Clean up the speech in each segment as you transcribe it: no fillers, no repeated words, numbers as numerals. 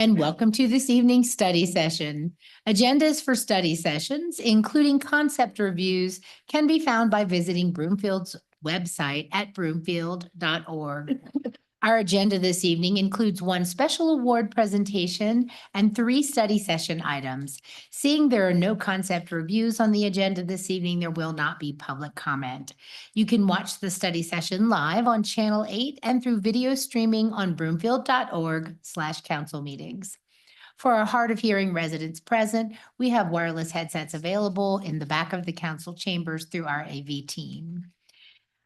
And welcome to this evening's study session. Agendas for study sessions, including concept reviews, can be found by visiting Broomfield's website at broomfield.org. Our agenda this evening includes one special award presentation and 3 study session items. Seeing there are no concept reviews on the agenda this evening, there will not be public comment. You can watch the study session live on Channel 8 and through video streaming on broomfield.org/council meetings. For our hard of hearing residents present, we have wireless headsets available in the back of the council chambers through our AV team.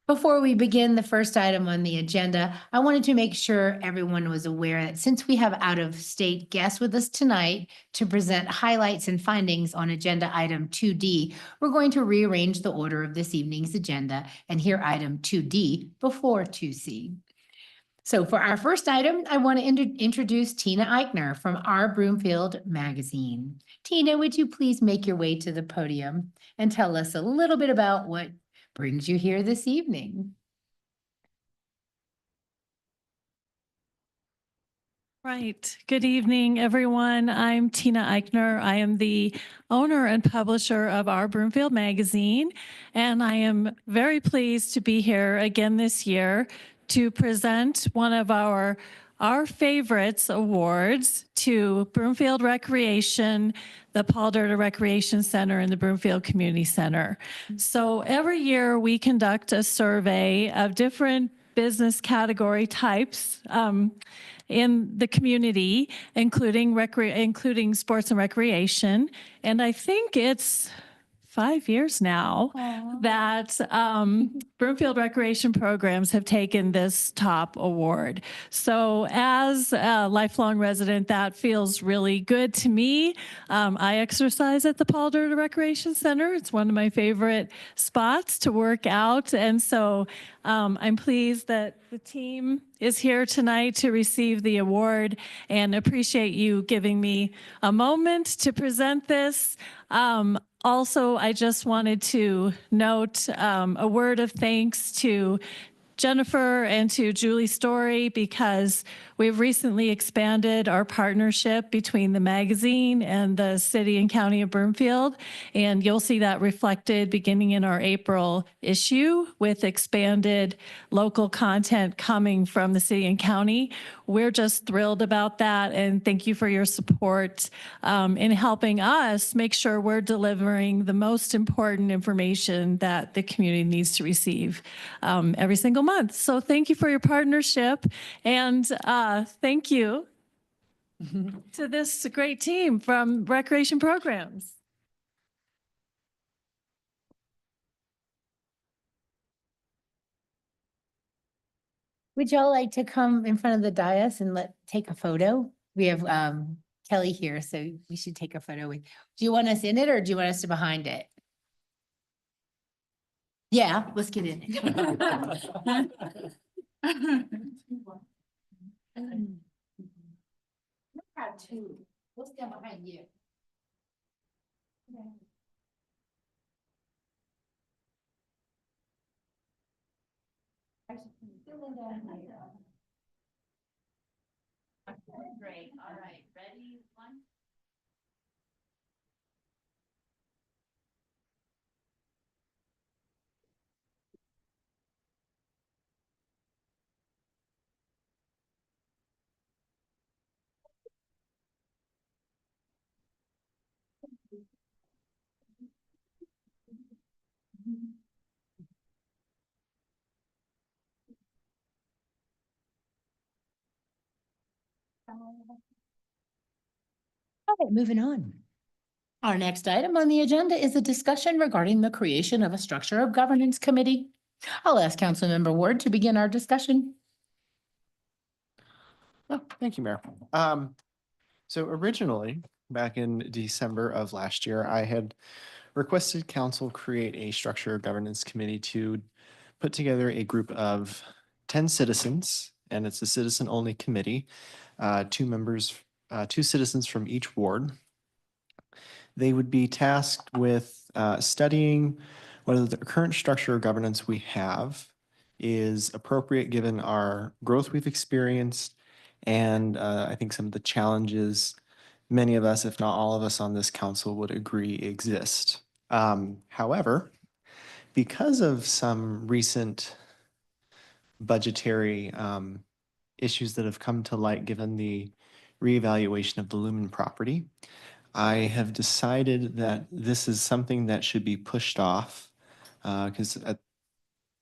Before we begin the first item on the agenda, I wanted to make sure everyone was aware that since we have out-of-state guests with us tonight to present highlights and findings on agenda item 2D, we're going to rearrange the order of this evening's agenda and hear item 2D before 2C. So for our first item, I want to introduce Tina Eichner from Our Broomfield magazine. Tina, would you please make your way to the podium and tell us a little bit about what brings you here this evening? Right. Good evening, everyone. I'm Tina Eichner. I am the owner and publisher of Our Broomfield magazine, and I am very pleased to be here again this year to present one of our favorites awards to Broomfield Recreation, the Paul Durda Recreation Center, and the Broomfield Community Center. So every year we conduct a survey of different business category types in the community, including sports and recreation. And I think it's 5 years now that Broomfield Recreation Programs have taken this top award. So as a lifelong resident, that feels really good to me. I exercise at the Paul Durda Recreation Center. It's one of my favorite spots to work out. And so I'm pleased that the team is here tonight to receive the award and appreciate you giving me a moment to present this. Also, I just wanted to note a word of thanks to Jennifer and to Julie Story, because we've recently expanded our partnership between the magazine and the city and county of Broomfield. And you'll see that reflected beginning in our April issue with expanded local content coming from the city and county. We're just thrilled about that. And thank you for your support in helping us make sure we're delivering the most important information that the community needs to receive every single month. So thank you for your partnership, and thank you to this great team from Recreation Programs. Would y'all like to come in front of the dais and take a photo? We have Kelly here, so we should take a photo with. Do you want us in it or do you want us to behind it? Yeah, let's get in it. We'll stand behind you. Great. All right. Ready? One. Okay, moving on. Our next item on the agenda is a discussion regarding the creation of a structure of governance committee. I'll ask Councilmember Ward to begin our discussion. Oh, thank you, Mayor. So originally, back in December of last year, I had requested council create a structure of governance committee to put together a group of 10 citizens, and it's a citizen-only committee, 2 citizens from each ward. They would be tasked with studying whether the current structure of governance we have is appropriate given our growth we've experienced and I think some of the challenges many of us, if not all of us on this council, would agree exist. However, because of some recent budgetary issues that have come to light given the reevaluation of the Lumen property, I have decided that this is something that should be pushed off because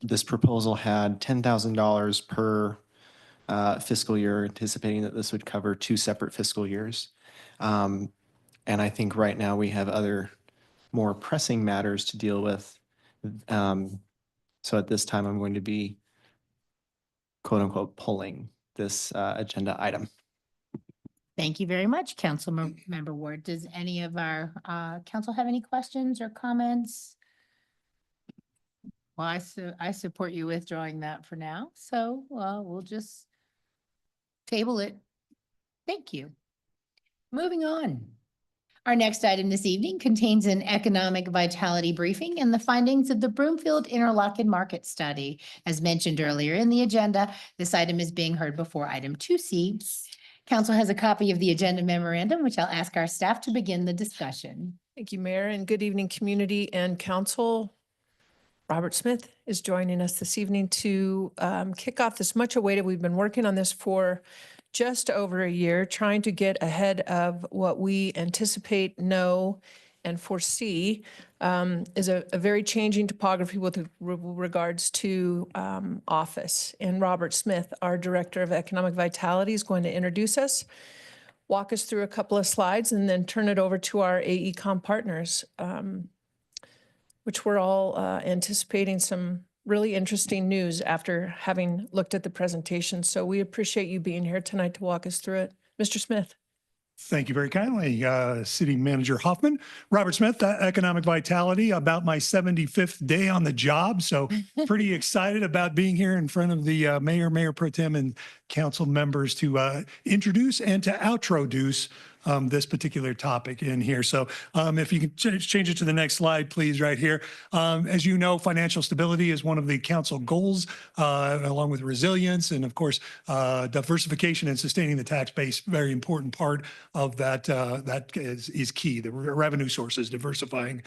this proposal had $10,000 per fiscal year, anticipating that this would cover 2 separate fiscal years. And I think right now we have other more pressing matters to deal with. So at this time, I'm going to be quote unquote pulling this agenda item. Thank you very much, Member Ward. Does any of our council have any questions or comments? Well, I support you withdrawing that for now, so we'll just table it. Thank you. Moving on. Our next item this evening contains an economic vitality briefing and the findings of the Broomfield Interlochen Market Study. As mentioned earlier in the agenda, this item is being heard before item 2C. Council has a copy of the agenda memorandum, which I'll ask our staff to begin the discussion. Thank you, Mayor, and good evening, community and council. Robert Smith is joining us this evening to kick off this much awaited. We've been working on this for just over a year, trying to get ahead of what we anticipate, know, and foresee is a very changing topography with regards to office. And Robert Smith, our Director of Economic Vitality, is going to introduce us, walk us through a couple of slides, and then turn it over to our AECOM partners, which we're all anticipating some really interesting news after having looked at the presentation. So we appreciate you being here tonight to walk us through it. Mr. Smith. Thank you very kindly, City Manager Hoffman. Robert Smith, Economic Vitality, about my 75th day on the job. So pretty excited about being here in front of the Mayor, Mayor Pro Tem, and council members to introduce and to outroduce this particular topic in here. So if you can change it to the next slide, please, right here. As you know, financial stability is one of the council goals, along with resilience and, of course, diversification and sustaining the tax base. Very important part of that. That is key. The revenue sources, diversifying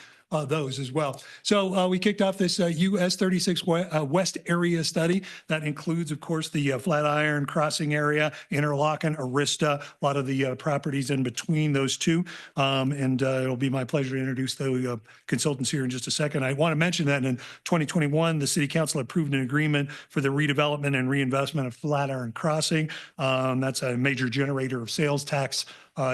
those as well. So we kicked off this US 36 West area study that includes, of course, the Flatiron Crossing area, Interlochen, Arista, a lot of the properties in between those two. And it'll be my pleasure to introduce the consultants here in just a second. I want to mention that in 2021, the City Council approved an agreement for the redevelopment and reinvestment of Flatiron Crossing. That's a major generator of sales tax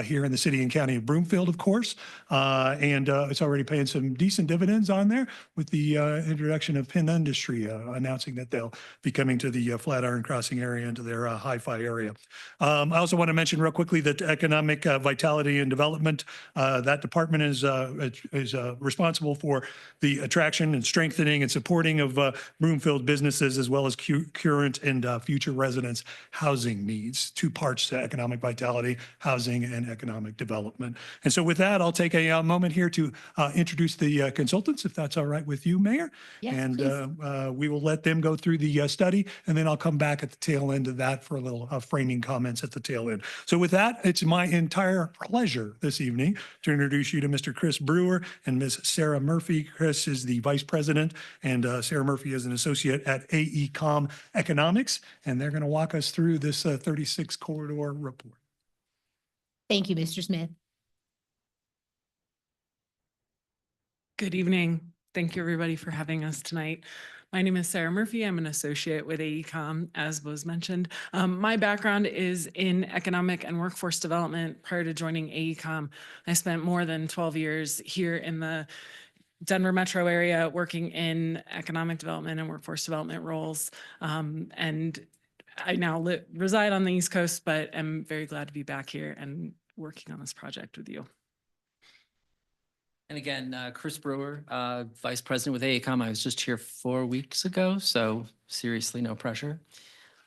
here in the city and county of Broomfield, of course. And it's already paying some decent dividends on there with the introduction of Penn Industry announcing that they'll be coming to the Flatiron Crossing area into their hi-fi area. I also want to mention real quickly that economic vitality and development, that department is responsible for the attraction and strengthening and supporting of Broomfield businesses as well as current and future residents' housing needs. Two parts to economic vitality, housing and economic development. And so with that, I'll take a moment here to introduce the consultants, if that's all right with you, Mayor. Yes, and we will let them go through the study, and then I'll come back at the tail end of that for a little framing comments at the tail end. So with that, it's my entire pleasure this evening to introduce you to Mr. Chris Brewer and Ms. Sarah Murphy. Chris is the Vice President, and Sarah Murphy is an associate at AECOM Economics, and they're going to walk us through this 36 corridor report. Thank you, Mr. Smith. Good evening. Thank you, everybody, for having us tonight. My name is Sarah Murphy. I'm an associate with AECOM, as was mentioned. My background is in economic and workforce development. Prior to joining AECOM, I spent more than 12 years here in the Denver metro area working in economic development and workforce development roles. And I now reside on the East Coast, but I'm very glad to be back here and working on this project with you. And again, Chris Brewer, Vice President with AECOM. I was just here 4 weeks ago, so seriously, no pressure.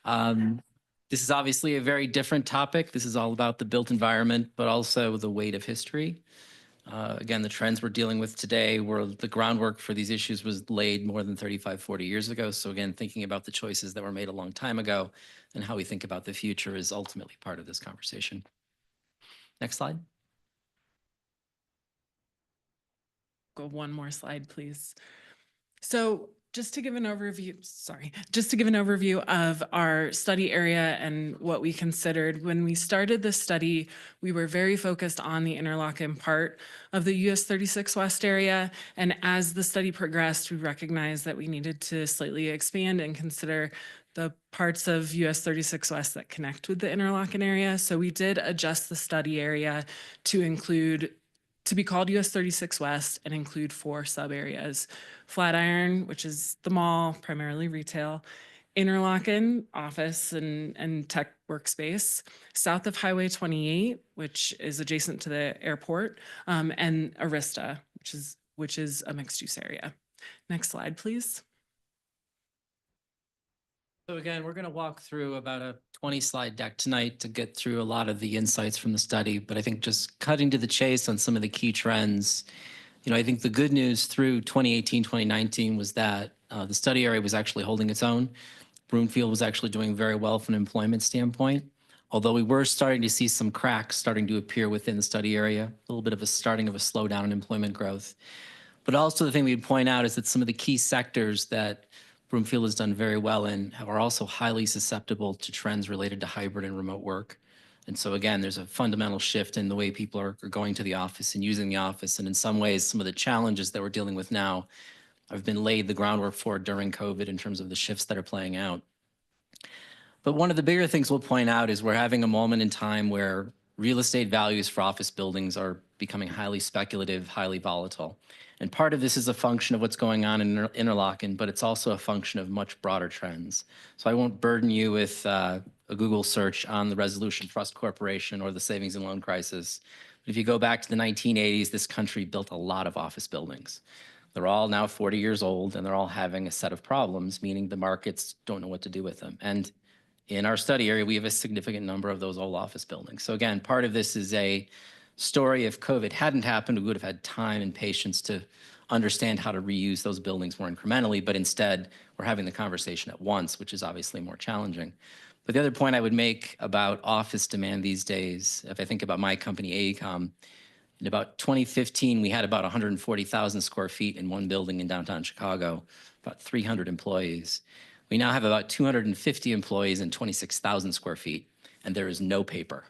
This is obviously a very different topic. This is all about the built environment, but also the weight of history. Again, the trends we're dealing with today were the groundwork for these issues was laid more than 35, 40 years ago. So again, thinking about the choices that were made a long time ago and how we think about the future is ultimately part of this conversation. Next slide. Go one more slide, please. So just to give an overview of our study area and what we considered. When we started this study, we were very focused on the Interlochen part of the US 36 West area. And as the study progressed, we recognized that we needed to slightly expand and consider the parts of US 36 West that connect with the Interlochen area. So we did adjust the study area to be called US 36 West and include 4 sub areas: Flatiron, which is the mall, primarily retail; Interlochen, office and tech workspace; south of Highway 28, which is adjacent to the airport; and Arista, which is a mixed use area. Next slide, please. So again, we're going to walk through about a 20-slide deck tonight to get through a lot of the insights from the study. But I think just cutting to the chase on some of the key trends, I think the good news through 2018, 2019 was that the study area was actually holding its own. Broomfield was actually doing very well from an employment standpoint, although we were starting to see some cracks starting to appear within the study area, a little bit of a starting of a slowdown in employment growth. But also the thing we'd point out is that some of the key sectors that Broomfield has done very well in are also highly susceptible to trends related to hybrid and remote work. And so again, there's a fundamental shift in the way people are going to the office and using the office. And in some ways, some of the challenges that we're dealing with now have been laid the groundwork for during COVID in terms of the shifts that are playing out. But one of the bigger things we'll point out is we're having a moment in time where real estate values for office buildings are becoming highly speculative, highly volatile. And part of this is a function of what's going on in Interlochen, but it's also a function of much broader trends. So I won't burden you with a Google search on the Resolution Trust Corporation or the savings and loan crisis. But if you go back to the 1980s, this country built a lot of office buildings. They're all now 40 years old, and they're all having a set of problems, meaning the markets don't know what to do with them. And in our study area, we have a significant number of those old office buildings. So again, part of this is a story. If COVID hadn't happened, we would have had time and patience to understand how to reuse those buildings more incrementally, but instead we're having the conversation at once, which is obviously more challenging. But the other point I would make about office demand these days, if I think about my company, AECOM, in about 2015, we had about 140,000 square feet in one building in downtown Chicago, about 300 employees. We now have about 250 employees and 26,000 square feet, and there is no paper.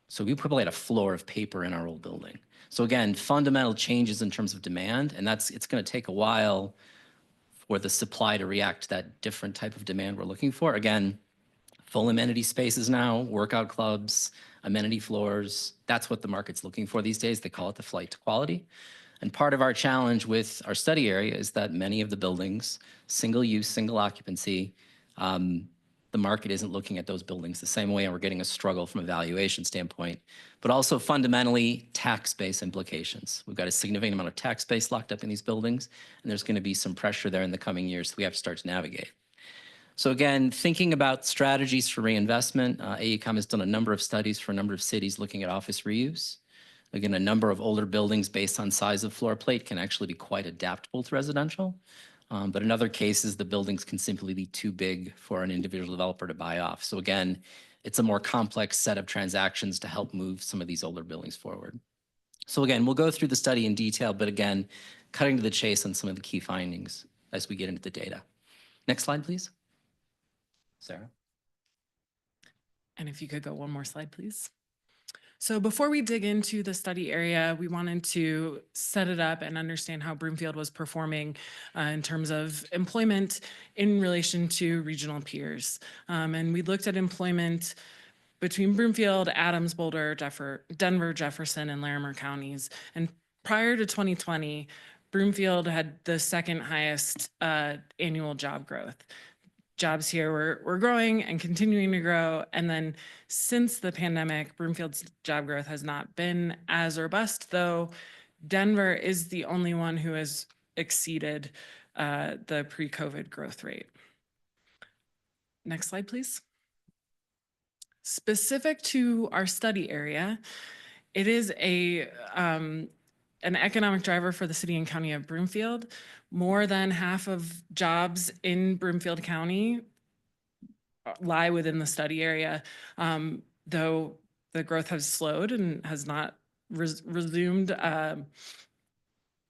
So we probably had a floor of paper in our old building. So again, fundamental changes in terms of demand, and it's going to take a while for the supply to react to that different type of demand we're looking for. Again, full amenity spaces now, workout clubs, amenity floors. That's what the market's looking for these days. They call it the flight to quality. And part of our challenge with our study area is that many of the buildings, single use, single occupancy, the market isn't looking at those buildings the same way, and we're getting a struggle from a valuation standpoint, but also fundamentally tax base implications. We've got a significant amount of tax base locked up in these buildings, and there's going to be some pressure there in the coming years that we have to start to navigate. So again, thinking about strategies for reinvestment, AECOM has done a number of studies for a number of cities looking at office reuse. Again, a number of older buildings based on size of floor plate can actually be quite adaptable to residential. But in other cases, the buildings can simply be too big for an individual developer to buy off. So again, it's a more complex set of transactions to help move some of these older buildings forward. So again, we'll go through the study in detail, but again, cutting to the chase on some of the key findings as we get into the data. Next slide, please. Sarah. And if you could go one more slide, please. So before we dig into the study area, we wanted to set it up and understand how Broomfield was performing in terms of employment in relation to regional peers. And we looked at employment between Broomfield, Adams, Boulder, Denver, Jefferson, and Larimer counties. And prior to 2020, Broomfield had the second highest annual job growth. Jobs here were growing and continuing to grow. And then since the pandemic, Broomfield's job growth has not been as robust, though Denver is the only one who has exceeded the pre-COVID growth rate. Next slide, please. Specific to our study area, it is a an economic driver for the city and county of Broomfield. More than half of jobs in Broomfield County lie within the study area, though the growth has slowed and has not resumed.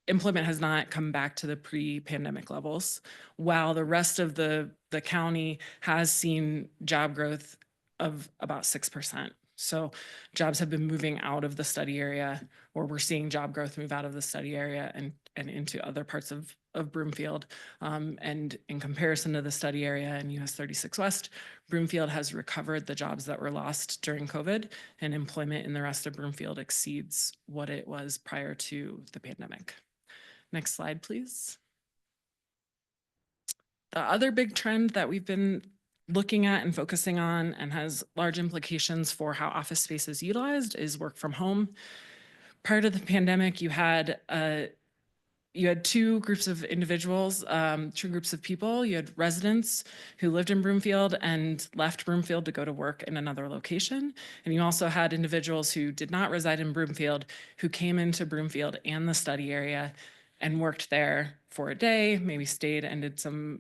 Employment has not come back to the pre-pandemic levels, while the rest of the county has seen job growth of about 6%. So jobs have been moving out of the study area, or we're seeing job growth move out of the study area and into other parts of Broomfield. And in comparison to the study area in US 36 West, Broomfield has recovered the jobs that were lost during COVID, and employment in the rest of Broomfield exceeds what it was prior to the pandemic. Next slide, please. The other big trend that we've been looking at and focusing on and has large implications for how office space is utilized is work from home. Prior to the pandemic, you had two groups of individuals, two groups of people. You had residents who lived in Broomfield and left Broomfield to go to work in another location. And you also had individuals who did not reside in Broomfield who came into Broomfield and the study area and worked there for a day, maybe stayed and did some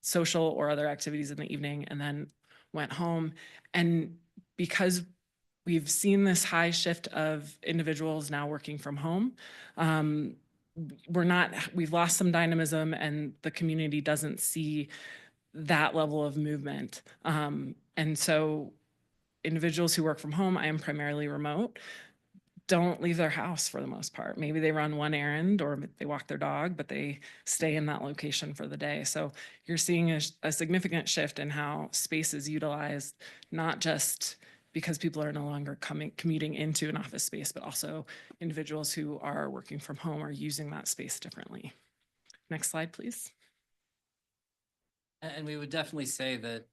social or other activities in the evening, and then went home. And because we've seen this high shift of individuals now working from home, we've lost some dynamism, and the community doesn't see that level of movement. And so individuals who work from home, I am primarily remote, don't leave their house for the most part. Maybe they run one errand or they walk their dog, but they stay in that location for the day. So you're seeing a significant shift in how space is utilized, not just because people are no longer commuting into an office space, but also individuals who are working from home are using that space differently. Next slide, please. And we would definitely say that,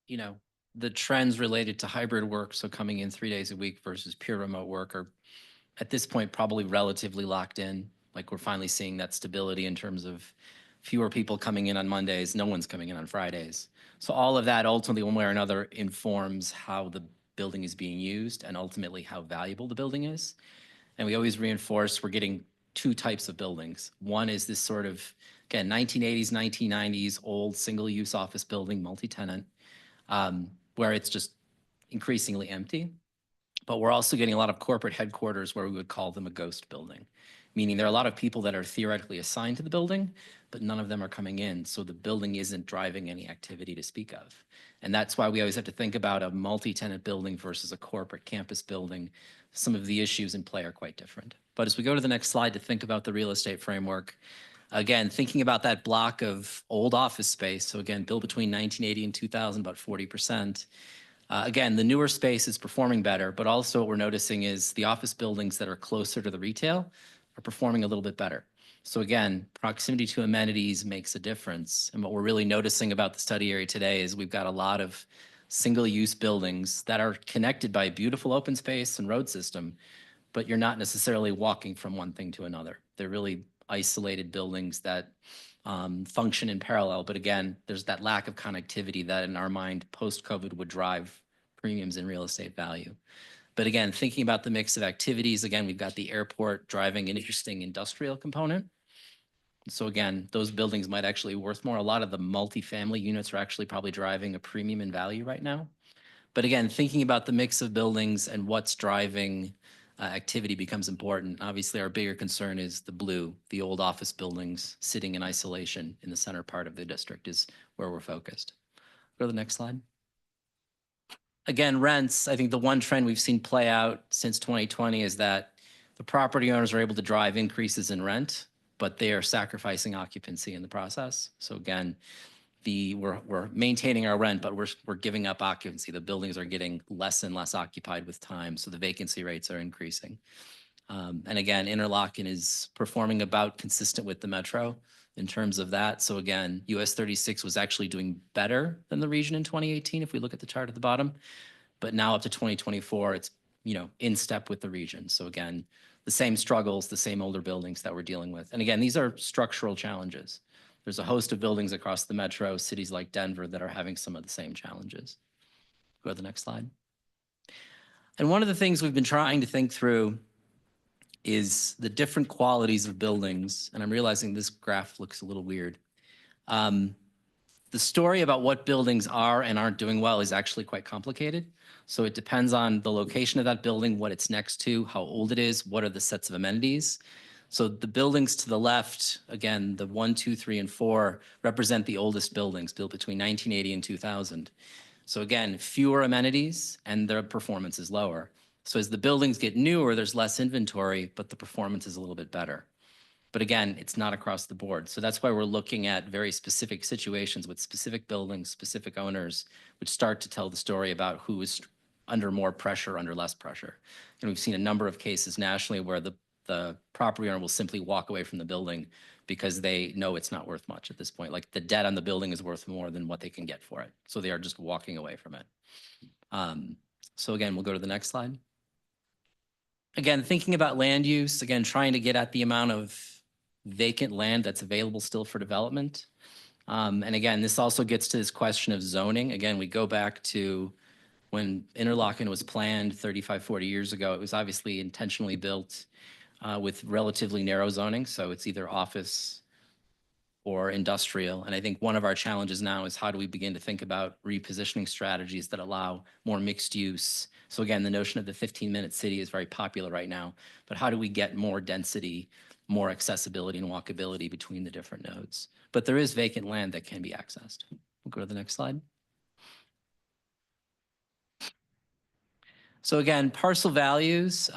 you know, the trends related to hybrid work, so coming in 3 days a week versus pure remote work, are at this point probably relatively locked in. Like, we're finally seeing that stability in terms of fewer people coming in on Mondays, no one's coming in on Fridays. So all of that ultimately, one way or another, informs how the building is being used and ultimately how valuable the building is. And we always reinforce we're getting two types of buildings. One is this sort of, again, 1980s, 1990s, old single-use office building, multi-tenant, where it's just increasingly empty. But we're also getting a lot of corporate headquarters where we would call them a ghost building, meaning there are a lot of people that are theoretically assigned to the building, but none of them are coming in. So the building isn't driving any activity to speak of. And that's why we always have to think about a multi-tenant building versus a corporate campus building. Some of the issues in play are quite different. But as we go to the next slide to think about the real estate framework, again, thinking about that block of old office space. So again, built between 1980 and 2000, about 40%. Again, the newer space is performing better, but also what we're noticing is the office buildings that are closer to the retail are performing a little bit better. So again, proximity to amenities makes a difference. And what we're really noticing about the study area today is we've got a lot of single-use buildings that are connected by a beautiful open space and road system, but you're not necessarily walking from one thing to another. They're really isolated buildings that function in parallel. But again, there's that lack of connectivity that in our mind, post-COVID, would drive premiums in real estate value. But again, thinking about the mix of activities, again, we've got the airport driving an interesting industrial component. So again, those buildings might actually be worth more. A lot of the multifamily units are actually probably driving a premium in value right now. But again, thinking about the mix of buildings and what's driving activity becomes important. Obviously, our bigger concern is the blue, the old office buildings sitting in isolation in the center part of the district is where we're focused. Go to the next slide. Again, rents, I think the one trend we've seen play out since 2020 is that the property owners are able to drive increases in rent, but they are sacrificing occupancy in the process. So again, we're maintaining our rent, but we're giving up occupancy. The buildings are getting less and less occupied with time, so the vacancy rates are increasing. And again, Interlochen is performing about consistent with the metro in terms of that. So again, US 36 was actually doing better than the region in 2018, if we look at the chart at the bottom. But now up to 2024, it's, you know, in step with the region. So again, the same struggles, the same older buildings that we're dealing with. And again, these are structural challenges. There's a host of buildings across the metro, cities like Denver, that are having some of the same challenges. Go to the next slide. And one of the things we've been trying to think through is the different qualities of buildings. And I'm realizing this graph looks a little weird. The story about what buildings are and aren't doing well is actually quite complicated. So it depends on the location of that building, what it's next to, how old it is, what are the sets of amenities. So the buildings to the left, again, the 1, 2, 3, and 4 represent the oldest buildings built between 1980 and 2000. So again, fewer amenities and their performance is lower. So as the buildings get newer, there's less inventory, but the performance is a little bit better. But again, it's not across the board. So that's why we're looking at very specific situations with specific buildings, specific owners, which start to tell the story about who is under more pressure, under less pressure. And we've seen a number of cases nationally where the property owner will simply walk away from the building because they know it's not worth much at this point. Like the debt on the building is worth more than what they can get for it. So they are just walking away from it. So again, we'll go to the next slide. Again, thinking about land use, again, trying to get at the amount of vacant land that's available still for development. And again, this also gets to this question of zoning. Again, we go back to when Interlochen was planned 35, 40 years ago. It was obviously intentionally built with relatively narrow zoning. So it's either office or industrial. And I think one of our challenges now is how do we begin to think about repositioning strategies that allow more mixed use. So again, the notion of the 15-minute city is very popular right now, but how do we get more density, more accessibility and walkability between the different nodes? But there is vacant land that can be accessed. We'll go to the next slide. So again, parcel values,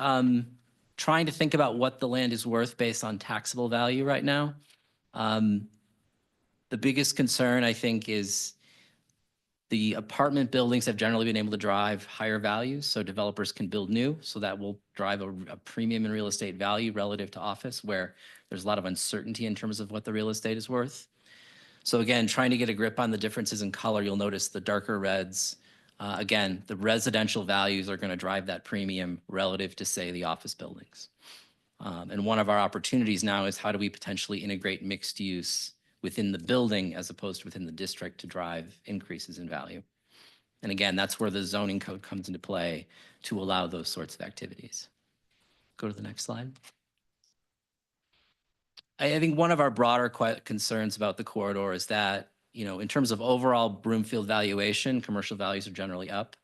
trying to think about what the land is worth based on taxable value right now. The biggest concern, I think, is the apartment buildings have generally been able to drive higher values, so developers can build new, so that will drive a premium in real estate value relative to office, where there's a lot of uncertainty in terms of what the real estate is worth. So again, trying to get a grip on the differences in color, you'll notice the darker reds. Again, the residential values are going to drive that premium relative to, say, the office buildings. And one of our opportunities now is how do we potentially integrate mixed use within the building as opposed to within the district to drive increases in value. And again, that's where the zoning code comes into play to allow those sorts of activities. Go to the next slide. I think one of our broader concerns about the corridor is that, you know, in terms of overall Broomfield valuation, commercial values are generally up,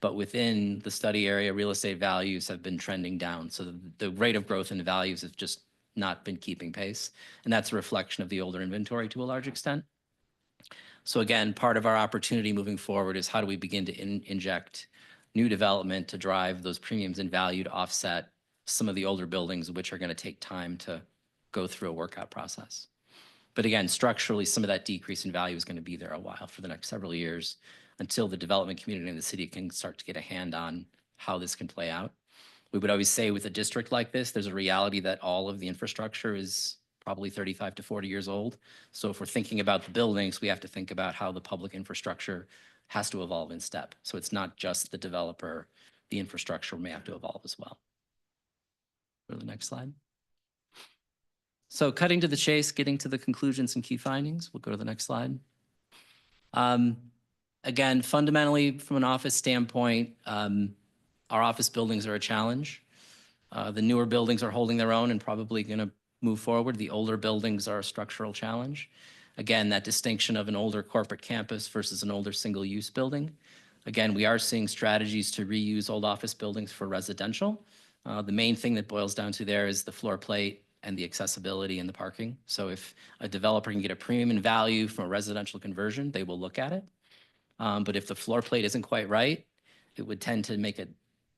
but within the study area, real estate values have been trending down. So the rate of growth in values has just not been keeping pace. And that's a reflection of the older inventory to a large extent. So again, part of our opportunity moving forward is how do we begin to inject new development to drive those premiums in value to offset some of the older buildings, which are going to take time to go through a workout process. But again, structurally, some of that decrease in value is going to be there a while for the next several years until the development community and the city can start to get a hand on how this can play out. We would always say with a district like this, there's a reality that all of the infrastructure is probably 35 to 40 years old. So if we're thinking about the buildings, we have to think about how the public infrastructure has to evolve in step. So it's not just the developer, the infrastructure may have to evolve as well. Go to the next slide. So cutting to the chase, getting to the conclusions and key findings. We'll go to the next slide. Again, fundamentally, from an office standpoint, our office buildings are a challenge. The newer buildings are holding their own and probably going to move forward. The older buildings are a structural challenge. Again, that distinction of an older corporate campus versus an older single-use building. Again, we are seeing strategies to reuse old office buildings for residential. The main thing that boils down to there is the floor plate and the accessibility and the parking. So if a developer can get a premium in value from a residential conversion, they will look at it. But if the floor plate isn't quite right, it would tend to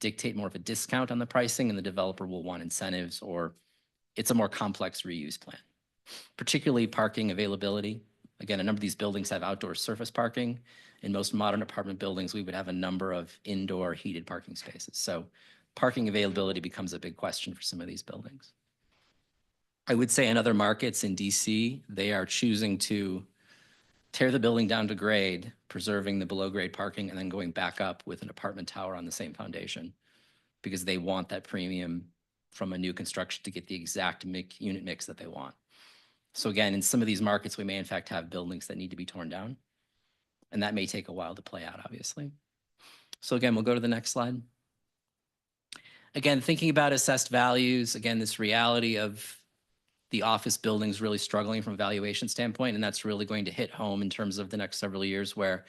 dictate more of a discount on the pricing, and the developer will want incentives, or it's a more complex reuse plan. Particularly parking availability. Again, a number of these buildings have outdoor surface parking. In most modern apartment buildings, we would have a number of indoor heated parking spaces. So parking availability becomes a big question for some of these buildings. I would say in other markets in DC, they are choosing to tear the building down to grade, preserving the below grade parking, and then going back up with an apartment tower on the same foundation because they want that premium from a new construction to get the exact unit mix that they want. So again, in some of these markets, we may in fact have buildings that need to be torn down, and that may take a while to play out, obviously. So again, we'll go to the next slide. Again, thinking about assessed values, again, this reality of the office buildings really struggling from a valuation standpoint, and that's really going to hit home in terms of the next several years where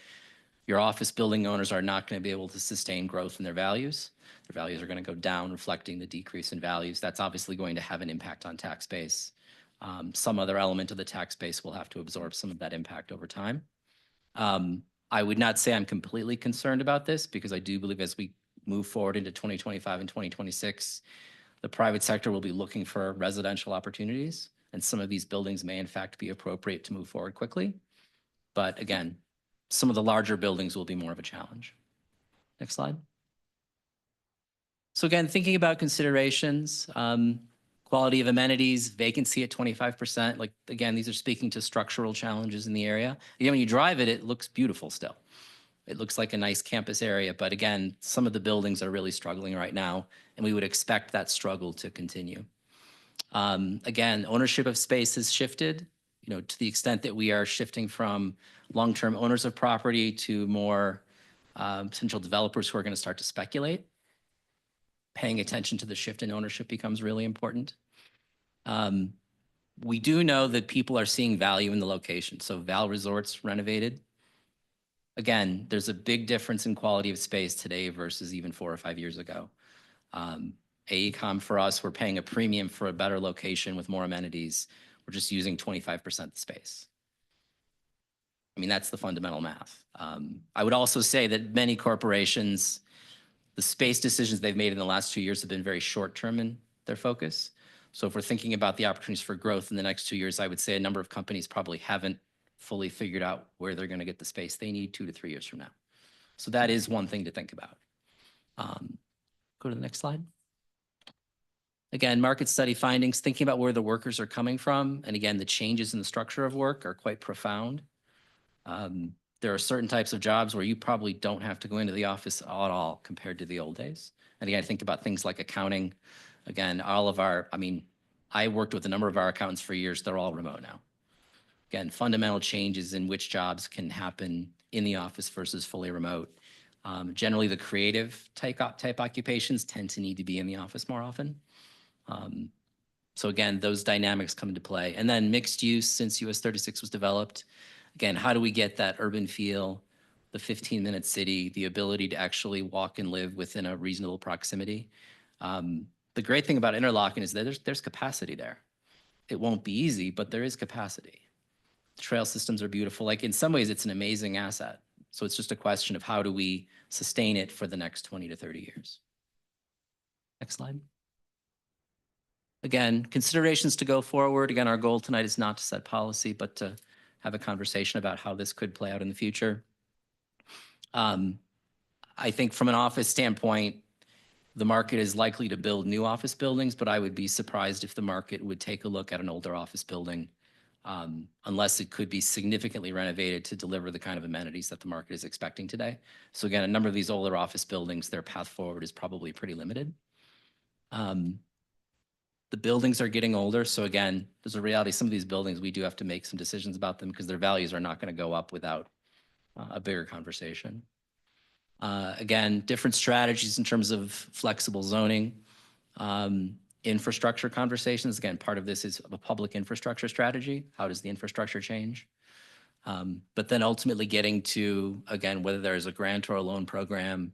your office building owners are not going to be able to sustain growth in their values. Their values are going to go down, reflecting the decrease in values. That's obviously going to have an impact on tax base. Some other element of the tax base will have to absorb some of that impact over time. I would not say I'm completely concerned about this because I do believe as we move forward into 2025 and 2026, the private sector will be looking for residential opportunities, and some of these buildings may in fact be appropriate to move forward quickly. But again, some of the larger buildings will be more of a challenge. Next slide. So again, thinking about considerations, quality of amenities, vacancy at 25%. Like, again, these are speaking to structural challenges in the area. Again, when you drive it, it looks beautiful still. It looks like a nice campus area, but again, some of the buildings are really struggling right now, and we would expect that struggle to continue. Again, ownership of space has shifted, to the extent that we are shifting from long-term owners of property to more potential developers who are going to start to speculate. Paying attention to the shift in ownership becomes really important. We do know that people are seeing value in the location. So Val Resorts renovated. Again, there's a big difference in quality of space today versus even 4 or 5 years ago. AECOM for us, we're paying a premium for a better location with more amenities. We're just using 25% of the space. I mean, that's the fundamental math. I would also say that many corporations, the space decisions they've made in the last 2 years have been very short-term in their focus. So if we're thinking about the opportunities for growth in the next 2 years, I would say a number of companies probably haven't fully figured out where they're going to get the space they need 2 to 3 years from now. So that is one thing to think about. Go to the next slide. Again, market study findings, thinking about where the workers are coming from. And again, the changes in the structure of work are quite profound. There are certain types of jobs where you probably don't have to go into the office at all compared to the old days. And again, I think about things like accounting. Again, I worked with a number of our accountants for years. They're all remote now. Again, fundamental changes in which jobs can happen in the office versus fully remote. Generally, the creative type occupations tend to need to be in the office more often. So again, those dynamics come into play. And then mixed use since US 36 was developed. Again, how do we get that urban feel, the 15-minute city, the ability to actually walk and live within a reasonable proximity? The great thing about Interlochen is that there's capacity there. It won't be easy, but there is capacity. Trail systems are beautiful. Like in some ways, it's an amazing asset. So it's just a question of how do we sustain it for the next 20 to 30 years. Next slide. Again, considerations to go forward. Again, our goal tonight is not to set policy, but to have a conversation about how this could play out in the future. I think from an office standpoint, the market is likely to build new office buildings, but I would be surprised if the market would take a look at an older office building unless it could be significantly renovated to deliver the kind of amenities that the market is expecting today. So again, a number of these older office buildings, their path forward is probably pretty limited. The buildings are getting older. So again, there's a reality. Some of these buildings, we do have to make some decisions about them because their values are not going to go up without a bigger conversation. Again, different strategies in terms of flexible zoning, infrastructure conversations. Again, part of this is a public infrastructure strategy. How does the infrastructure change? But then ultimately getting to, again, whether there's a grant or a loan program,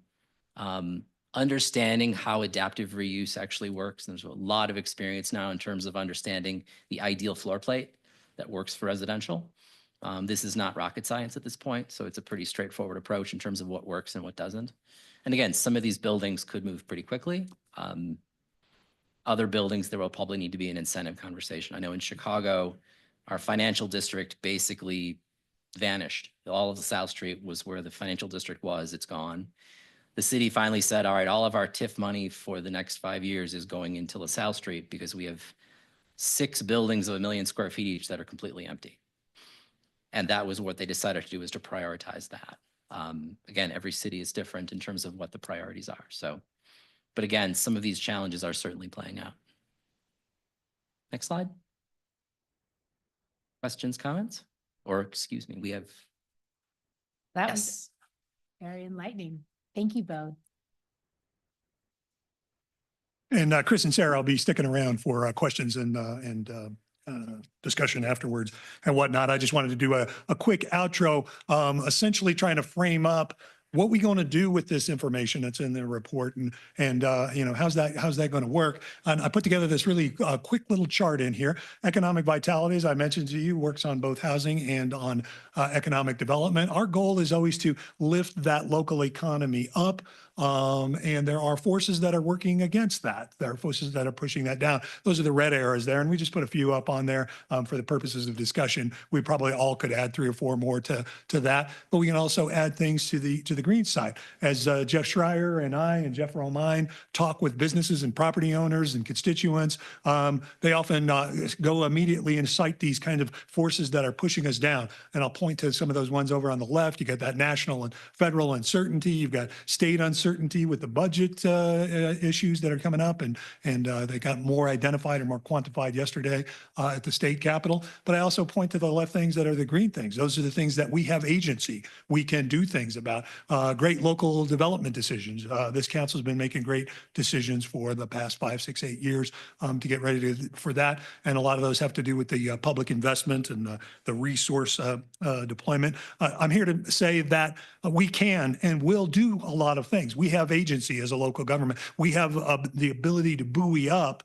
understanding how adaptive reuse actually works. And there's a lot of experience now in terms of understanding the ideal floor plate that works for residential. This is not rocket science at this point, so it's a pretty straightforward approach in terms of what works and what doesn't. And again, some of these buildings could move pretty quickly. Other buildings, there will probably need to be an incentive conversation. I know in Chicago, our financial district basically vanished. All of the South Street was where the financial district was. It's gone. The city finally said, all right, all of our TIF money for the next 5 years is going into LaSalle Street because we have 6 buildings of 1 million square feet each that are completely empty. And that was what they decided to do, is to prioritize that. Again, every city is different in terms of what the priorities are. So, but again, some of these challenges are certainly playing out. Next slide. Questions, comments? Or excuse me, we have. That was very enlightening. Thank you both. And Chris and Sarah, I'll be sticking around for questions and discussion afterwards and whatnot. I just wanted to do a quick outro, essentially trying to frame up what we going to do with this information that's in the report, and you know, how's that going to work? And I put together this really quick little chart in here. Economic vitality, as I mentioned to you, works on both housing and on economic development. Our goal is always to lift that local economy up. And there are forces that are working against that. There are forces that are pushing that down. Those are the red arrows there. And we just put a few up on there for the purposes of discussion. We probably all could add 3 or 4 more to that, but we can also add things to the green side. As Jeff Schreier and I and Jeff Romine talk with businesses and property owners and constituents, they often go immediately and cite these kind of forces that are pushing us down. And I'll point to some of those ones over on the left. You got that national and federal uncertainty. You've got state uncertainty with the budget issues that are coming up, and they got more identified and more quantified yesterday at the state capitol. But I also point to the left things that are the green things. Those are the things that we have agency. We can do things about. Great local development decisions. This council's been making great decisions for the past 5, 6, 8 years to get ready for that. And a lot of those have to do with the public investment and the resource deployment. I'm here to say that we can and will do a lot of things. We have agency as a local government. We have the ability to buoy up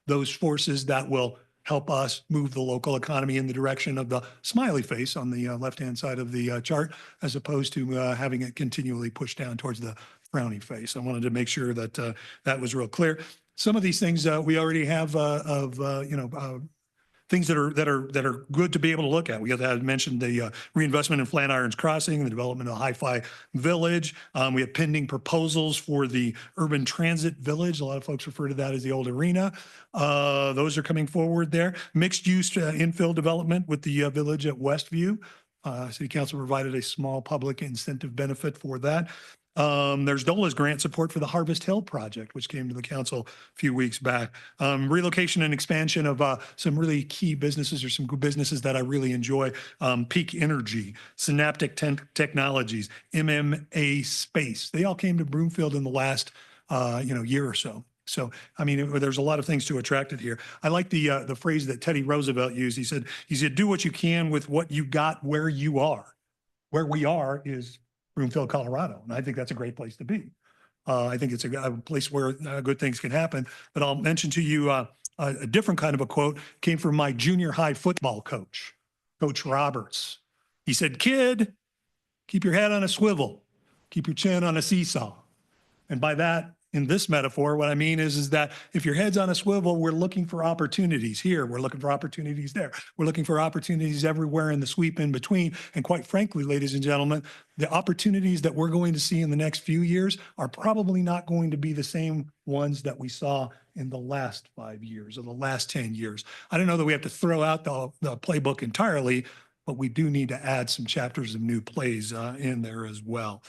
those forces that will help us move the local economy in the direction of the smiley face on the left-hand side of the chart, as opposed to having it continually pushed down towards the frowny face. I wanted to make sure that that was real clear. Some of these things we already have things that are good to be able to look at. We have mentioned the reinvestment in Flatirons Crossing, the development of Hi-Fi Village. We have pending proposals for the urban transit village. A lot of folks refer to that as the old arena. Those are coming forward there. Mixed use infill development with the village at Westview. City Council provided a small public incentive benefit for that. There's DOLA's grant support for the Harvest Hill project, which came to the council a few weeks back. Relocation and expansion of some really key businesses, or some good businesses that I really enjoy. Peak Energy, Synaptic Technologies, MMA Space. They all came to Broomfield in the last year or so. So, I mean, there's a lot of things to attract it here. I like the phrase that Teddy Roosevelt used. He said, do what you can with what you got where you are. Where we are is Broomfield, Colorado. And I think that's a great place to be. I think it's a place where good things can happen. But I'll mention to you a different kind of a quote came from my junior high football coach, Coach Roberts. He said, "Kid, keep your head on a swivel, keep your chin on a seesaw." And by that, in this metaphor, what I mean is that if your head's on a swivel, we're looking for opportunities here. We're looking for opportunities there. We're looking for opportunities everywhere in the sweep in between. And quite frankly, ladies and gentlemen, the opportunities that we're going to see in the next few years are probably not going to be the same ones that we saw in the last 5 years or the last 10 years. I don't know that we have to throw out the playbook entirely, but we do need to add some chapters of new plays in there as well.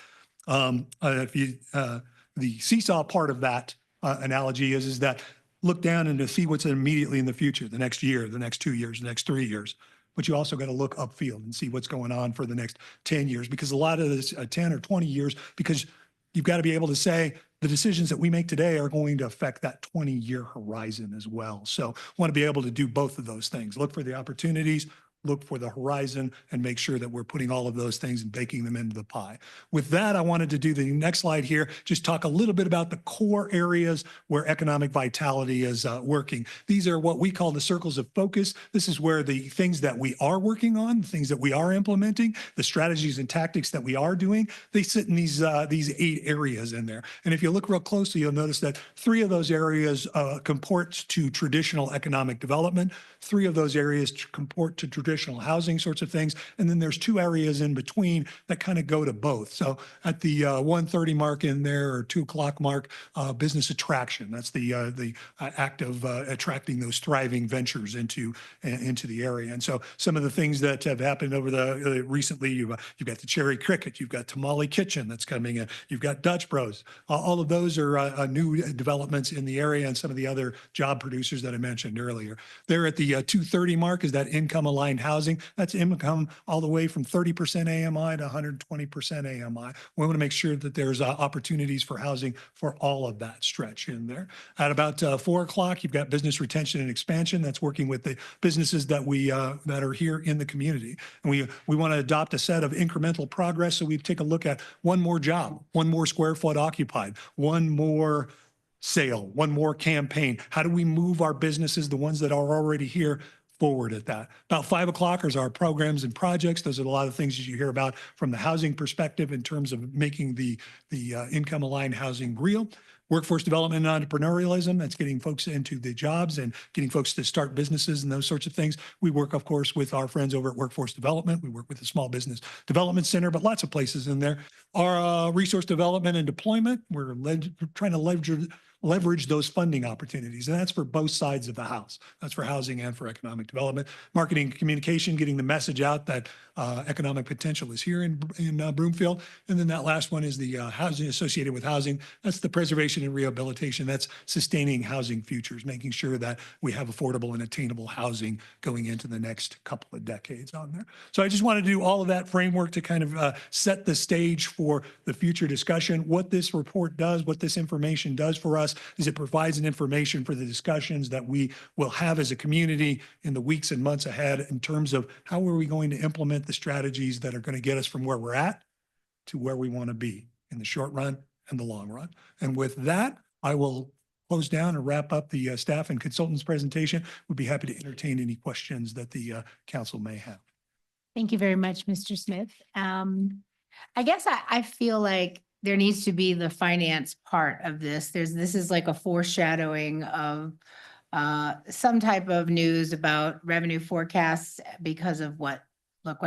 The seesaw part of that analogy is that look down and to see what's immediately in the future, the next year, the next 2 years, the next 3 years. But you also got to look upfield and see what's going on for the next 10 years, because a lot of this 10 or 20 years, because you've got to be able to say the decisions that we make today are going to affect that 20-year horizon as well. So want to be able to do both of those things. Look for the opportunities, look for the horizon, and make sure that we're putting all of those things and baking them into the pie. With that, I wanted to do the next slide here, just talk a little bit about the core areas where economic vitality is working. These are what we call the circles of focus. This is where the things that we are working on, the things that we are implementing, the strategies and tactics that we are doing, they sit in these 8 areas in there. And if you look real closely, you'll notice that 3 of those areas comport to traditional economic development. 3 of those areas comport to traditional housing sorts of things. And then there's 2 areas in between that kind of go to both. So at the 1:30 mark in there, or 2 o'clock mark, business attraction. That's the act of attracting those thriving ventures into the area. And so some of the things that have happened over the recently, you've got the Cherry Cricket, you've got Tamale Kitchen that's coming in, you've got Dutch Bros. All of those are new developments in the area, and some of the other job producers that I mentioned earlier. There at the 2:30 mark is that income aligned aligned housing. That's income all the way from 30% AMI to 120% AMI. We want to make sure that there's opportunities for housing for all of that stretch in there. At about 4 o'clock, you've got business retention and expansion. That's working with the businesses that that are here in the community. And we want to adopt a set of incremental progress. So we take a look at one more job, one more square foot occupied, one more sale, one more campaign. How do we move our businesses, the ones that are already here, forward at that? About 5 o'clock is our programs and projects. Those are a lot of things that you hear about from the housing perspective in terms of making the income aligned housing real. Workforce development and entrepreneurialism, that's getting folks into the jobs and getting folks to start businesses and those sorts of things. We work, of course, with our friends over at Workforce Development. We work with the Small Business Development Center, but lots of places in there. Our resource development and deployment, we're trying to leverage those funding opportunities. And that's for both sides of the house. That's for housing and for economic development. Marketing and communication, getting the message out that economic potential is here in Broomfield. And then that last one is the housing associated with housing. That's the preservation and rehabilitation. That's sustaining housing futures, making sure that we have affordable and attainable housing going into the next couple of decades on there. So I just want to do all of that framework to kind of set the stage for the future discussion. What this report does, what this information does for us is it provides an information for the discussions that we will have as a community in the weeks and months ahead in terms of how are we going to implement the strategies that are going to get us from where we're at to where we want to be in the short run and the long run. And with that, I will close down and wrap up the staff and consultants presentation. We'd be happy to entertain any questions that the council may have. Thank you very much, Mr. Smith. I guess I feel like there needs to be the finance part of this. This is like a foreshadowing of some type of news about revenue forecasts because of what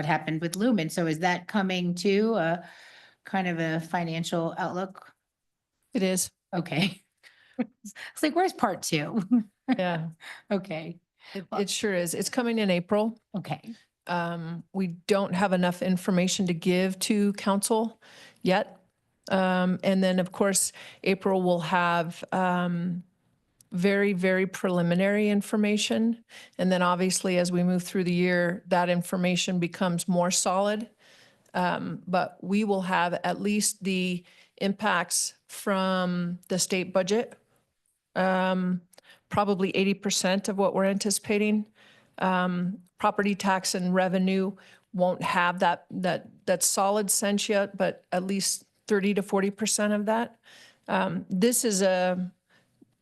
happened with Lumen. So is that coming to kind of a financial outlook? It is. Okay. It's like, where's part 2? Yeah, Okay. it sure is. It's coming in April. Okay. We don't have enough information to give to council yet. And then, of course, April will have very, very preliminary information. And then obviously, as we move through the year, that information becomes more solid. But we will have at least the impacts from the state budget, probably 80% of what we're anticipating. Property tax and revenue won't have that solid sense yet, but at least 30 to 40% of that. This is a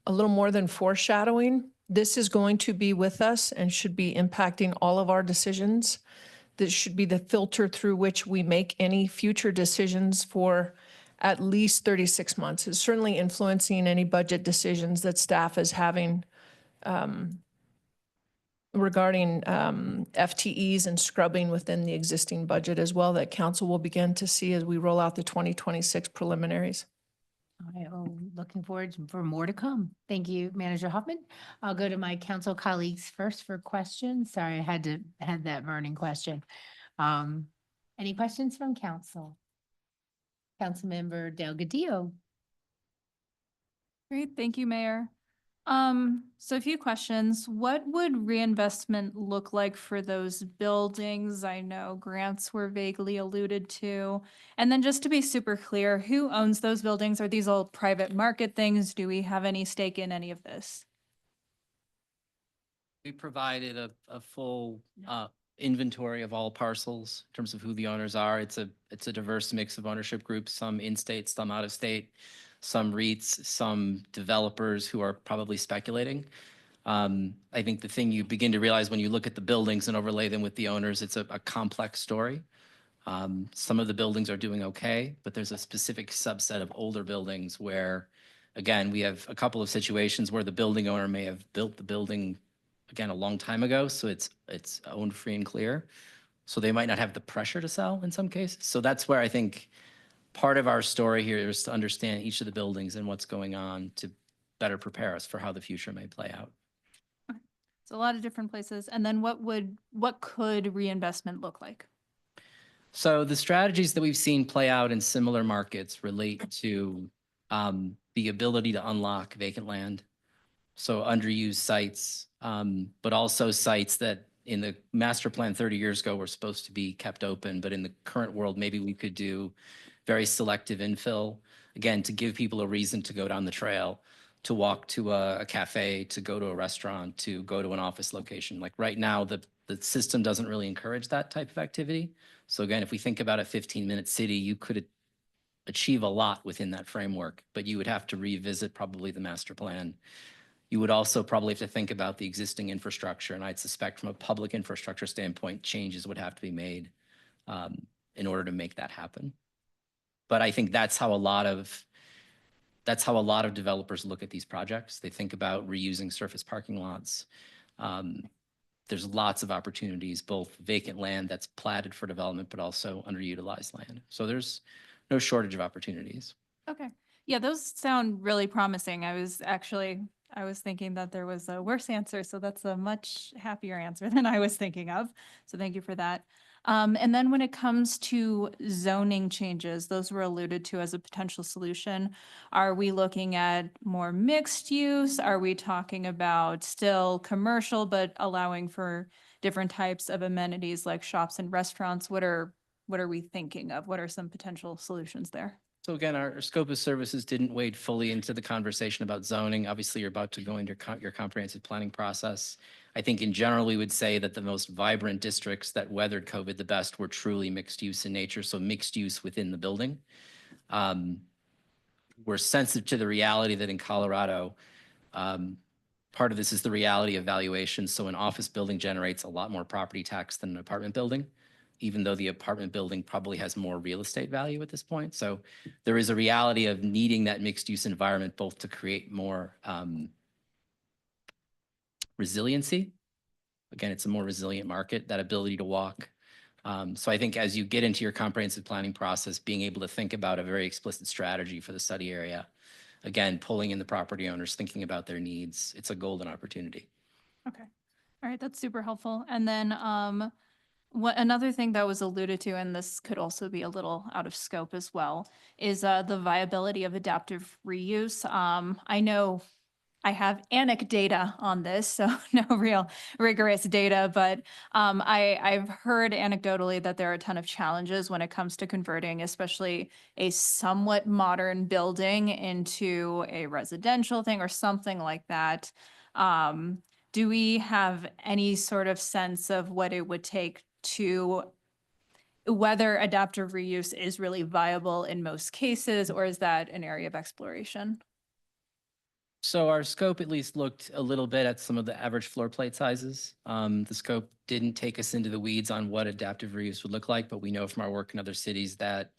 little more than foreshadowing. This is going to be with us and should be impacting all of our decisions. This should be the filter through which we make any future decisions for at least 36 months. It's certainly influencing any budget decisions that staff is having regarding FTEs and scrubbing within the existing budget as well, that council will begin to see as we roll out the 2026 preliminaries. Looking forward for more to come. Thank you, Manager Hoffman. I'll go to my council colleagues first for questions. Sorry, I had that burning question. Any questions from council? Councilmember Delgadillo. Great, thank you, Mayor. So a few questions. What would reinvestment look like for those buildings? I know grants were vaguely alluded to. And then just to be super clear, who owns those buildings? Are these all private market things? Do we have any stake in any of this? We provided a full inventory of all parcels in terms of who the owners are. It's a diverse mix of ownership groups, some in-state, some out of state, some REITs, some developers who are probably speculating. I think the thing you begin to realize when you look at the buildings and overlay them with the owners, it's a complex story. Some of the buildings are doing okay, but there's a specific subset of older buildings where, again, we have a couple of situations where the building owner may have built the building, again, a long time ago, so it's owned free and clear. So they might not have the pressure to sell in some cases. So that's where I think part of our story here is to understand each of the buildings and what's going on to better prepare us for how the future may play out. It's a lot of different places. And then what could reinvestment look like? So the strategies that we've seen play out in similar markets relate to the ability to unlock vacant land. So underused sites, but also sites that in the master plan 30 years ago were supposed to be kept open, but in the current world, maybe we could do very selective infill, again, to give people a reason to go down the trail, to walk to a cafe, to go to a restaurant, to go to an office location. Like right now, the system doesn't really encourage that type of activity. So again, if we think about a 15-minute city, you could achieve a lot within that framework, but you would have to revisit probably the master plan. You would also probably have to think about the existing infrastructure, and I'd suspect from a public infrastructure standpoint, changes would have to be made in order to make that happen. But I think that's how a lot of developers look at these projects. They think about reusing surface parking lots. There's lots of opportunities, both vacant land that's platted for development, but also underutilized land. So there's no shortage of opportunities. Okay. Yeah, those sound really promising. I was thinking that there was a worse answer, so that's a much happier answer than I was thinking of. So thank you for that. And then when it comes to zoning changes, those were alluded to as a potential solution. Are we looking at more mixed use? Are we talking about still commercial, but allowing for different types of amenities like shops and restaurants? What are we thinking of? What are some potential solutions there? So again, our scope of services didn't wade fully into the conversation about zoning. Obviously, you're about to go into your comprehensive planning process. I think in general, we would say that the most vibrant districts that weathered COVID the best were truly mixed use in nature, so mixed use within the building. We're sensitive to the reality that in Colorado, part of this is the reality of valuation. So an office building generates a lot more property tax than an apartment building, even though the apartment building probably has more real estate value at this point. So there is a reality of needing that mixed use environment, both to create more resiliency. Again, it's a more resilient market, that ability to walk. So I think as you get into your comprehensive planning process, being able to think about a very explicit strategy for the study area, again, pulling in the property owners, thinking about their needs, it's a golden opportunity. Okay. All right, that's super helpful. And then another thing that was alluded to, and this could also be a little out of scope as well, is the viability of adaptive reuse. I know I have anecdata on this, so no real rigorous data, but I've heard anecdotally that there are a ton of challenges when it comes to converting, especially a somewhat modern building into a residential thing or something like that. Do we have any sort of sense of what it would take to whether adaptive reuse is really viable in most cases, or is that an area of exploration? So our scope at least looked a little bit at some of the average floor plate sizes. The scope didn't take us into the weeds on what adaptive reuse would look like, but we know from our work in other cities that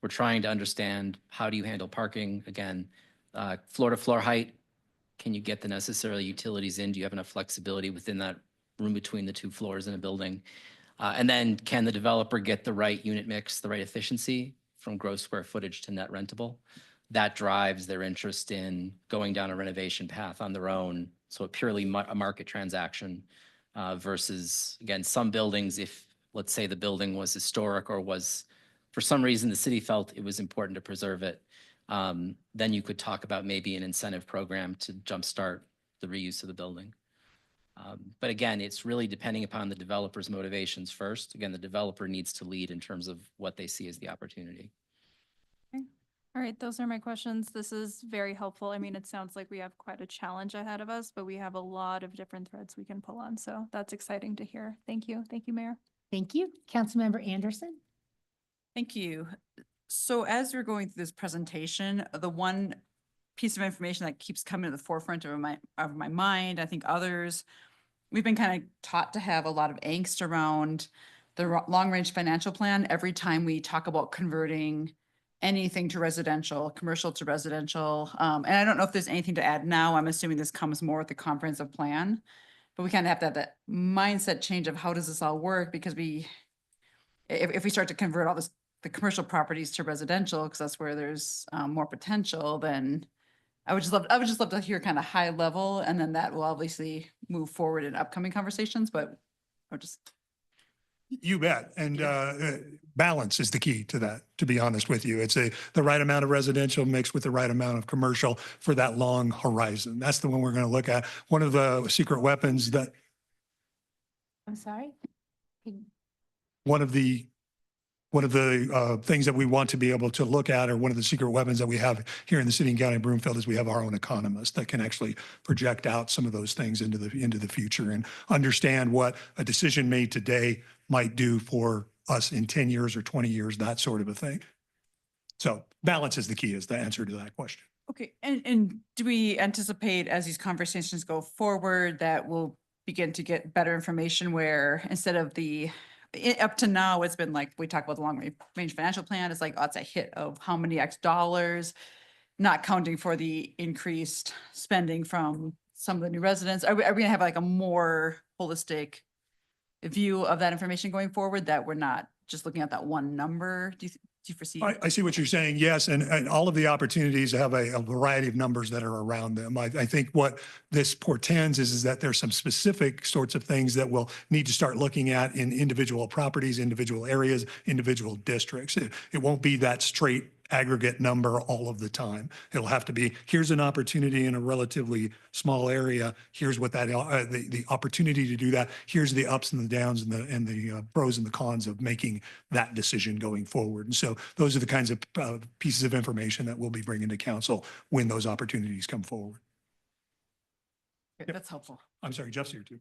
we're trying to understand how do you handle parking? Again, floor to floor height, can you get the necessary utilities in? Do you have enough flexibility within that room between the two floors in a building? And then can the developer get the right unit mix, the right efficiency from gross square footage to net rentable? That drives their interest in going down a renovation path on their own. So a purely a market transaction versus, again, some buildings, if let's say the building was historic or was, for some reason, the city felt it was important to preserve it, then you could talk about maybe an incentive program to jumpstart the reuse of the building. But again, it's really depending upon the developer's motivations first. Again, the developer needs to lead in terms of what they see as the opportunity. All right, those are my questions. This is very helpful. I mean, it sounds like we have quite a challenge ahead of us, but we have a lot of different threads we can pull on. So that's exciting to hear. Thank you. Thank you, Mayor. Thank you. Councilmember Anderson. Thank you. So as we're going through this presentation, the one piece of information that keeps coming to the forefront of my mind, I think others, we've been kind of taught to have a lot of angst around the long-range financial plan every time we talk about converting anything to residential, commercial to residential. And I don't know if there's anything to add now. I'm assuming this comes more with the comprehensive plan, but we kind of have to have that mindset change of how does this all work? Because if we start to convert all the commercial properties to residential, because that's where there's more potential, then I would just love to hear kind of high level, and then that will obviously move forward in upcoming conversations, but I'll just. You bet. And balance is the key to that, to be honest with you. It's the right amount of residential mixed with the right amount of commercial for that long horizon. That's the one we're going to look at. One of the secret weapons that I'm sorry? One of the things that we want to be able to look at, or one of the secret weapons that we have here in the city and county of Broomfield, is we have our own economist that can actually project out some of those things into the future and understand what a decision made today might do for us in 10 years or 20 years, that sort of a thing. So balance is the key, is the answer to that question. Okay, and do we anticipate as these conversations go forward that we'll begin to get better information where instead of up to now, it's been like, we talk about the long range financial plan, it's like, oh, it's a hit of how many X dollars, not counting for the increased spending from some of the new residents. Are we gonna have like a more holistic view of that information going forward, that we're not just looking at that one number? Do you foresee? I see what you're saying, yes, and all of the opportunities have a variety of numbers that are around them. I think what this portends is that there's some specific sorts of things that we'll need to start looking at in individual properties, individual areas, individual districts. It won't be that straight aggregate number all of the time. It'll have to be, here's an opportunity in a relatively small area. Here's what that the opportunity to do that. Here's the ups and the downs and the pros and the cons of making that decision going forward. And so those are the kinds of pieces of information that we'll be bringing to council when those opportunities come forward. Okay, that's helpful. I'm sorry, Jeff's here too.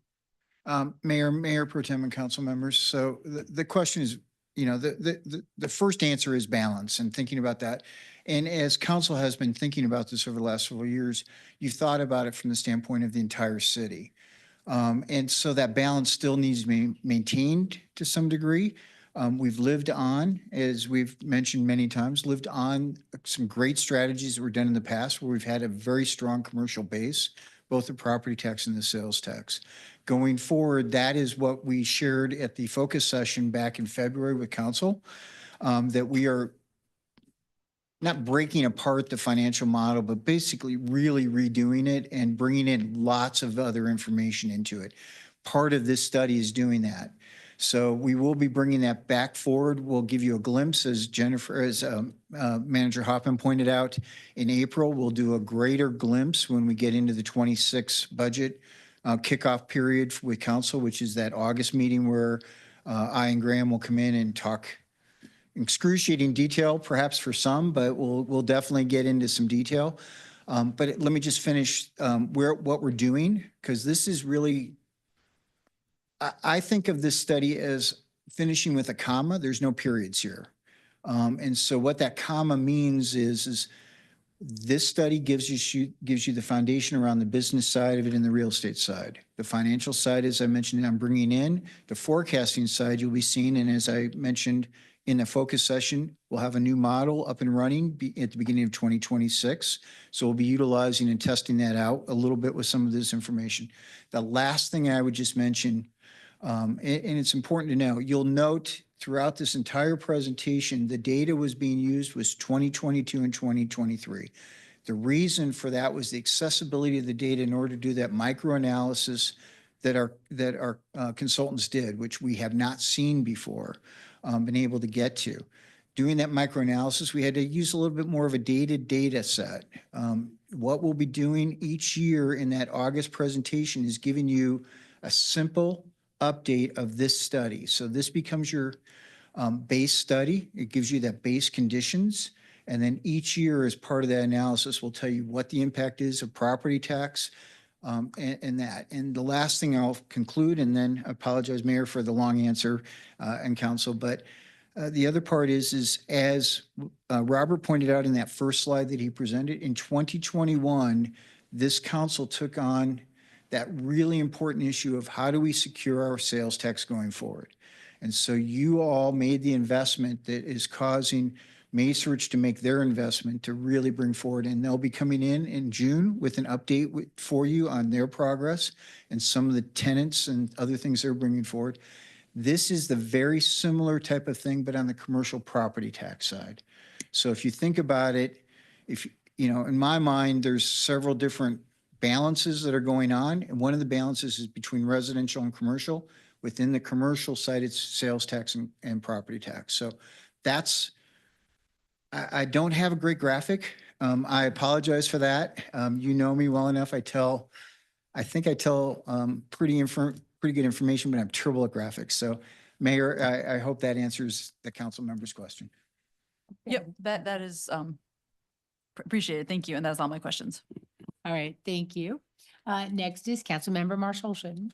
Mayor Pro Tem and council members. So the question is, you know, the first answer is balance and thinking about that. And as council has been thinking about this over the last several years, you've thought about it from the standpoint of the entire city. And so that balance still needs to be maintained to some degree. We've lived on, as we've mentioned many times, lived on some great strategies that were done in the past where we've had a very strong commercial base, both the property tax and the sales tax. Going forward, that is what we shared at the focus session back in February with council, that we are not breaking apart the financial model, but basically really redoing it and bringing in lots of other information into it. Part of this study is doing that. So we will be bringing that back forward. We'll give you a glimpse, as Manager Hoffman pointed out, in April. We'll do a greater glimpse when we get into the 26 budget kickoff period with council, which is that August meeting where I and Graham will come in and talk excruciating detail, perhaps for some, but we'll definitely get into some detail. But let me just finish what we're doing, because this is really, I think of this study as finishing with a comma. There's no periods here. And so what that comma means is this study gives you the foundation around the business side of it and the real estate side. The financial side, as I mentioned, I'm bringing in. The forecasting side you'll be seeing, and as I mentioned in the focus session, we'll have a new model up and running at the beginning of 2026. So we'll be utilizing and testing that out a little bit with some of this information. The last thing I would just mention, and it's important to know, you'll note throughout this entire presentation, the data was being used was 2022 and 2023. The reason for that was the accessibility of the data in order to do that microanalysis that our consultants did, which we have not seen before, been able to get to. Doing that microanalysis, we had to use a little bit more of a dated data set. What we'll be doing each year in that August presentation is giving you a simple update of this study. So this becomes your base study. It gives you that base conditions. And then each year as part of that analysis, we'll tell you what the impact is of property tax and that. And the last thing I'll conclude, and then I apologize, Mayor, for the long answer and council, but the other part is as Robert pointed out in that first slide that he presented, in 2021, this council took on that really important issue of how do we secure our sales tax going forward. And so you all made the investment that is causing Macerich to make their investment to really bring forward. And they'll be coming in June with an update for you on their progress and some of the tenants and other things they're bringing forward. This is the very similar type of thing, but on the commercial property tax side. So if you think about it, if you know, in my mind, there's several different balances that are going on. And one of the balances is between residential and commercial. Within the commercial side, it's sales tax and property tax. So that's, I don't have a great graphic. I apologize for that. You know me well enough. I think I tell pretty pretty good information, but I'm terrible at graphics. So Mayor, I hope that answers the council member's question. Yep, that is, appreciated. Thank you. And that's all my questions. All right, thank you. Next is Councilmember Marshall Shinn.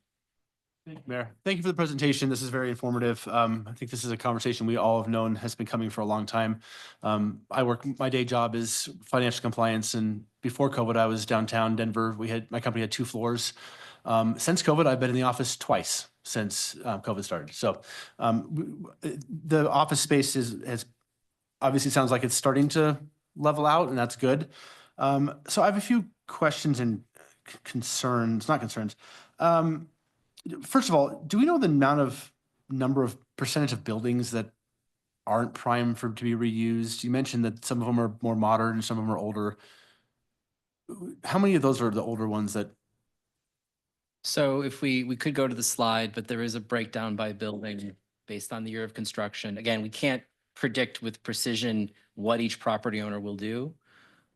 Thank you, Mayor. Thank you for the presentation. This is very informative. I think this is a conversation we all have known has been coming for a long time. My day job is financial compliance, and before COVID, I was downtown Denver. My company had 2 floors. Since COVID, I've been in the office twice since COVID started. So the office space has obviously sounds like it's starting to level out, and that's good. So I have a few questions and concerns, not concerns. First of all, do we know the number of percentage of buildings that aren't prime to be reused? You mentioned that some of them are more modern and some of them are older. How many of those are the older ones that? So if we could go to the slide, but there is a breakdown by building based on the year of construction. Again, we can't predict with precision what each property owner will do.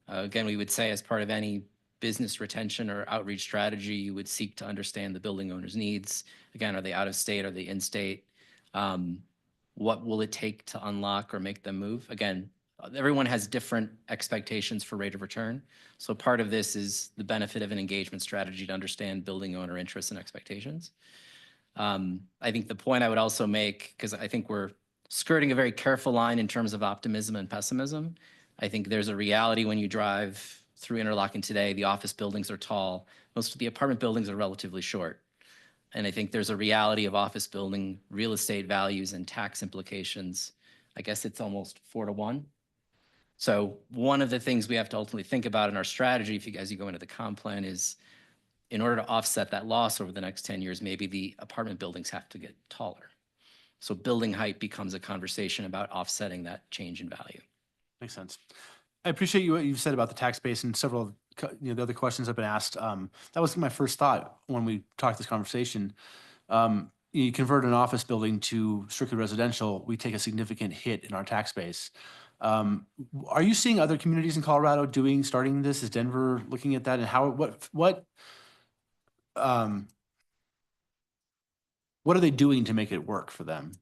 Again, we would say as part of any business retention or outreach strategy, you would seek to understand the building owner's needs. Again, are they out of state? Are they in state? What will it take to unlock or make them move? Again, everyone has different expectations for rate of return. So part of this is the benefit of an engagement strategy to understand building owner interests and expectations. I think the point I would also make, because I think we're skirting a very careful line in terms of optimism and pessimism. I think there's a reality when you drive through Interlochen today, the office buildings are tall. Most of the apartment buildings are relatively short. And I think there's a reality of office building real estate values and tax implications. I guess it's almost 4 to 1. So one of the things we have to ultimately think about in our strategy, as you go into the comp plan, is in order to offset that loss over the next 10 years, maybe the apartment buildings have to get taller. So building height becomes a conversation about offsetting that change in value. Makes sense. I appreciate what you've said about the tax base and several of the other questions have been asked. That was my first thought when we talked this conversation. You convert an office building to strictly residential, we take a significant hit in our tax base. Are you seeing other communities in Colorado starting this? Is Denver looking at that, and what are they doing to make it work for them?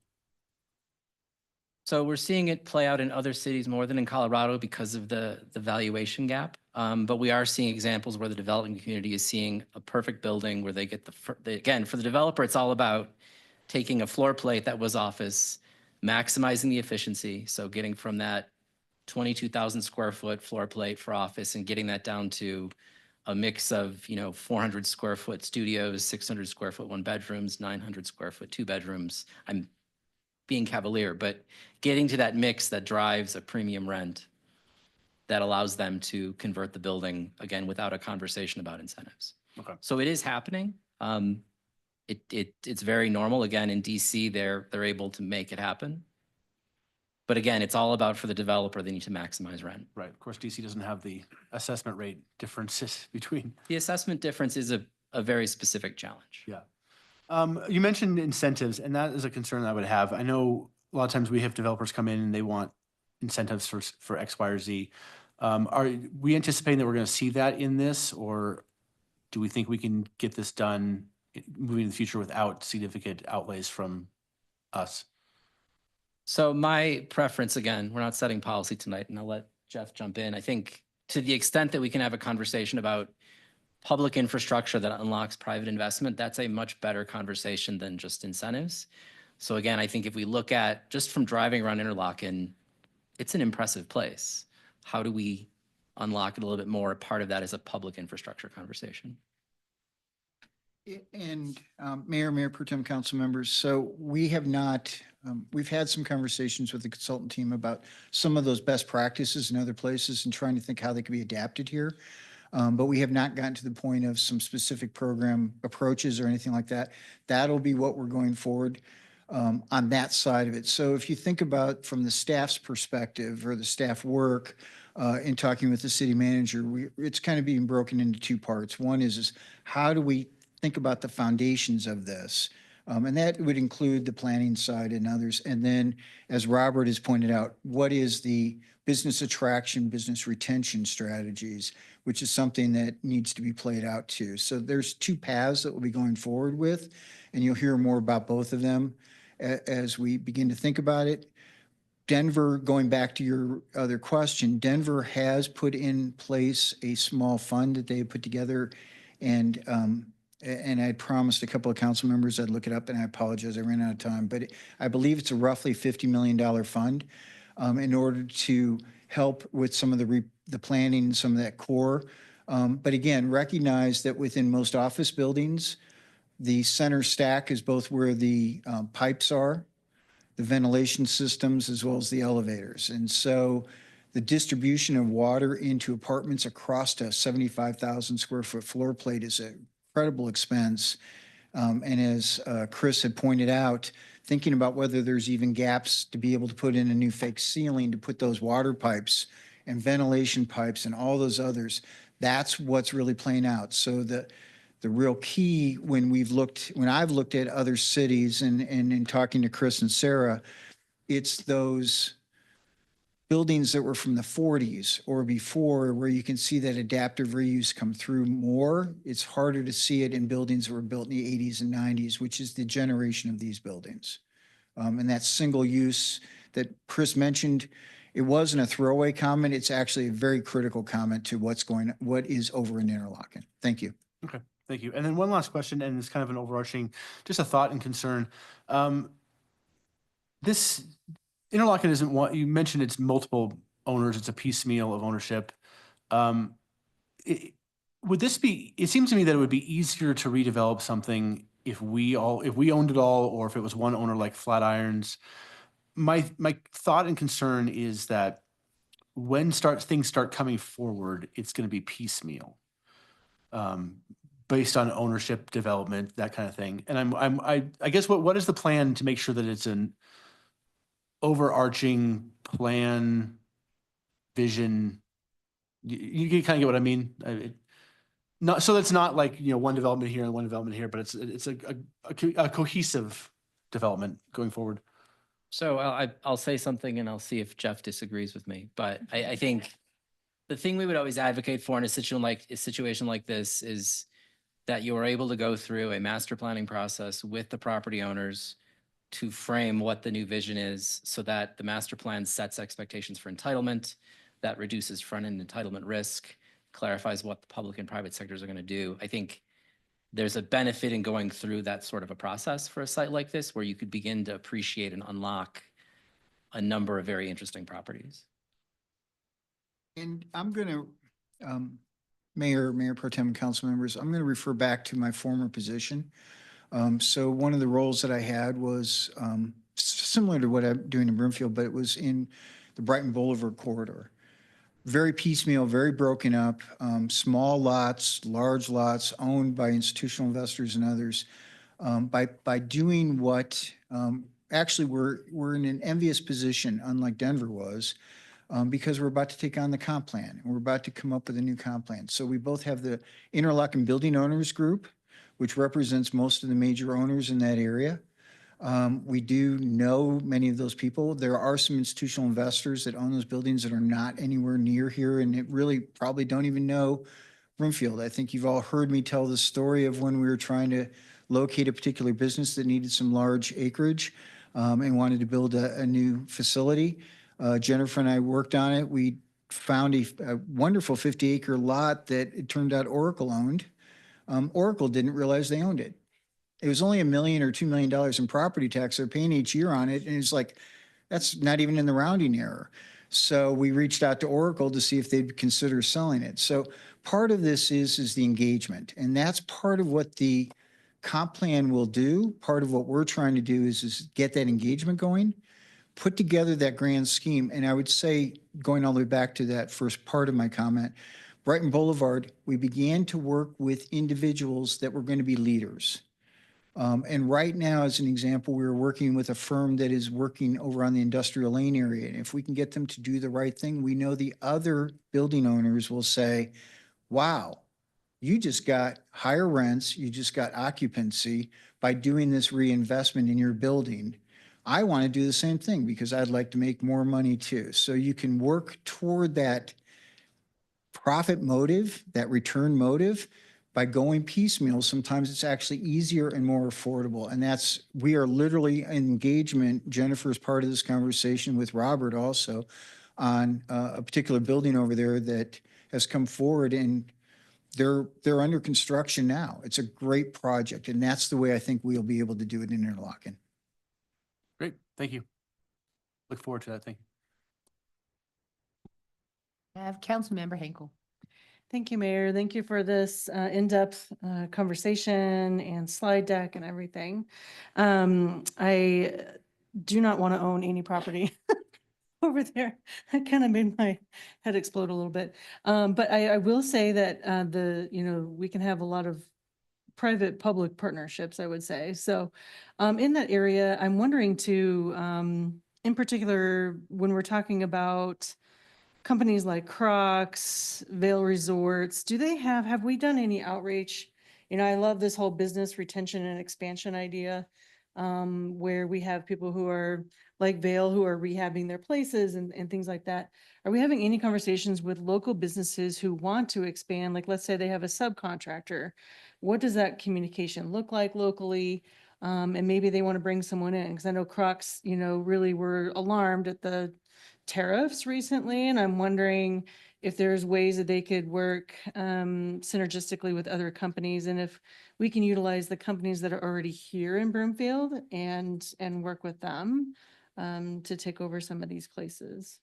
So we're seeing it play out in other cities more than in Colorado because of the valuation gap. But we are seeing examples where the development community is seeing a perfect building where they get again, for the developer, it's all about taking a floor plate that was office, maximizing the efficiency. So getting from that 22,000 square foot floor plate for office and getting that down to a mix of, 400 square foot studios, 600 square foot 1 bedrooms, 900 square foot 2 bedrooms. I'm being cavalier, but getting to that mix that drives a premium rent that allows them to convert the building, again, without a conversation about incentives. Okay. So it is happening. It's very normal. Again, in DC, they're able to make it happen. But again, it's all about for the developer, they need to maximize rent. Right. Of course, DC doesn't have the assessment rate differences between. The assessment difference is a very specific challenge. Yeah. You mentioned incentives, and that is a concern I would have. I know a lot of times we have developers come in and they want incentives for X, Y, or Z. Are we anticipating that we're going to see that in this, or do we think we can get this done moving in the future without significant outlays from us? So my preference, again, we're not setting policy tonight, and I'll let Jeff jump in. I think to the extent that we can have a conversation about public infrastructure that unlocks private investment, that's a much better conversation than just incentives. So again, I think if we look at just from driving around Interlochen, it's an impressive place. How do we unlock it a little bit more? Part of that is a public infrastructure conversation. And Mayor Pro Tem council members, so we have not, we've had some conversations with the consultant team about some of those best practices in other places and trying to think how they could be adapted here. But we have not gotten to the point of some specific program approaches or anything like that. That'll be what we're going forward on that side of it. So if you think about from the staff's perspective or the staff work in talking with the city manager, it's kind of being broken into 2 parts. One is how do we think about the foundations of this? And that would include the planning side and others. And then, as Robert has pointed out, what is the business attraction, business retention strategies, which is something that needs to be played out too. So there's two paths that we'll be going forward with, and you'll hear more about both of them as we begin to think about it. Denver, going back to your other question, Denver has put in place a small fund that they put together, and I promised a couple of council members I'd look it up, and I apologize, I ran out of time, but I believe it's a roughly $50 million fund in order to help with some of the planning, some of that core. But again, recognize that within most office buildings, the center stack is both where the pipes are, the ventilation systems, as well as the elevators. And so the distribution of water into apartments across a 75,000 square foot floor plate is an incredible expense. And as Chris had pointed out, thinking about whether there's even gaps to be able to put in a new fake ceiling to put those water pipes and ventilation pipes and all those others, that's what's really playing out. So the real key when I've looked at other cities and in talking to Chris and Sarah, it's those buildings that were from the 40s or before where you can see that adaptive reuse come through more. It's harder to see it in buildings that were built in the 80s and 90s, which is the generation of these buildings. And that single use that Chris mentioned, it wasn't a throwaway comment. It's actually a very critical comment to what is over in Interlochen. Thank you. Okay, thank you. And then one last question, and it's kind of an overarching, just a thought and concern. This Interlochen isn't one, you mentioned it's multiple owners, it's a piecemeal of ownership. Would this be, it seems to me that it would be easier to redevelop something if we owned it all, or if it was one owner like Flatirons. My thought and concern is that when things start coming forward, it's going to be piecemeal, based on ownership, development, that kind of thing. And I guess what is the plan to make sure that it's an overarching plan, vision? You kind of get what I mean. Not so that's not like, one development here and one development here, but it's a cohesive development going forward. So I'll say something and I'll see if Jeff disagrees with me. But I think the thing we would always advocate for in a situation like this is that you are able to go through a master planning process with the property owners to frame what the new vision is, so that the master plan sets expectations for entitlement, that reduces front-end entitlement risk, clarifies what the public and private sectors are going to do. I think there's a benefit in going through that sort of a process for a site like this, where you could begin to appreciate and unlock a number of very interesting properties. And I'm going to, Mayor Pro Tem and council members, I'm going to refer back to my former position. So one of the roles that I had was similar to what I'm doing in Broomfield, but it was in the Brighton Boulevard corridor. Very piecemeal, very broken up, small lots, large lots owned by institutional investors and others. By doing what, actually we're in an envious position, unlike Denver was, because we're about to take on the comp plan, and we're about to come up with a new comp plan. So we both have the Interlochen Building Owners Group, which represents most of the major owners in that area. We do know many of those people. There are some institutional investors that own those buildings that are not anywhere near here, and it really probably don't even know Broomfield. I think you've all heard me tell the story of when we were trying to locate a particular business that needed some large acreage and wanted to build a new facility. Jennifer and I worked on it. We found a wonderful 50-acre lot that it turned out Oracle owned. Oracle didn't realize they owned it. It was only $1 million or $2 million in property tax they're paying each year on it. And it's like, that's not even in the rounding error. So we reached out to Oracle to see if they'd consider selling it. So part of this is the engagement. And that's part of what the comp plan will do. Part of what we're trying to do is get that engagement going, put together that grand scheme. And I would say, going all the way back to that first part of my comment, Brighton Boulevard, we began to work with individuals that were going to be leaders. And right now, as an example, we're working with a firm that is working over on the industrial lane area. And if we can get them to do the right thing, we know the other building owners will say, wow, You just got higher rents, you just got occupancy by doing this reinvestment in your building. I want to do the same thing because I'd like to make more money too. So you can work toward that profit motive, that return motive, by going piecemeal. Sometimes it's actually easier and more affordable. And we are literally in engagement. Jennifer's part of this conversation with Robert also on a particular building over there that has come forward, and they're under construction now. It's a great project. And that's the way I think we'll be able to do it in Interlochen. Great, thank you. Look forward to that. Thank you. I have Councilmember Henkel. Thank you, Mayor. Thank you for this in-depth conversation and slide deck and everything. I do not want to own any property over there. That kind of made my head explode a little bit. But I will say that we can have a lot of private-public partnerships, I would say. So in that area, I'm wondering too, in particular, when we're talking about companies like Crocs, Vail Resorts, have we done any outreach? I love this whole business retention and expansion idea, where we have people who are like Vail who are rehabbing their places and things like that. Are we having any conversations with local businesses who want to expand? Like, let's say they have a subcontractor. What does that communication look like locally? And maybe they want to bring someone in, because I know Crocs, really were alarmed at the tariffs recently, and I'm wondering if there's ways that they could work synergistically with other companies, and if we can utilize the companies that are already here in Broomfield and work with them to take over some of these places.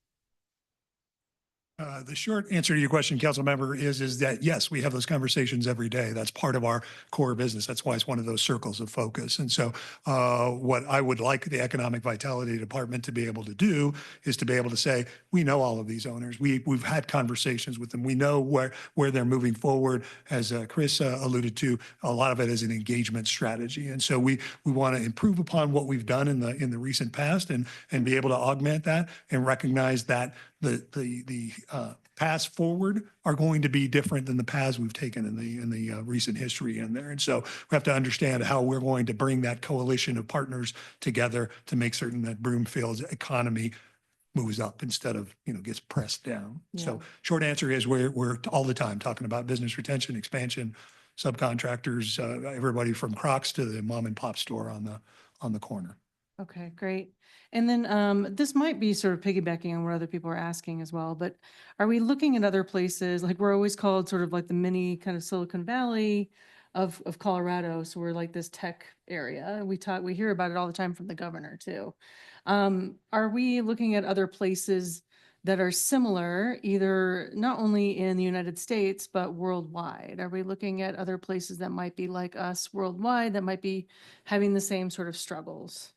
The short answer to your question, council member, is that yes, we have those conversations every day. That's part of our core business. That's why it's one of those circles of focus. And so what I would like the Economic Vitality Department to be able to do is to be able to say, we know all of these owners. We've had conversations with them. We know where they're moving forward. As Chris alluded to, a lot of it is an engagement strategy. And so we want to improve upon what we've done in the recent past and be able to augment that and recognize that the paths forward are going to be different than the paths we've taken in the recent history in there. And so we have to understand how we're going to bring that coalition of partners together to make certain that Broomfield's economy moves up instead of, gets pressed down. Yeah. So short answer is we're all the time talking about business retention, expansion, subcontractors, everybody from Crocs to the mom and pop store on the corner. Okay, great. And then this might be sort of piggybacking on what other people are asking as well, but are we looking at other places? Like, we're always called sort of like the mini kind of Silicon Valley of Colorado. So we're like this tech area. We hear about it all the time from the governor too. Are we looking at other places that are similar, either not only in the United States, but worldwide? Are we looking at other places that might be like us worldwide, that might be having the same sort of struggles?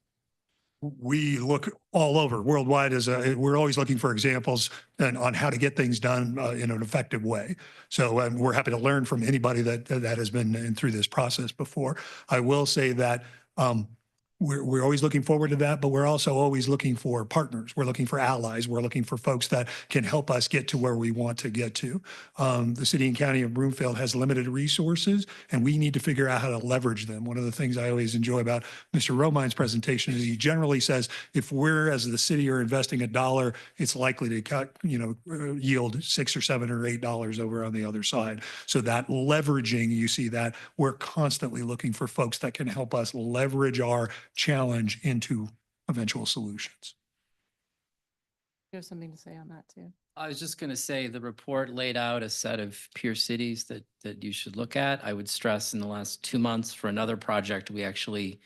We look all over worldwide we're always looking for examples on how to get things done in an effective way. So we're happy to learn from anybody that has been through this process before. I will say that we're always looking forward to that, but we're also always looking for partners. We're looking for allies. We're looking for folks that can help us get to where we want to get to. The city and county of Broomfield has limited resources, and we need to figure out how to leverage them. One of the things I always enjoy about Mr. Romine's presentation is he generally says, if we're as the city are investing $1, it's likely to yield $6 or $7 or $8 over on the other side. So that leveraging, you see that we're constantly looking for folks that can help us leverage our challenge into eventual solutions. You have something to say on that too? I was just going to say the report laid out a set of peer cities that you should look at. I would stress in the last 2 months for another project, we actually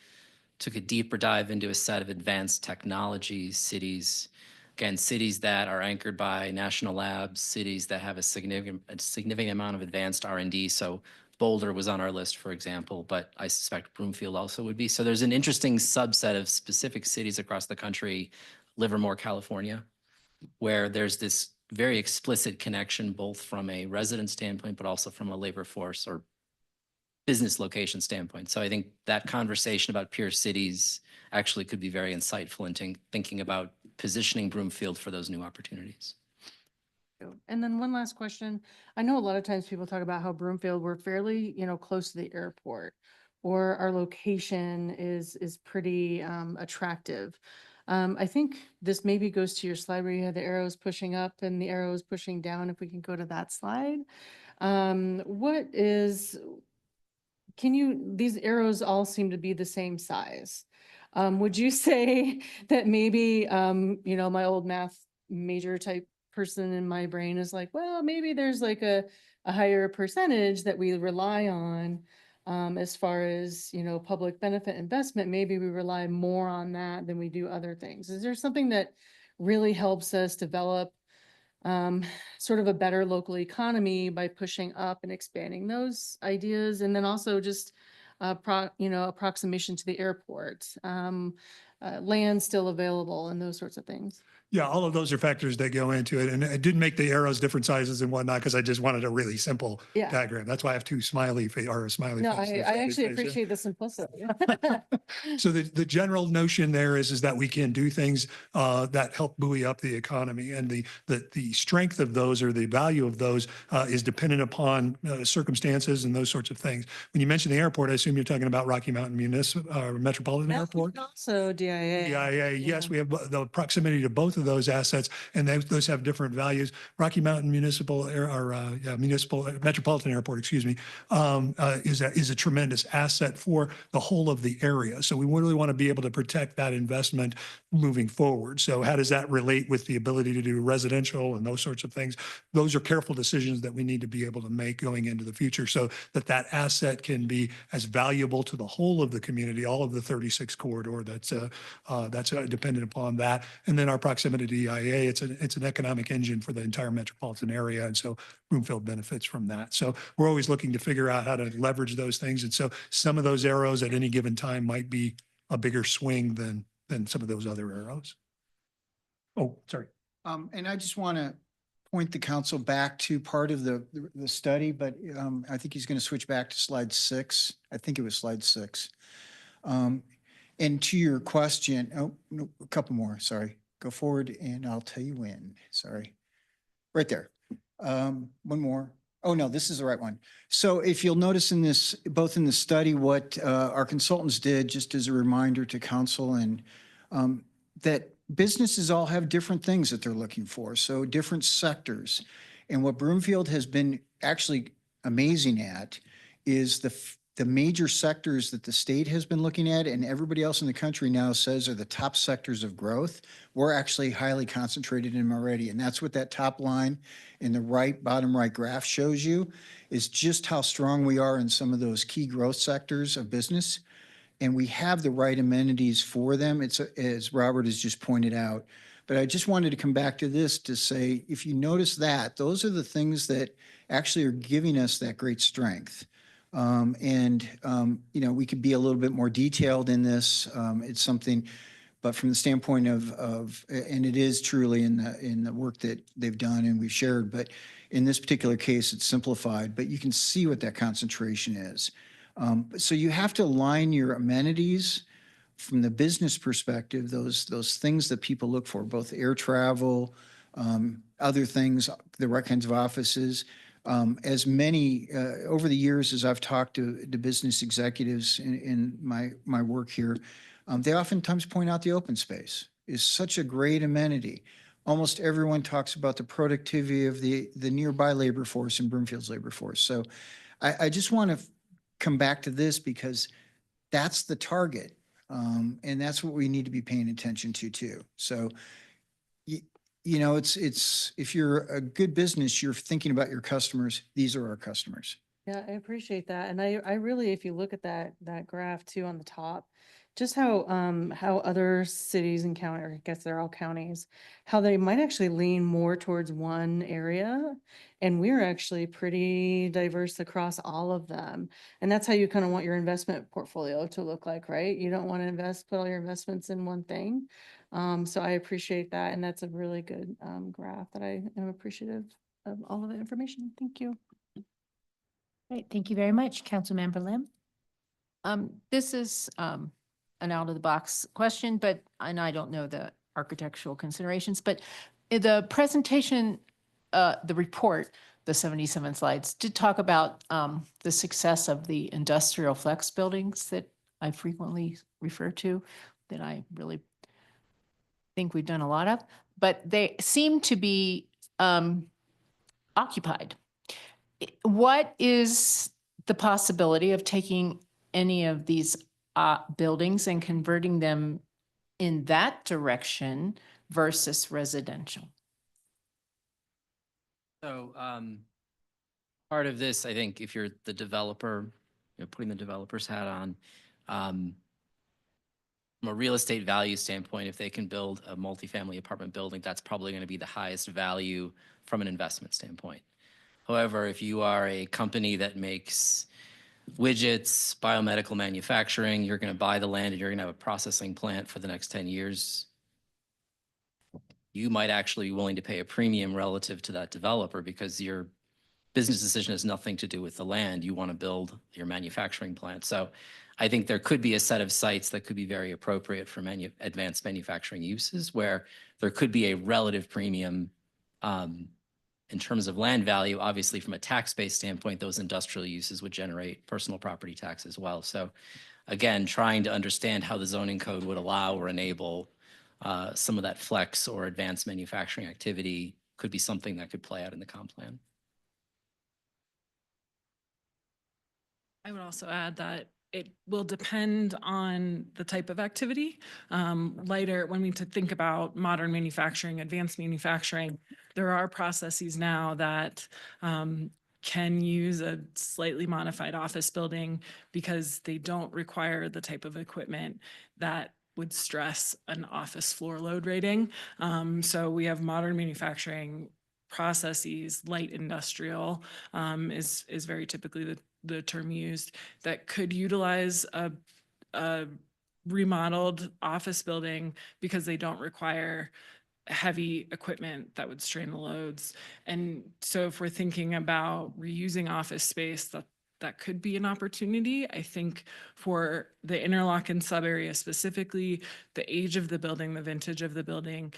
took a deeper dive into a set of advanced technology cities. Again, cities that are anchored by national labs, cities that have a significant amount of advanced R&D. So Boulder was on our list, for example, but I suspect Broomfield also would be. So there's an interesting subset of specific cities across the country, Livermore, California, where there's this very explicit connection, both from a resident standpoint, but also from a labor force or business location standpoint. So I think that conversation about peer cities actually could be very insightful in thinking about positioning Broomfield for those new opportunities. And then one last question. I know a lot of times people talk about how Broomfield, we're fairly, close to the airport, or our location is pretty attractive. I think this maybe goes to your slide where you had the arrows pushing up and the arrows pushing down. If we can go to that slide. These arrows all seem to be the same size. Would you say that maybe, my old math major type person in my brain is like, well, maybe there's like a higher percentage that we rely on as far as, public benefit investment, maybe we rely more on that than we do other things. Is there something that really helps us develop sort of a better local economy by pushing up and expanding those ideas? And then also just approximation to the airport, land still available and those sorts of things. Yeah, all of those are factors that go into it. And I didn't make the arrows different sizes and whatnot because I just wanted a really simple Yeah. diagram. That's why I have two smiley or a smiley No, face. I actually appreciate the simplicity. So the general notion there is that we can do things that help buoy up the economy, and the strength of those or the value of those is dependent upon circumstances and those sorts of things. When you mention the airport, I assume you're talking about Rocky Mountain Metropolitan Airport. Also DIA. DIA, yes, we have the proximity to both of those assets, and those have different values. Rocky Mountain Metropolitan Airport, excuse me, is a tremendous asset for the whole of the area. So we really want to be able to protect that investment moving forward. So how does that relate with the ability to do residential and those sorts of things? Those are careful decisions that we need to be able to make going into the future so that that asset can be as valuable to the whole of the community, all of the 36 corridor that's dependent upon that. And then our proximity to DIA, it's an economic engine for the entire metropolitan area. And so Broomfield benefits from that. So we're always looking to figure out how to leverage those things. And so some of those arrows at any given time might be a bigger swing than some of those other arrows. Oh, sorry. And I just want to point the council back to part of the study, but I think he's going to switch back to slide 6. I think it was slide 6. And to your question, oh, no, a couple more, sorry. Go forward and I'll tell you when, sorry. Right there. One more. Oh, no, this is the right one. So if you'll notice in this, both in the study, what our consultants did, just as a reminder to council, and that businesses all have different things that they're looking for. So different sectors. And what Broomfield has been actually amazing at is the major sectors that the state has been looking at and everybody else in the country now says are the top sectors of growth. We're actually highly concentrated in them already. And that's what that top line in the bottom right graph shows you, is just how strong we are in some of those key growth sectors of business. And we have the right amenities for them. It's as Robert has just pointed out. But I just wanted to come back to this to say, if you notice that, those are the things that actually are giving us that great strength. We could be a little bit more detailed in this. It's something, but from the standpoint of, and it is truly in the work that they've done and we've shared, but in this particular case, it's simplified, but you can see what that concentration is. So you have to align your amenities from the business perspective, those things that people look for, both air travel, other things, the right kinds of offices. As many, over the years, as I've talked to business executives in my work here, they oftentimes point out the open space is such a great amenity. Almost everyone talks about the productivity of the nearby labor force and Broomfield's labor force. So I just want to come back to this because that's the target. And that's what we need to be paying attention to too. So it's if you're a good business, you're thinking about your customers. These are our customers. Yeah, I appreciate that. And I really, if you look at that graph too on the top, just how other cities and county, or I guess they're all counties, how they might actually lean more towards one area. And we're actually pretty diverse across all of them. And that's how you kind of want your investment portfolio to look like, right? You don't want to put all your investments in one thing. So I appreciate that. And that's a really good graph that I am appreciative of all of the information. Thank you. Right, thank you very much. Councilmember Lim. This is an out-of-the-box question, and I don't know the architectural considerations, but the presentation the report, the 77 slides, did talk about the success of the industrial flex buildings that I frequently refer to, that I really think we've done a lot of, but they seem to be occupied. What is the possibility of taking any of these buildings and converting them in that direction versus residential? So part of this, I think, if you're the developer, putting the developer's hat on, from a real estate value standpoint, if they can build a multifamily apartment building, that's probably going to be the highest value from an investment standpoint. However, if you are a company that makes widgets, biomedical manufacturing, you're going to buy the land and you're going to have a processing plant for the next 10 years, you might actually be willing to pay a premium relative to that developer because your business decision has nothing to do with the land. You want to build your manufacturing plant. So I think there could be a set of sites that could be very appropriate for advanced manufacturing uses where there could be a relative premium in terms of land value. Obviously, from a tax-based standpoint, those industrial uses would generate personal property tax as well. So again, trying to understand how the zoning code would allow or enable some of that flex or advanced manufacturing activity could be something that could play out in the comp plan. I would also add that it will depend on the type of activity. Later, when we think about modern manufacturing, advanced manufacturing, there are processes now that can use a slightly modified office building because they don't require the type of equipment that would stress an office floor load rating. So we have modern manufacturing processes, light industrial is very typically the term used, that could utilize a remodeled office building because they don't require heavy equipment that would strain the loads. And so if we're thinking about reusing office space, that could be an opportunity. I think for the Interlochen sub-area specifically, the age of the building, the vintage of the building,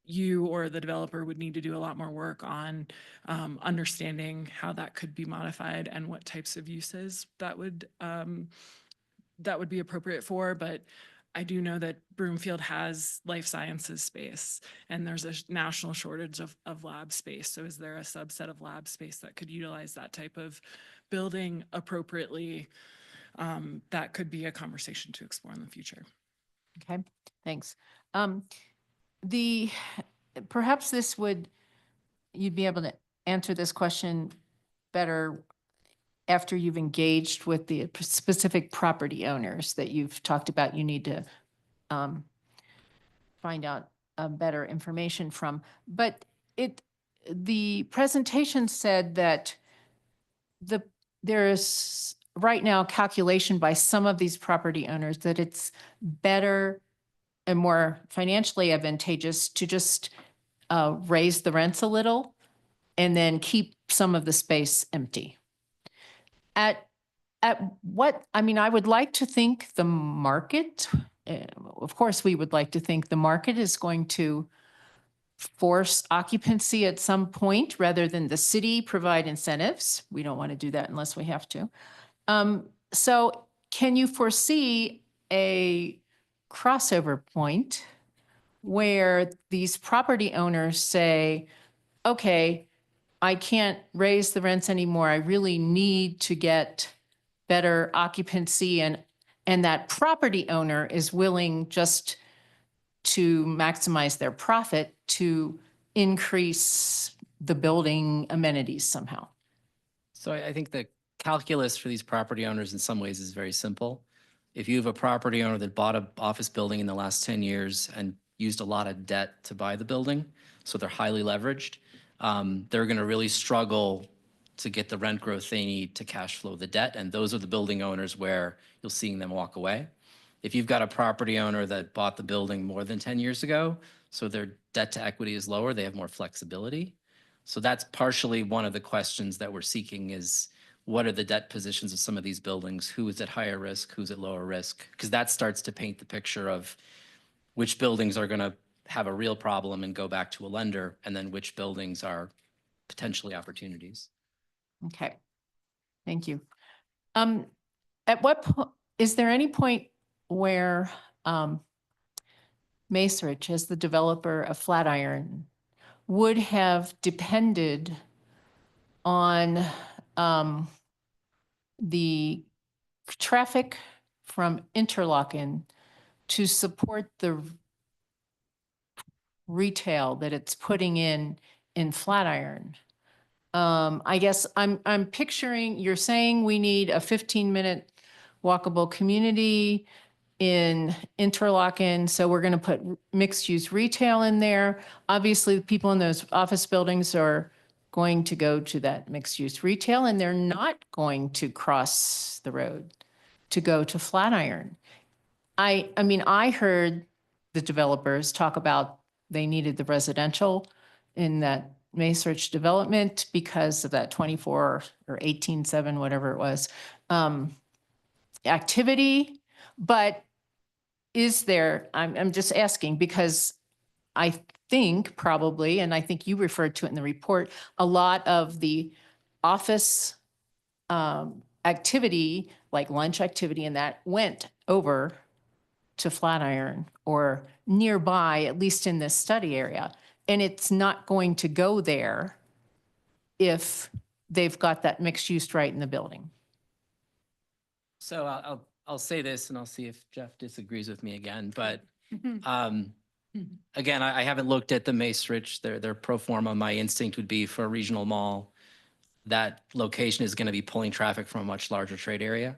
you or the developer would need to do a lot more work on understanding how that could be modified and what types of uses that would be appropriate for. But I do know that Broomfield has life sciences space and there's a national shortage of lab space. So is there a subset of lab space that could utilize that type of building appropriately? That could be a conversation to explore in the future. Okay, thanks. Perhaps you'd be able to answer this question better after you've engaged with the specific property owners that you've talked about. You need to find out better information from. But the presentation said that there's right now calculation by some of these property owners that it's better and more financially advantageous to just raise the rents a little and then keep some of the space empty. I would like to think the market, of course, we would like to think the market is going to force occupancy at some point rather than the city provide incentives. We don't want to do that unless we have to. So can you foresee a crossover point where these property owners say, okay, I can't raise the rents anymore. I really need to get better occupancy, and that property owner is willing just to maximize their profit to increase the building amenities somehow? So I think the calculus for these property owners in some ways is very simple. If you have a property owner that bought an office building in the last 10 years and used a lot of debt to buy the building, so they're highly leveraged, they're going to really struggle to get the rent growth they need to cash flow the debt. And those are the building owners where you'll see them walk away. If you've got a property owner that bought the building more than 10 years ago, so their debt to equity is lower, they have more flexibility. So that's partially one of the questions that we're seeking is, what are the debt positions of some of these buildings? Who is at higher risk? Who's at lower risk? Because that starts to paint the picture of which buildings are going to have a real problem and go back to a lender, and then which buildings are potentially opportunities. Okay. Thank you. At what point, is there any point where Macerich, as the developer of Flatiron, would have depended on the traffic from Interlochen to support the retail that it's putting in Flatiron? I guess I'm picturing, you're saying we need a 15-minute walkable community in Interlochen, so we're going to put mixed-use retail in there. Obviously, the people in those office buildings are going to go to that mixed-use retail, and they're not going to cross the road to go to Flatiron. I mean, I heard the developers talk about they needed the residential in that Macerich development because of that 24 or 18.7, whatever it was, activity. But is there, I'm just asking because I think probably, and I think you referred to it in the report, a lot of the office activity, like lunch activity and that went over to Flatiron or nearby, at least in this study area. And it's not going to go there if they've got that mixed use right in the building. So I'll say this, and I'll see if Jeff disagrees with me again, but again, I haven't looked at the Macerich, their pro forma. My instinct would be for a regional mall, that location is going to be pulling traffic from a much larger trade area.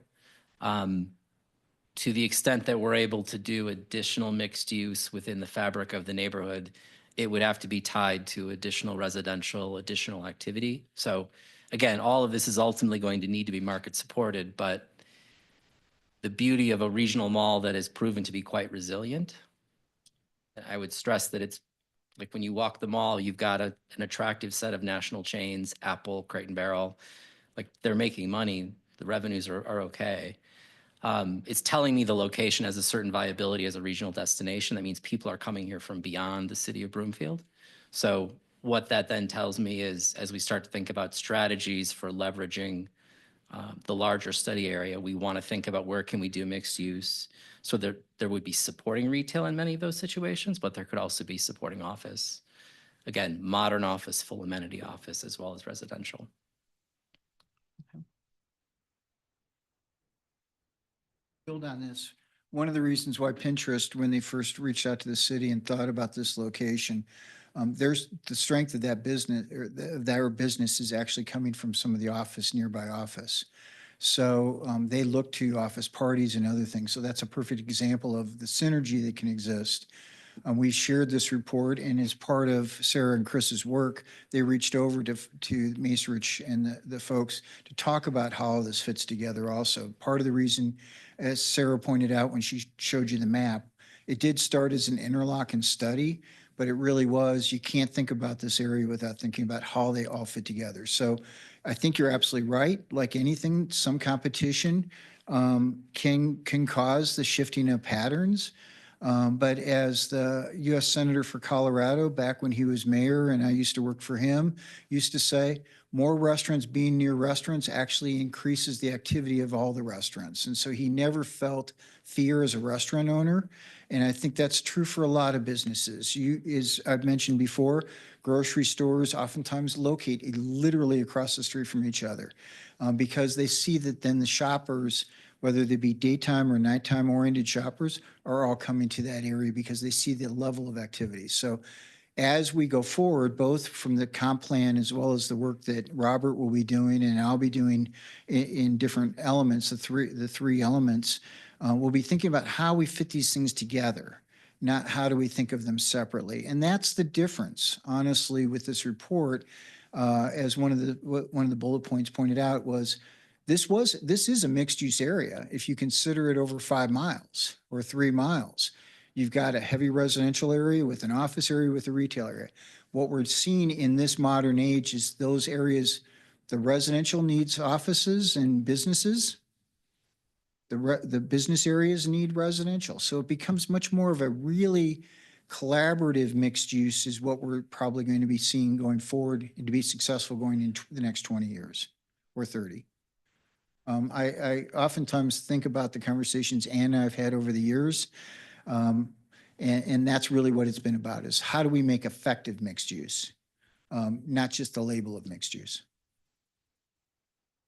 To the extent that we're able to do additional mixed use within the fabric of the neighborhood, it would have to be tied to additional residential, additional activity. So again, all of this is ultimately going to need to be market supported, but the beauty of a regional mall that has proven to be quite resilient, I would stress that it's like when you walk the mall, you've got an attractive set of national chains, Apple, Crate and Barrel, like they're making money, the revenues are okay. It's telling me the location has a certain viability as a regional destination. That means people are coming here from beyond the city of Broomfield. So what that then tells me is, as we start to think about strategies for leveraging the larger study area, we want to think about where can we do mixed use. So there would be supporting retail in many of those situations, but there could also be supporting office. Again, modern office, full amenity office, as well as residential. Build on this. One of the reasons why Pinterest, when they first reached out to the city and thought about this location, there's the strength of that business, or their business is actually coming from some of the nearby office. So they look to office parties and other things. So that's a perfect example of the synergy that can exist. We shared this report, and as part of Sarah and Chris's work, they reached over to Macerich and the folks to talk about how this fits together also. Part of the reason, as Sarah pointed out when she showed you the map, it did start as an Interlochen study, but it really was, you can't think about this area without thinking about how they all fit together. So I think you're absolutely right. Like anything, some competition can cause the shifting of patterns. But as the U.S. Senator for Colorado, back when he was mayor and I used to work for him, used to say, more restaurants being near restaurants actually increases the activity of all the restaurants. And so he never felt fear as a restaurant owner. And I think that's true for a lot of businesses. As I've mentioned before, grocery stores oftentimes locate literally across the street from each other because they see that then the shoppers, whether they be daytime or nighttime oriented shoppers, are all coming to that area because they see the level of activity. So as we go forward, both from the comp plan as well as the work that Robert will be doing and I'll be doing in different elements, the three elements, we'll be thinking about how we fit these things together, not how do we think of them separately. And that's the difference, honestly, with this report, as one of the bullet points pointed out was, this is a mixed use area. If you consider it over 5 miles or 3 miles, you've got a heavy residential area with an office area with a retail area. What we're seeing in this modern age is those areas, the residential needs offices and businesses. The business areas need residential. So it becomes much more of a really Collaborative mixed use is what we're probably going to be seeing going forward and to be successful going into the next 20 years or 30. I oftentimes think about the conversations Ann and I've had over the years. And that's really what it's been about, is how do we make effective mixed use? Not just the label of mixed use.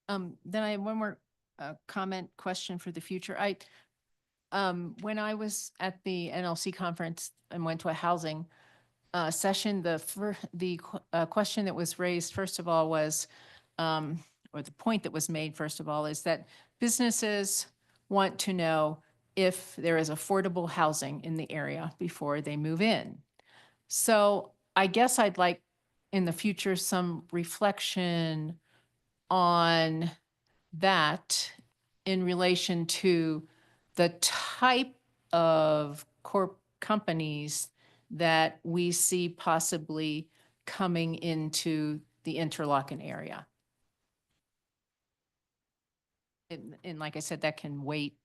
Then I have one more comment question for the future. When I was at the NLC conference and went to a housing session, the question that was raised, first of all, was, or the point that was made, first of all, is that businesses want to know if there is affordable housing in the area before they move in. So I guess I'd like in the future some reflection on that in relation to the type of companies that we see possibly coming into the Interlochen area. And like I said, that can wait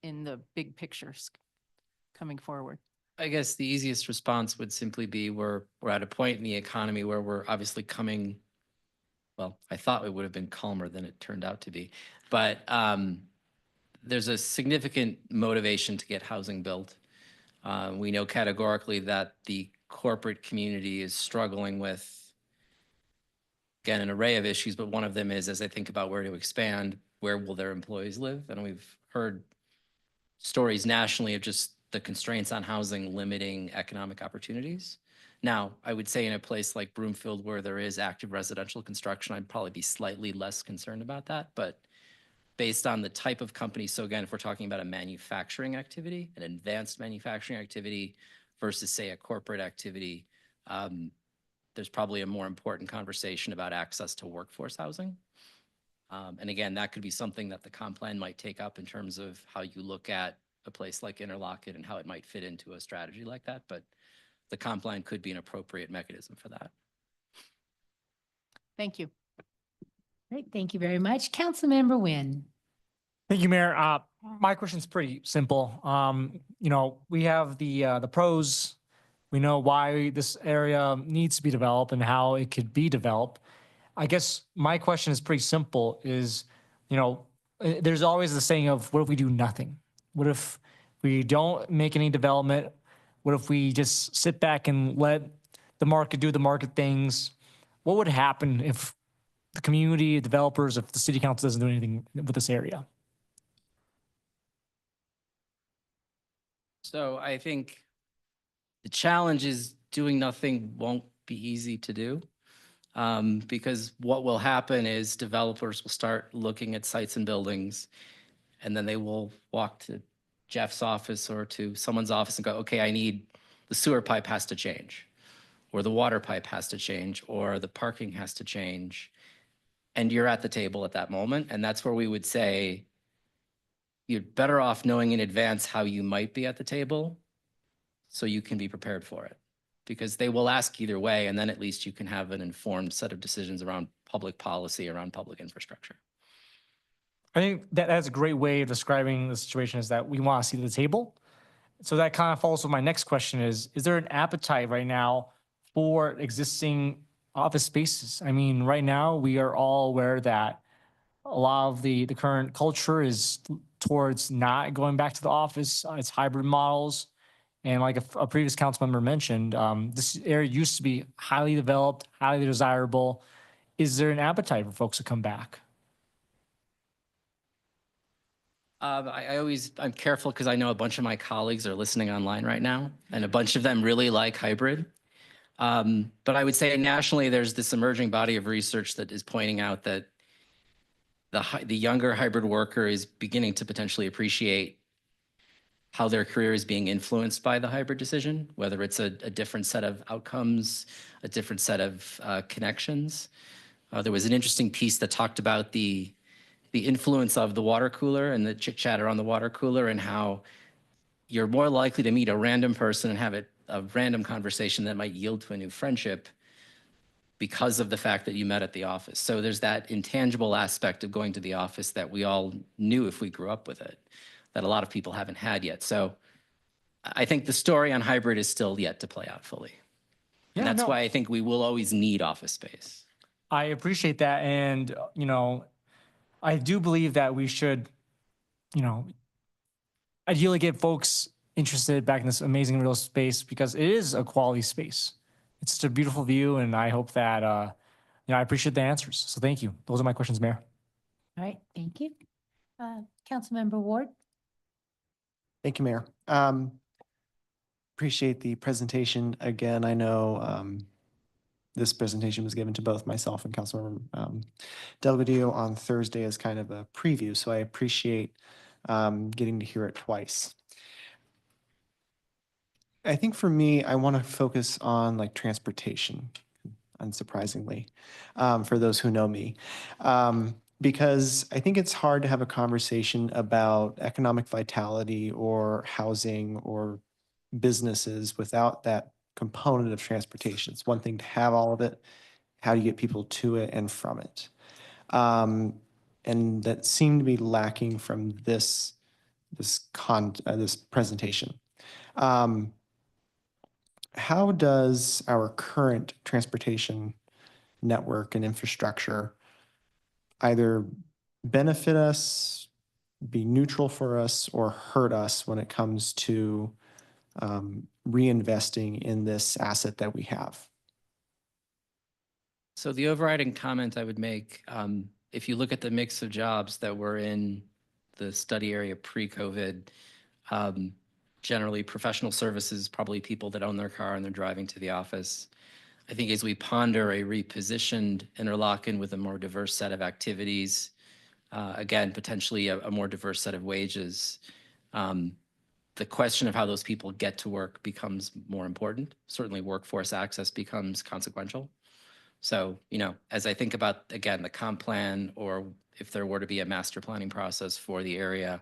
in the big pictures coming forward. I guess the easiest response would simply be we're at a point in the economy where we're obviously coming, well, I thought it would have been calmer than it turned out to be, but there's a significant motivation to get housing built. We know categorically that the corporate community is struggling with, again, an array of issues, but one of them is, as I think about where to expand, where will their employees live? And we've heard stories nationally of just the constraints on housing limiting economic opportunities. Now, I would say in a place like Broomfield where there is active residential construction, I'd probably be slightly less concerned about that. But based on the type of company, so again, if we're talking about a manufacturing activity, an advanced manufacturing activity versus, say, a corporate activity, there's probably a more important conversation about access to workforce housing. And again, that could be something that the comp plan might take up in terms of how you look at a place like Interlochen and how it might fit into a strategy like that. But the comp plan could be an appropriate mechanism for that. Thank you. Great, thank you very much. Councilmember Nguyen. Thank you, Mayor. My question is pretty simple. You know, we have the pros. We know why this area needs to be developed and how it could be developed. I guess my question is pretty simple, is, you know, there's always the saying of, what if we do nothing? What if we don't make any development? What if we just sit back and let the market do the market things? What would happen if the community, developers, if the city council doesn't do anything with this area? So I think the challenge is doing nothing won't be easy to do. Because what will happen is developers will start looking at sites and buildings, and then they will walk to Jeff's office or to someone's office and go, okay, I need, the sewer pipe has to change, or the water pipe has to change, or the parking has to change. And you're at the table at that moment. And that's where we would say, you're better off knowing in advance how you might be at the table so you can be prepared for it. Because they will ask either way, and then at least you can have an informed set of decisions around public policy, around public infrastructure. I think that's a great way of describing the situation, is that we want to see the table. So that kind of follows with my next question is there an appetite right now for existing office spaces? I mean, right now we are all aware that a lot of the current culture is towards not going back to the office. It's hybrid models. And like a previous council member mentioned, this area used to be highly developed, highly desirable. Is there an appetite for folks to come back? I'm careful because I know a bunch of my colleagues are listening online right now, and a bunch of them really like hybrid. But I would say nationally, there's this emerging body of research that is pointing out that the younger hybrid worker is beginning to potentially appreciate how their career is being influenced by the hybrid decision, whether it's a different set of outcomes, a different set of connections. There was an interesting piece that talked about the influence of the water cooler and the chit chat around the water cooler, and how you're more likely to meet a random person and have a random conversation that might yield to a new friendship because of the fact that you met at the office. So there's that intangible aspect of going to the office that we all knew if we grew up with it, that a lot of people haven't had yet. So I think the story on hybrid is still yet to play out fully. And Yeah, that's no. why I think we will always need office space. I appreciate that. And, I do believe that we should, ideally get folks interested back in this amazing real space because it is a quality space. It's such a beautiful view. And I hope that, I appreciate the answers. So thank you. Those are my questions, Mayor. All right, thank you. Councilmember Ward? Thank you, Mayor. Appreciate the presentation. Again, I know this presentation was given to both myself and Councilmember Delgadillo on Thursday as kind of a preview, so I appreciate getting to hear it twice. I think for me, I want to focus on like transportation, unsurprisingly, for those who know me. Because I think it's hard to have a conversation about economic vitality or housing or businesses without that component of transportation. It's one thing to have all of it. How do you get people to it and from it? And that seemed to be lacking from this presentation. How does our current transportation network and infrastructure either benefit us, be neutral for us, or hurt us when it comes to reinvesting in this asset that we have? So the overriding comment I would make, if you look at the mix of jobs that were in the study area pre-COVID, generally professional services, probably people that own their car and they're driving to the office. I think as we ponder a repositioned Interlochen with a more diverse set of activities, again, potentially a more diverse set of wages, the question of how those people get to work becomes more important. Certainly workforce access becomes consequential. So, as I think about, again, the comp plan, or if there were to be a master planning process for the area,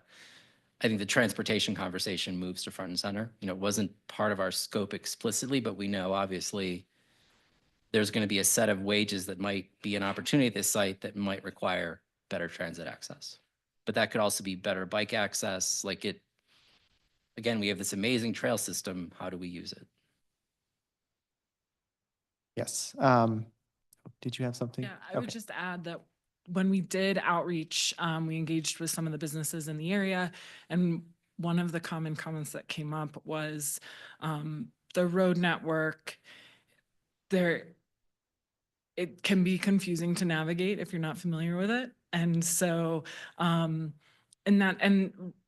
I think the transportation conversation moves to front and center. It wasn't part of our scope explicitly, but we know obviously there's going to be a set of wages that might be an opportunity at this site that might require better transit access. But that could also be better bike access. Again, we have this amazing trail system. How do we use it? Yes. Did you have something? Yeah, I would Okay. just add that when we did outreach, we engaged with some of the businesses in the area, and one of the common comments that came up was the road network. It can be confusing to navigate if you're not familiar with it, and so and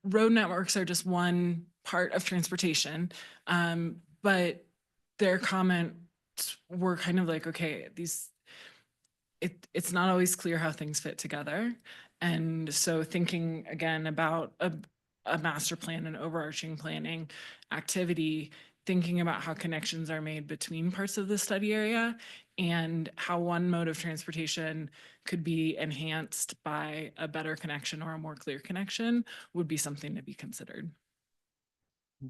road networks are just one part of transportation, but their comments were kind of like, okay, it's not always clear how things fit together. And so thinking again about a master plan and overarching planning activity, thinking about how connections are made between parts of the study area and how one mode of transportation could be enhanced by a better connection or a more clear connection would be something to be considered.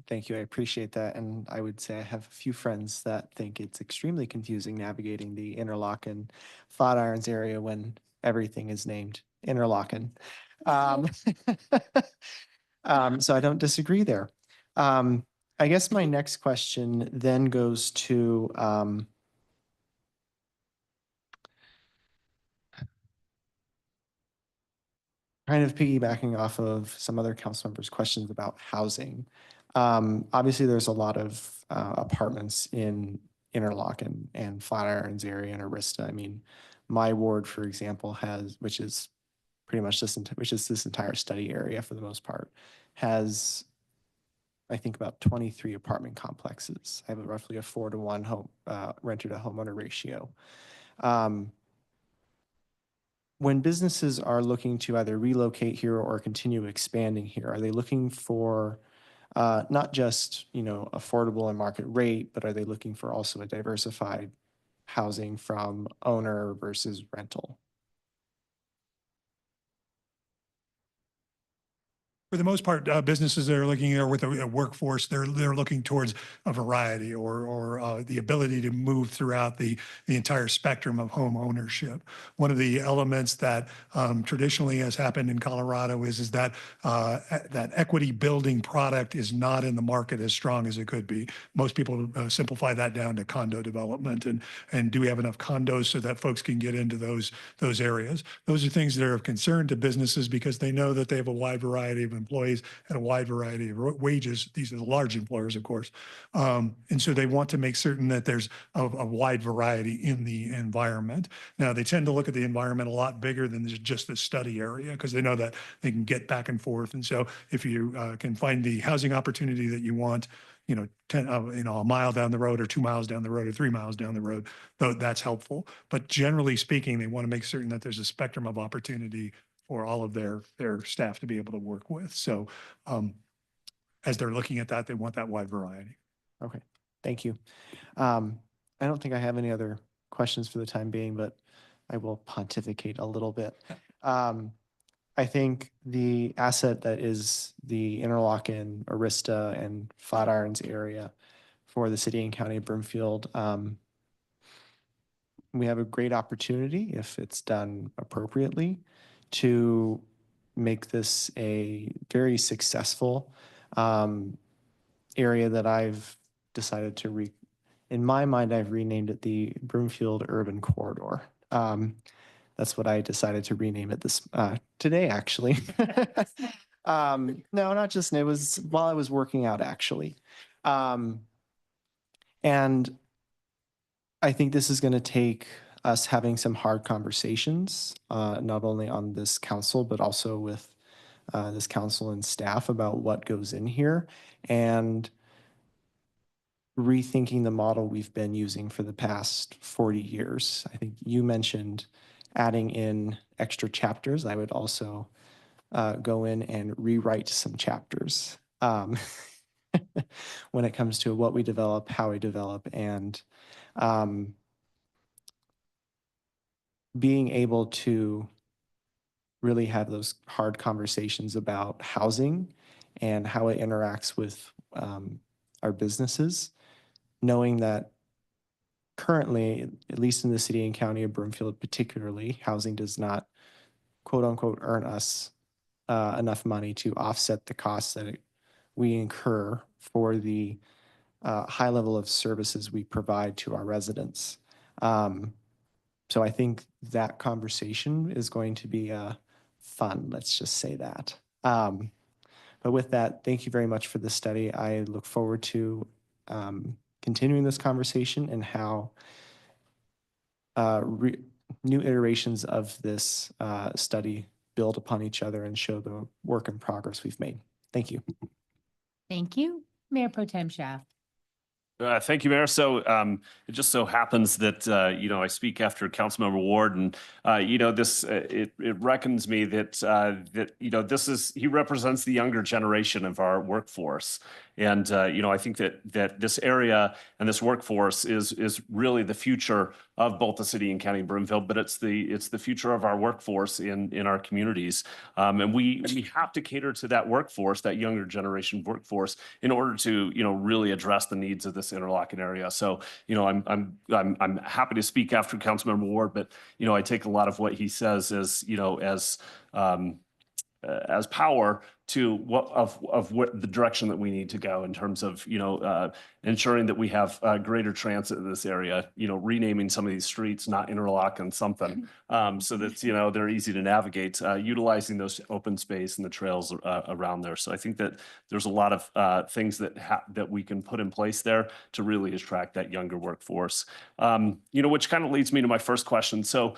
Thank you. I appreciate that. And I would say I have a few friends that think it's extremely confusing navigating the Interlochen Flatirons area when everything is named Interlochen. So I don't disagree there. I guess my next question then goes to kind of piggybacking off of some other council members' questions about housing. Obviously, there's a lot of apartments in Interlochen and Flatirons area and Arista. I mean, my ward, for example, which is pretty much this entire study area for the most part, has, I think, about 23 apartment complexes. I have roughly a 4-to-1 home renter to homeowner ratio. When businesses are looking to either relocate here or continue expanding here, are they looking for not just, affordable and market rate, but are they looking for also a diversified housing from owner versus rental? For the most part, businesses that are looking there with a workforce, they're looking towards a variety or the ability to move throughout the entire spectrum of home ownership. One of the elements that traditionally has happened in Colorado is that that equity building product is not in the market as strong as it could be. Most people simplify that down to condo development and do we have enough condos so that folks can get into those areas? Those are things that are of concern to businesses because they know that they have a wide variety of employees at a wide variety of wages. These are the large employers, of course. And so they want to make certain that there's a wide variety in the environment. Now, they tend to look at the environment a lot bigger than just the study area because they know that they can get back and forth. And so if you can find the housing opportunity that you want, 10, a mile down the road or 2 miles down the road or 3 miles down the road, that's helpful. But generally speaking, they want to make certain that there's a spectrum of opportunity for all of their staff to be able to work with. So as they're looking at that, they want that wide variety. Okay, thank you. I don't think I have any other questions for the time being, but I will pontificate a little bit. I think the asset that is the Interlochen, Arista, and Flatirons area for the city and county of Broomfield, we have a great opportunity, if it's done appropriately, to make this a very successful area that I've decided to in my mind, I've renamed it the Broomfield Urban Corridor. That's what I decided to rename it today, actually. No, not just, it was while I was working out, actually. And I think this is going to take us having some hard conversations, not only on this council, but also with this council and staff about what goes in here and rethinking the model we've been using for the past 40 years. I think you mentioned adding in extra chapters. I would also go in and rewrite some chapters when it comes to what we develop, how we develop, and being able to really have those hard conversations about housing and how it interacts with our businesses, knowing that currently, at least in the city and county of Broomfield particularly, housing does not, quote unquote, earn us enough money to offset the costs that we incur for the high level of services we provide to our residents. So I think that conversation is going to be fun, let's just say that. But with that, thank you very much for this study. I look forward to continuing this conversation and how new iterations of this study build upon each other and show the work in progress we've made. Thank you. Thank you. Mayor Pro Tem Shaft. Thank you, Mayor. So it just so happens that, I speak after Councilmember Ward and, it reckons me that, he represents the younger generation of our workforce. And, I think that this area and this workforce is really the future of both the city and county of Broomfield, but it's the future of our workforce in our communities. And we have to cater to that workforce, that younger generation workforce, in order to, really address the needs of this Interlochen area. So, I'm happy to speak after Councilmember Ward, but, I take a lot of what he says as power to what the direction that we need to go in terms of, ensuring that we have greater transit in this area, renaming some of these streets, not Interlochen something, so that, they're easy to navigate, utilizing those open space and the trails around there. So I think that there's a lot of things that we can put in place there to really attract that younger workforce, which kind of leads me to my first question. So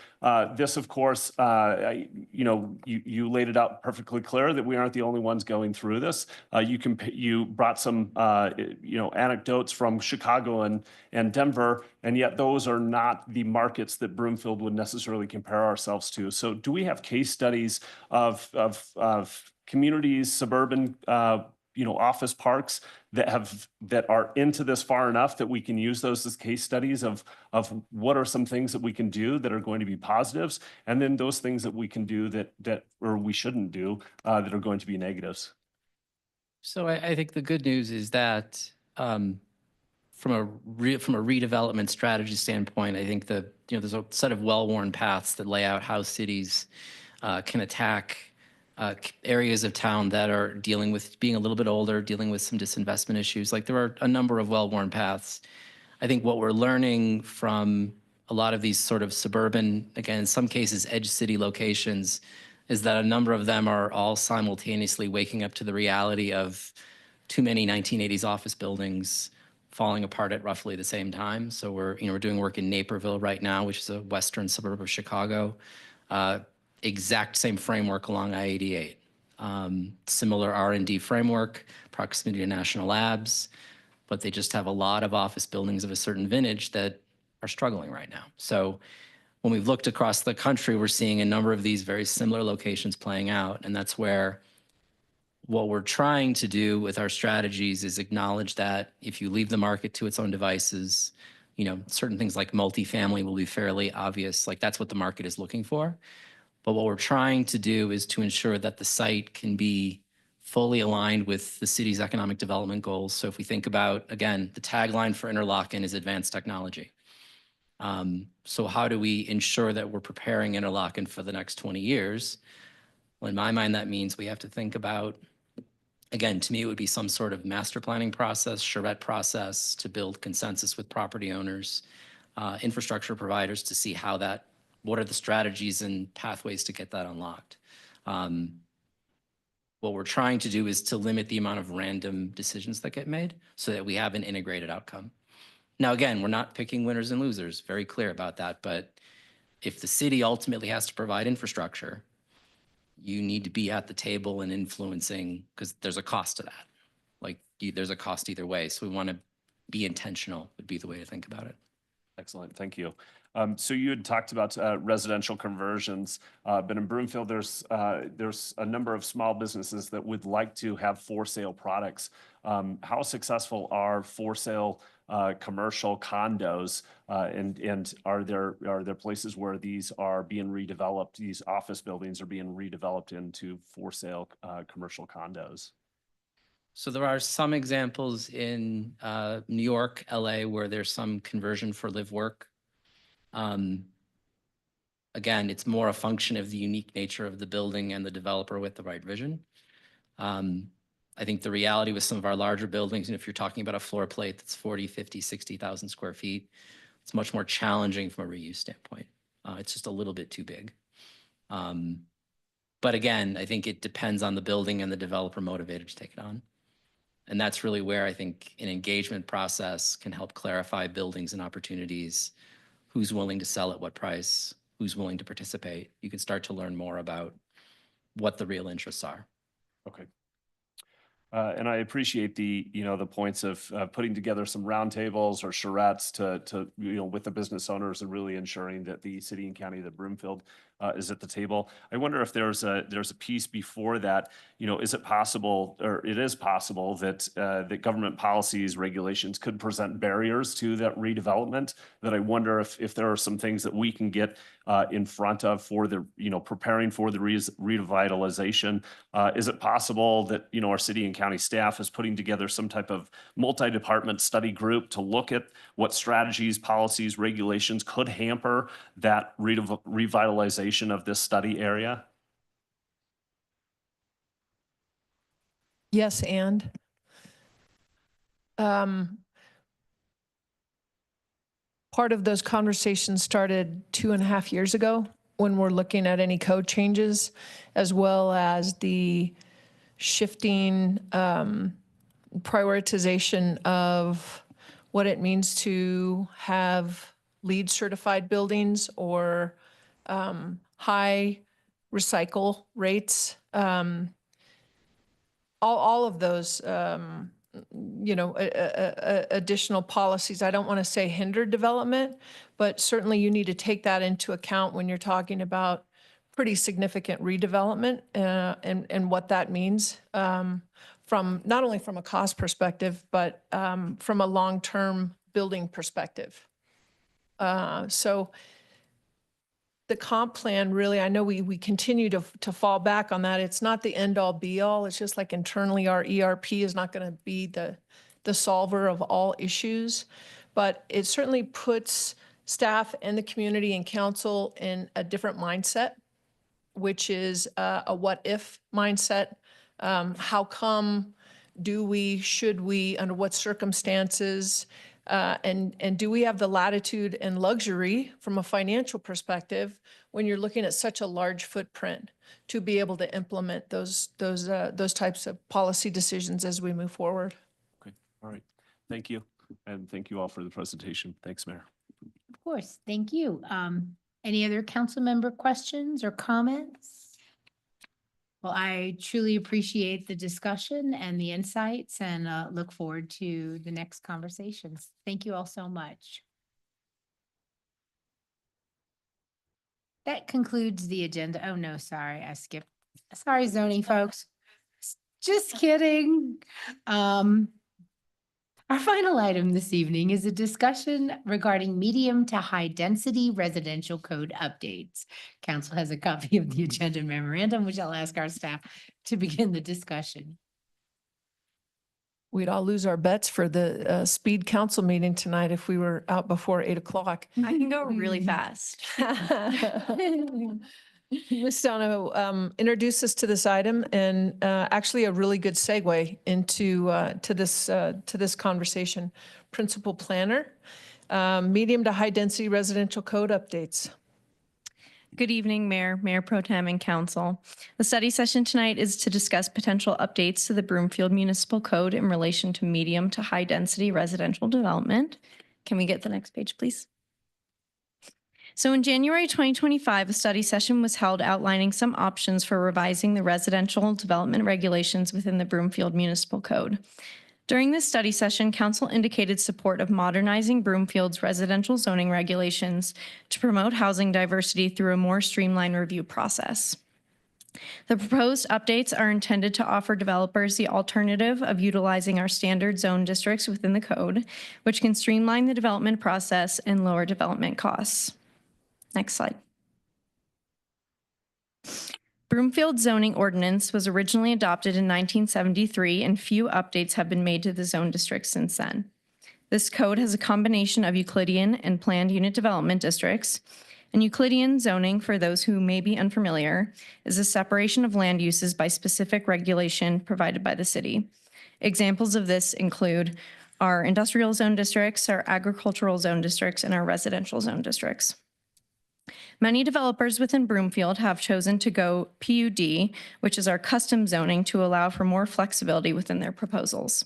this, of course, you laid it out perfectly clear that we aren't the only ones going through this. You brought some, anecdotes from Chicago and Denver, and yet those are not the markets that Broomfield would necessarily compare ourselves to. So do we have case studies of communities, suburban, office parks that are into this far enough that we can use those as case studies of what are some things that we can do that are going to be positives, and then those things that we can do that or we shouldn't do that are going to be negatives? So I think the good news is that from a redevelopment strategy standpoint, I think there's a set of well-worn paths that lay out how cities can attack areas of town that are dealing with being a little bit older, dealing with some disinvestment issues. Like there are a number of well-worn paths. I think what we're learning from a lot of these sort of suburban, again, in some cases, edge city locations, is that a number of them are all simultaneously waking up to the reality of too many 1980s office buildings falling apart at roughly the same time. So we're doing work in Naperville right now, which is a western suburb of Chicago. Exact same framework along I-88. Similar R&D framework, proximity to national labs, but they just have a lot of office buildings of a certain vintage that are struggling right now. So when we've looked across the country, we're seeing a number of these very similar locations playing out. And that's where what we're trying to do with our strategies is acknowledge that if you leave the market to its own devices, certain things like multifamily will be fairly obvious. Like that's what the market is looking for. But what we're trying to do is to ensure that the site can be fully aligned with the city's economic development goals. So if we think about, again, the tagline for Interlochen is advanced technology. So how do we ensure that we're preparing Interlochen for the next 20 years? Well, in my mind, that means we have to think about, again, to me, it would be some sort of master planning process, charrette process to build consensus with property owners, infrastructure providers to see what are the strategies and pathways to get that unlocked. What we're trying to do is to limit the amount of random decisions that get made so that we have an integrated outcome. Now, again, we're not picking winners and losers, very clear about that. But if the city ultimately has to provide infrastructure, you need to be at the table and influencing, because there's a cost to that. Like there's a cost either way. So we want to be intentional would be the way to think about it. Excellent, thank you. So you had talked about residential conversions, but in Broomfield, there's a number of small businesses that would like to have for sale products. How successful are for sale commercial condos, and are there places where these are being redeveloped? These office buildings are being redeveloped into for sale commercial condos. So there are some examples in New York, LA, where there's some conversion for live work. Again, it's more a function of the unique nature of the building and the developer with the right vision. I think the reality with some of our larger buildings, and if you're talking about a floor plate that's 40, 50, 60,000 square feet, it's much more challenging from a reuse standpoint. It's just a little bit too big. But again, I think it depends on the building and the developer motivated to take it on. And that's really where I think an engagement process can help clarify buildings and opportunities, who's willing to sell at what price, who's willing to participate. You can start to learn more about what the real interests are. Okay. And I appreciate the points of putting together some roundtables or charrettes to with the business owners and really ensuring that the city and county of Broomfield is at the table. I wonder if there's a piece before that. Is it possible, or it is possible that that government policies, regulations could present barriers to that redevelopment? That I wonder if there are some things that we can get in front of for the preparing for the revitalization. Is it possible that our city and county staff is putting together some type of multi-department study group to look at what strategies, policies, regulations could hamper that revitalization of this study area? Yes, and part of those conversations started 2.5 years ago when we're looking at any code changes, as well as the shifting prioritization of what it means to have LEED certified buildings or high recycle rates. All of those, additional policies, I don't want to say hinder development, but certainly you need to take that into account when you're talking about pretty significant redevelopment and what that means from not only from a cost perspective, but from a long-term building perspective. So the comp plan, really, I know we continue to fall back on that. It's not the end all be all. It's just like internally our ERP is not going to be the solver of all issues. But it certainly puts staff and the community and council in a different mindset, which is a what if mindset. How come, do we, should we, under what circumstances? And do we have the latitude and luxury from a financial perspective when you're looking at such a large footprint to be able to implement those types of policy decisions as we move forward? Okay, all right. Thank you. And thank you all for the presentation. Thanks, Mayor. Of course, thank you. Any other council member questions or comments? Well, I truly appreciate the discussion and the insights and look forward to the next conversations. Thank you all so much. That concludes the agenda. Oh, no, sorry, I skipped. Sorry, zoning folks. Just kidding. Our final item this evening is a discussion regarding medium to high density residential code updates. Council has a copy of the agenda memorandum, which I'll ask our staff to begin the discussion. We'd all lose our bets for the speed council meeting tonight if we were out before 8 o'clock. I can go really fast. Ms. Dono, introduce us to this item and actually a really good segue into to this conversation. Principal Planner, medium to high density residential code updates. Good evening, Mayor Pro Tem, and Council. The study session tonight is to discuss potential updates to the Broomfield Municipal Code in relation to medium to high density residential development. Can we get the next page, please? So in January 2025, a study session was held outlining some options for revising the residential development regulations within the Broomfield Municipal Code. During this study session, Council indicated support of modernizing Broomfield's residential zoning regulations to promote housing diversity through a more streamlined review process. The proposed updates are intended to offer developers the alternative of utilizing our standard zone districts within the code, which can streamline the development process and lower development costs. Next slide. Broomfield zoning ordinance was originally adopted in 1973, and few updates have been made to the zone district since then. This code has a combination of Euclidean and planned unit development districts. And Euclidean zoning, for those who may be unfamiliar, is a separation of land uses by specific regulation provided by the city. Examples of this include our industrial zone districts, our agricultural zone districts, and our residential zone districts. Many developers within Broomfield have chosen to go PUD, which is our custom zoning, to allow for more flexibility within their proposals.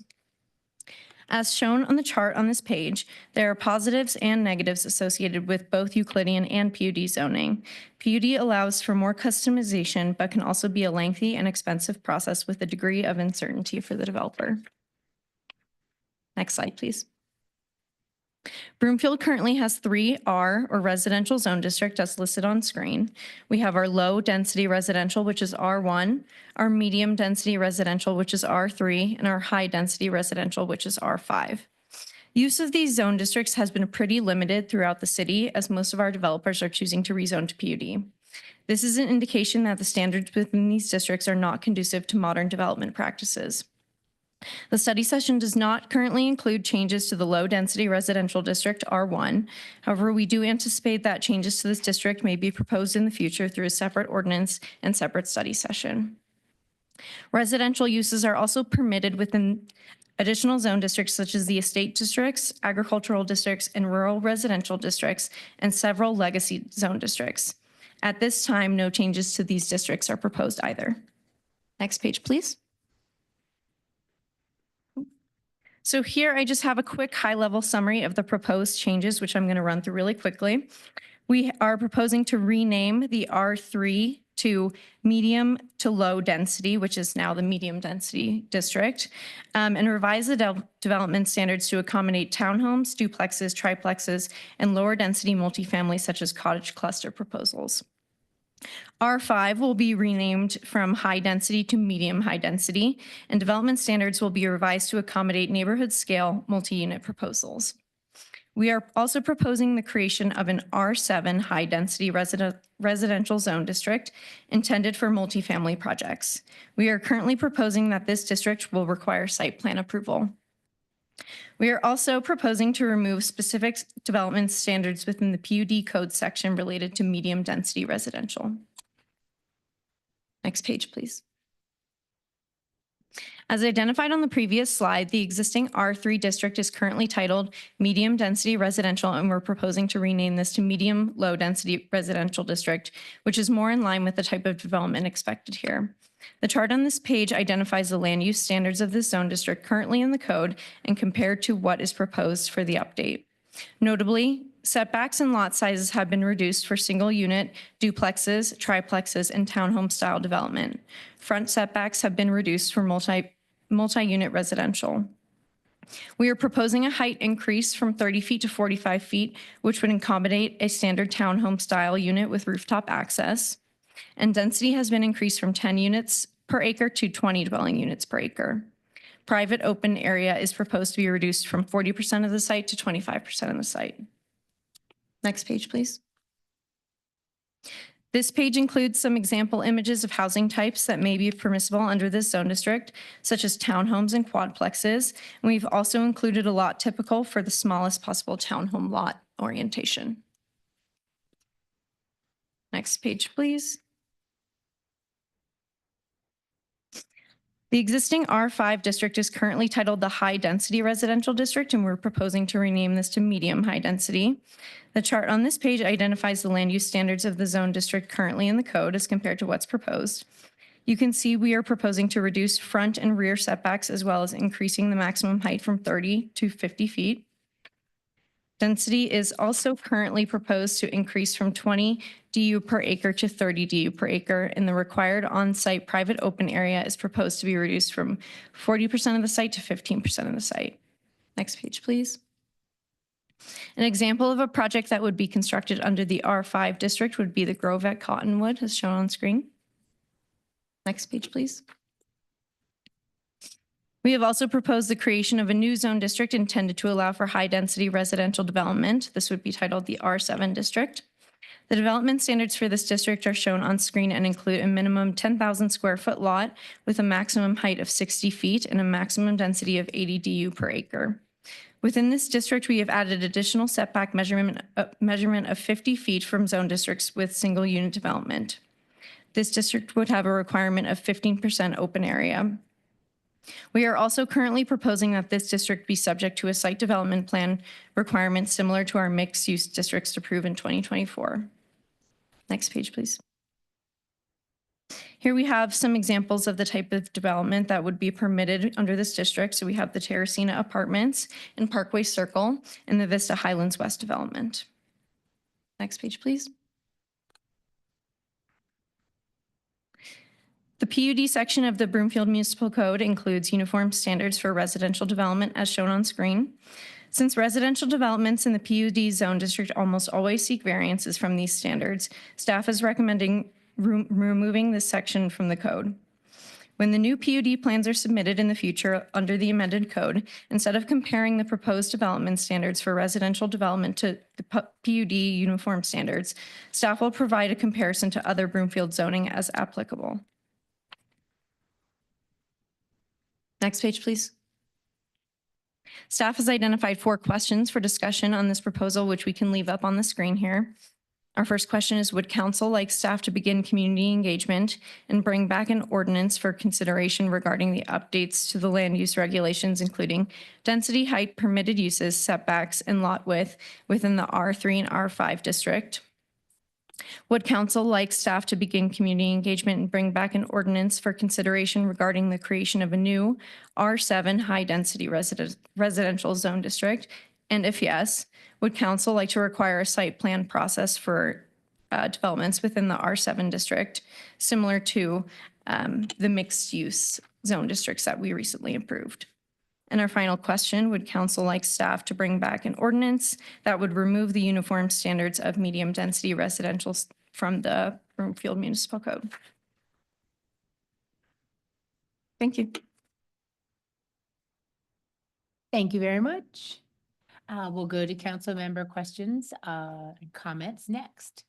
As shown on the chart on this page, there are positives and negatives associated with both Euclidean and PUD zoning. PUD allows for more customization, but can also be a lengthy and expensive process with a degree of uncertainty for the developer. Next slide, please. Broomfield currently has 3 R, or residential zone district, as listed on screen. We have our low density residential, which is R1, our medium density residential, which is R3, and our high density residential, which is R5. Use of these zone districts has been pretty limited throughout the city, as most of our developers are choosing to rezone to PUD. This is an indication that the standards within these districts are not conducive to modern development practices. The study session does not currently include changes to the low-density residential district, R1. However, we do anticipate that changes to this district may be proposed in the future through a separate ordinance and separate study session. Residential uses are also permitted within additional zone districts such as the estate districts, agricultural districts, and rural residential districts, and several legacy zone districts. At this time, no changes to these districts are proposed either. Next page, please. So here I just have a quick high-level summary of the proposed changes, which I'm going to run through really quickly. We are proposing to rename the R3 to medium to low density, which is now the medium density district, and revise the development standards to accommodate townhomes, duplexes, triplexes, and lower density multifamily such as cottage cluster proposals. R5 will be renamed from high density to medium high density, and development standards will be revised to accommodate neighborhood scale multi-unit proposals. We are also proposing the creation of an R7 high-density residential zone district intended for multifamily projects. We are currently proposing that this district will require site plan approval. We are also proposing to remove specific development standards within the PUD code section related to medium-density residential. Next page, please. As identified on the previous slide, the existing R3 district is currently titled Medium Density Residential, and we're proposing to rename this to Medium Low Density Residential District, which is more in line with the type of development expected here. The chart on this page identifies the land use standards of this zone district currently in the code and compared to what is proposed for the update. Notably, setbacks and lot sizes have been reduced for single unit, duplexes, triplexes, and townhome style development. Front setbacks have been reduced for multi-unit residential. We are proposing a height increase from 30 feet to 45 feet, which would accommodate a standard townhome style unit with rooftop access. And density has been increased from 10 units per acre to 20 dwelling units per acre. Private open area is proposed to be reduced from 40% of the site to 25% of the site. Next page, please. This page includes some example images of housing types that may be permissible under this zone district, such as townhomes and quadplexes. And we've also included a lot typical for the smallest possible townhome lot orientation. Next page, please. The existing R5 district is currently titled the High Density Residential District, and we're proposing to rename this to Medium High Density. The chart on this page identifies the land use standards of the zone district currently in the code as compared to what's proposed. You can see we are proposing to reduce front and rear setbacks as well as increasing the maximum height from 30 to 50 feet. Density is also currently proposed to increase from 20 DU per acre to 30 DU per acre, and the required on-site private open area is proposed to be reduced from 40% of the site to 15% of the site. Next page, please. An example of a project that would be constructed under the R5 district would be the Grove at Cottonwood, as shown on screen. Next page, please. We have also proposed the creation of a new zone district intended to allow for high-density residential development. This would be titled the R7 district. The development standards for this district are shown on screen and include a minimum 10,000 square foot lot with a maximum height of 60 feet and a maximum density of 80 DU per acre. Within this district, we have added additional setback measurement of 50 feet from zone districts with single unit development. This district would have a requirement of 15% open area. We are also currently proposing that this district be subject to a site development plan requirement similar to our mixed-use districts approved in 2024. Next page, please. Here we have some examples of the type of development that would be permitted under this district. So we have the Terracina Apartments in Parkway Circle and the Vista Highlands West development. Next page, please. The PUD section of the Broomfield Municipal Code includes uniform standards for residential development as shown on screen. Since residential developments in the PUD zone district almost always seek variances from these standards, staff is recommending removing this section from the code. When the new PUD plans are submitted in the future under the amended code, instead of comparing the proposed development standards for residential development to the PUD uniform standards, staff will provide a comparison to other Broomfield zoning as applicable. Next page, please. Staff has identified 4 questions for discussion on this proposal, which we can leave up on the screen here. Our first question is, would council like staff to begin community engagement and bring back an ordinance for consideration regarding the updates to the land use regulations, including density, height, permitted uses, setbacks, and lot width within the R3 and R5 district? Would council like staff to begin community engagement and bring back an ordinance for consideration regarding the creation of a new R7 high-density residential zone district? And if yes, would council like to require a site plan process for developments within the R7 district, similar to the mixed-use zone districts that we recently approved? And our final question, would council like staff to bring back an ordinance that would remove the uniform standards of medium density residential from the Broomfield Municipal Code? Thank you. Thank you very much. We'll go to council member questions, and comments next.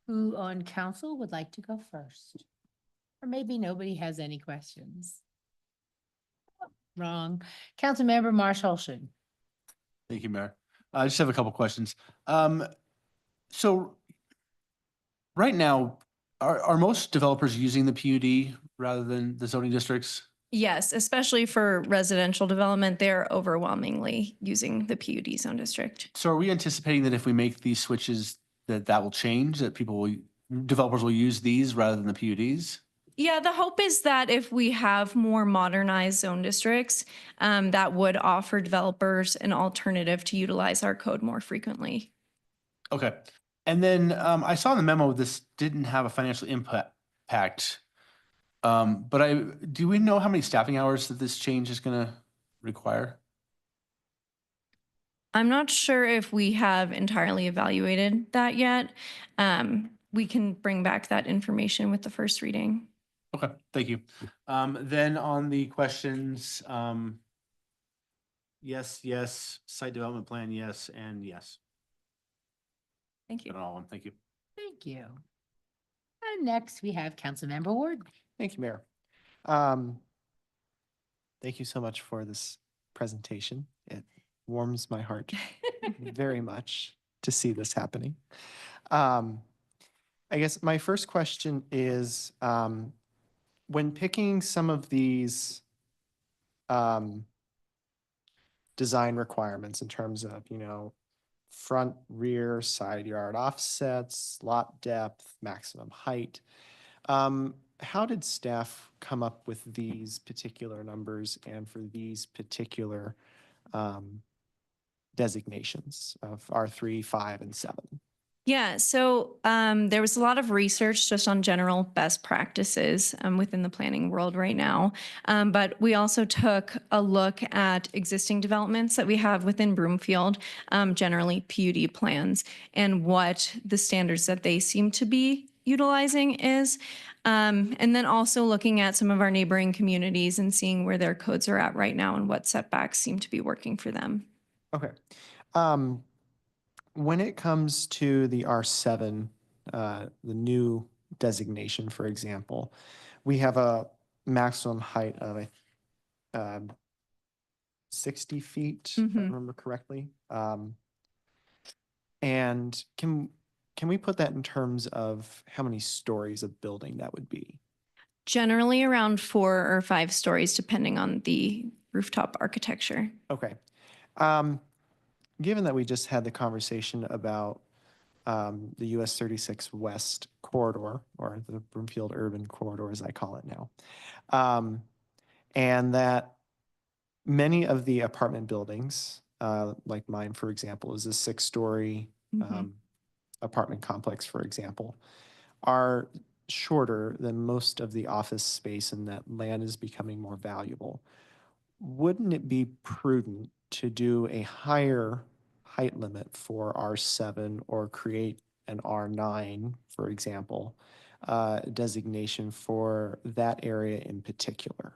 Who on council would like to go first? Or maybe nobody has any questions. Wrong. Councilmember Marshall Holston. Thank you, Mayor. I just have a couple questions. So right now, are most developers using the PUD rather than the zoning districts? Yes, especially for residential development, they're overwhelmingly using the PUD zone district. So are we anticipating that if we make these switches, that will change, that developers will use these rather than the PUDs? Yeah, the hope is that if we have more modernized zone districts, that would offer developers an alternative to utilize our code more frequently. Okay. And then I saw in the memo this didn't have a financial impact. But do we know how many staffing hours that this change is going to require? I'm not sure if we have entirely evaluated that yet. We can bring back that information with the first reading. Okay, thank you. Then on the questions, yes, site development plan, yes, and yes. Thank you. On all of them, thank you. Thank you. And next we have Councilmember Ward. Thank you, Mayor. Thank you so much for this presentation. It warms my heart very much to see this happening. I guess my first question is, when picking some of these design requirements in terms of, front, rear, side yard offsets, lot depth, maximum height, how did staff come up with these particular numbers and for these particular designations of R3, 5, and 7? Yeah, so there was a lot of research just on general best practices within the planning world right now. But we also took a look at existing developments that we have within Broomfield, generally PUD plans, and what the standards that they seem to be utilizing is. And then also looking at some of our neighboring communities and seeing where their codes are at right now and what setbacks seem to be working for them. Okay. When it comes to the R7, the new designation, for example, we have a maximum height of 60 feet, if I remember correctly. And can we put that in terms of how many stories of building that would be? Generally around 4 or 5 stories, depending on the rooftop architecture. Okay. Given that we just had the conversation about the US 36 West corridor, or the Broomfield Urban Corridor, as I call it now, and that many of the apartment buildings, like mine, for example, is a 6-story apartment complex, for example, are shorter than most of the office space, and that land is becoming more valuable. Wouldn't it be prudent to do a higher height limit for R7 or create an R9, for example, designation for that area in particular?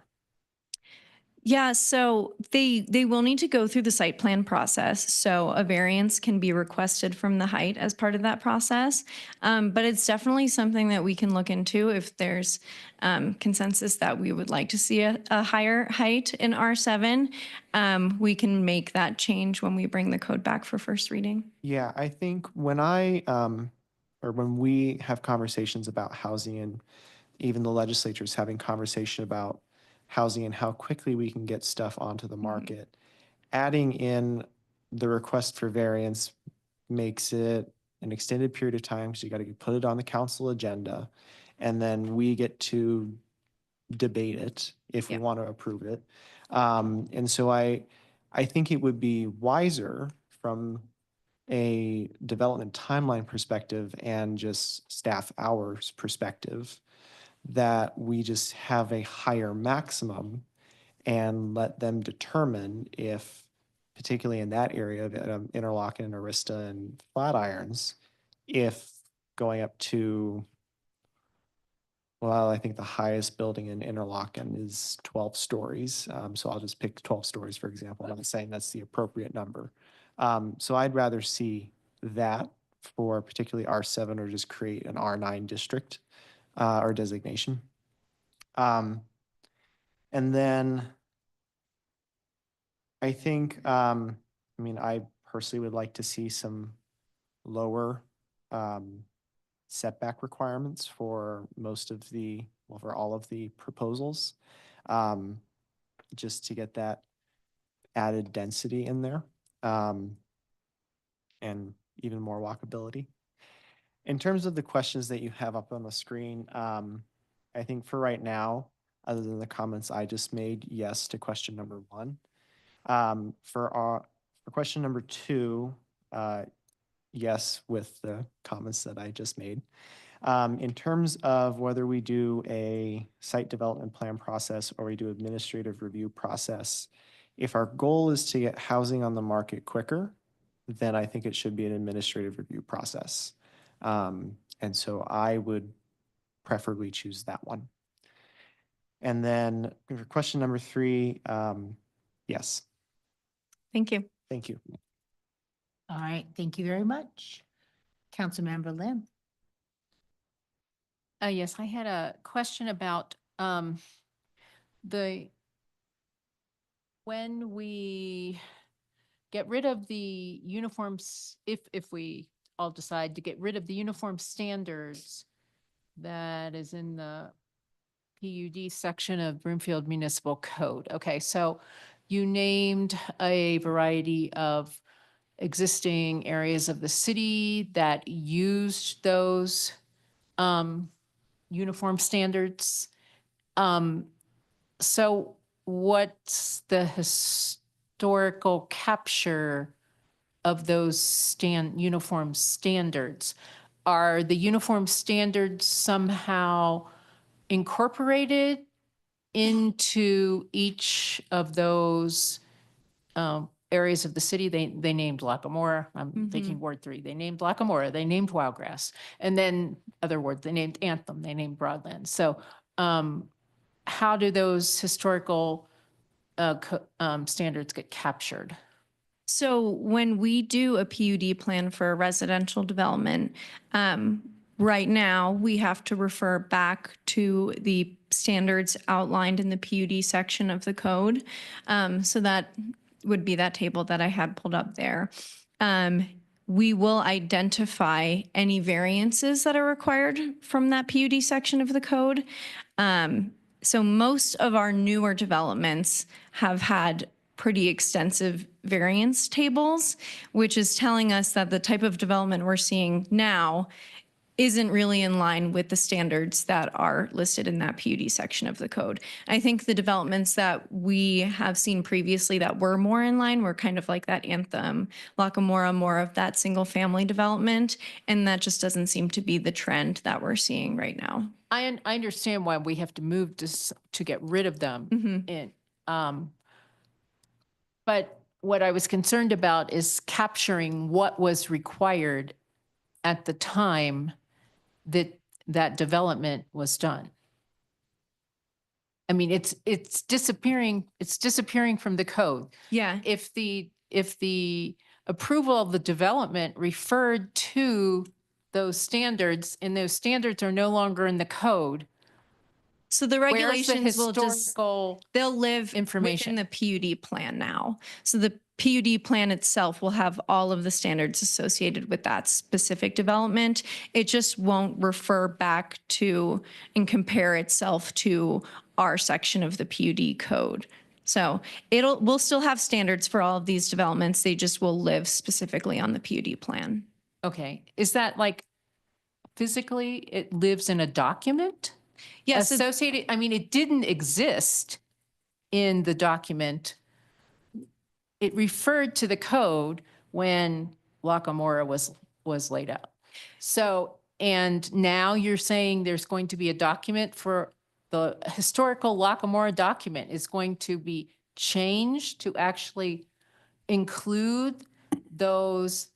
Yeah, so they will need to go through the site plan process. So a variance can be requested from the height as part of that process. But it's definitely something that we can look into if there's consensus that we would like to see a higher height in R7. We can make that change when we bring the code back for first reading. Yeah, I think when when we have conversations about housing, and even the legislature is having conversation about housing and how quickly we can get stuff onto the market, adding in the request for variance makes it an extended period of time, so you got to put it on the council agenda, and then we get to debate it if we want to approve it. And so I think it would be wiser from a development timeline perspective and just staff hours perspective that we just have a higher maximum and let them determine if, particularly in that area of Interlochen, Arista, and Flatirons, if going up to, well, I think the highest building in Interlochen is 12 stories. So I'll just pick 12 stories, for example. I'm not saying that's the appropriate number. So I'd rather see that for particularly R7 or just create an R9 district or designation. And then I think, I mean, I personally would like to see some lower setback requirements for most of the, well, for all of the proposals, just to get that added density in there, and even more walkability. In terms of the questions that you have up on the screen, I think for right now, other than the comments I just made, yes to question number 1. For question number 2, yes, with the comments that I just made. In terms of whether we do a site development plan process or we do administrative review process, if our goal is to get housing on the market quicker, then I think it should be an administrative review process. And so I would preferably choose that one. And then for question number 3, yes. Thank you. Thank you. All right, thank you very much. Councilmember Lim. Yes, I had a question about when we get rid of the uniforms, if we all decide to get rid of the uniform standards that is in the PUD section of Broomfield Municipal Code. Okay, so you named a variety of existing areas of the city that used those uniform standards. So what's the historical capture of those uniform standards? Are the uniform standards somehow incorporated into each of those areas of the city? They named Lackamora. I'm thinking Ward 3. They named Lackamora. They named Wildgrass. And then other wards, they named Anthem. They named Broadland. So how do those historical standards get captured? So when we do a PUD plan for a residential development, right now we have to refer back to the standards outlined in the PUD section of the code. So that would be that table that I had pulled up there. We will identify any variances that are required from that PUD section of the code. So most of our newer developments have had pretty extensive variance tables, which is telling us that the type of development we're seeing now isn't really in line with the standards that are listed in that PUD section of the code. I think the developments that we have seen previously that were more in line were kind of like that Anthem, Lackamora, more of that single family development. And that just doesn't seem to be the trend that we're seeing right now. I understand why we have to move to get rid of them. But what I was concerned about is capturing what was required at the time that development was done. I mean, it's disappearing from the code. Yeah. If the approval of the development referred to those standards and those standards are no longer in the code. So the regulations will just, historical they'll live information? within the PUD plan now. So the PUD plan itself will have all of the standards associated with that specific development. It just won't refer back to and compare itself to our section of the PUD code. So we'll still have standards for all of these developments. They just will live specifically on the PUD plan. Okay, is that like physically it lives in a document? Yes. Associated, I mean, it didn't exist in the document. It referred to the code when Lackamora was laid out. So, and now you're saying there's going to be a document for the historical Lackamora document is going to be changed to actually include those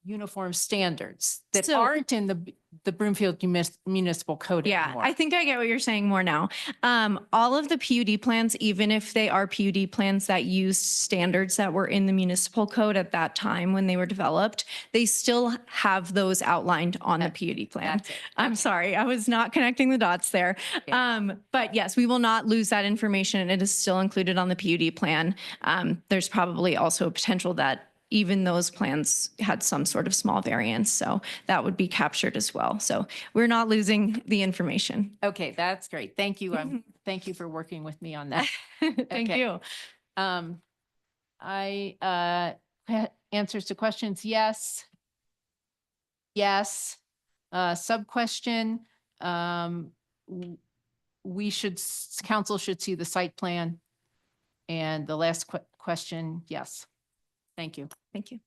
uniform standards that So- aren't in the Broomfield Municipal Code Yeah, anymore. I think I get what you're saying more now. All of the PUD plans, even if they are PUD plans that used standards that were in the municipal code at that time when they were developed, they still have those outlined on the PUD plan. That's it. I'm sorry, I was not connecting the dots there. But yes, we will not lose that information. It is still included on the PUD plan. There's probably also a potential that even those plans had some sort of small variance, so that would be captured as well. So we're not losing the information. Okay, that's great. Thank you. Thank you for working with me on that. Thank Okay. you. Answers to questions, yes. Yes. Sub-question, council should see the site plan. And the last question, yes. Thank you. Thank you.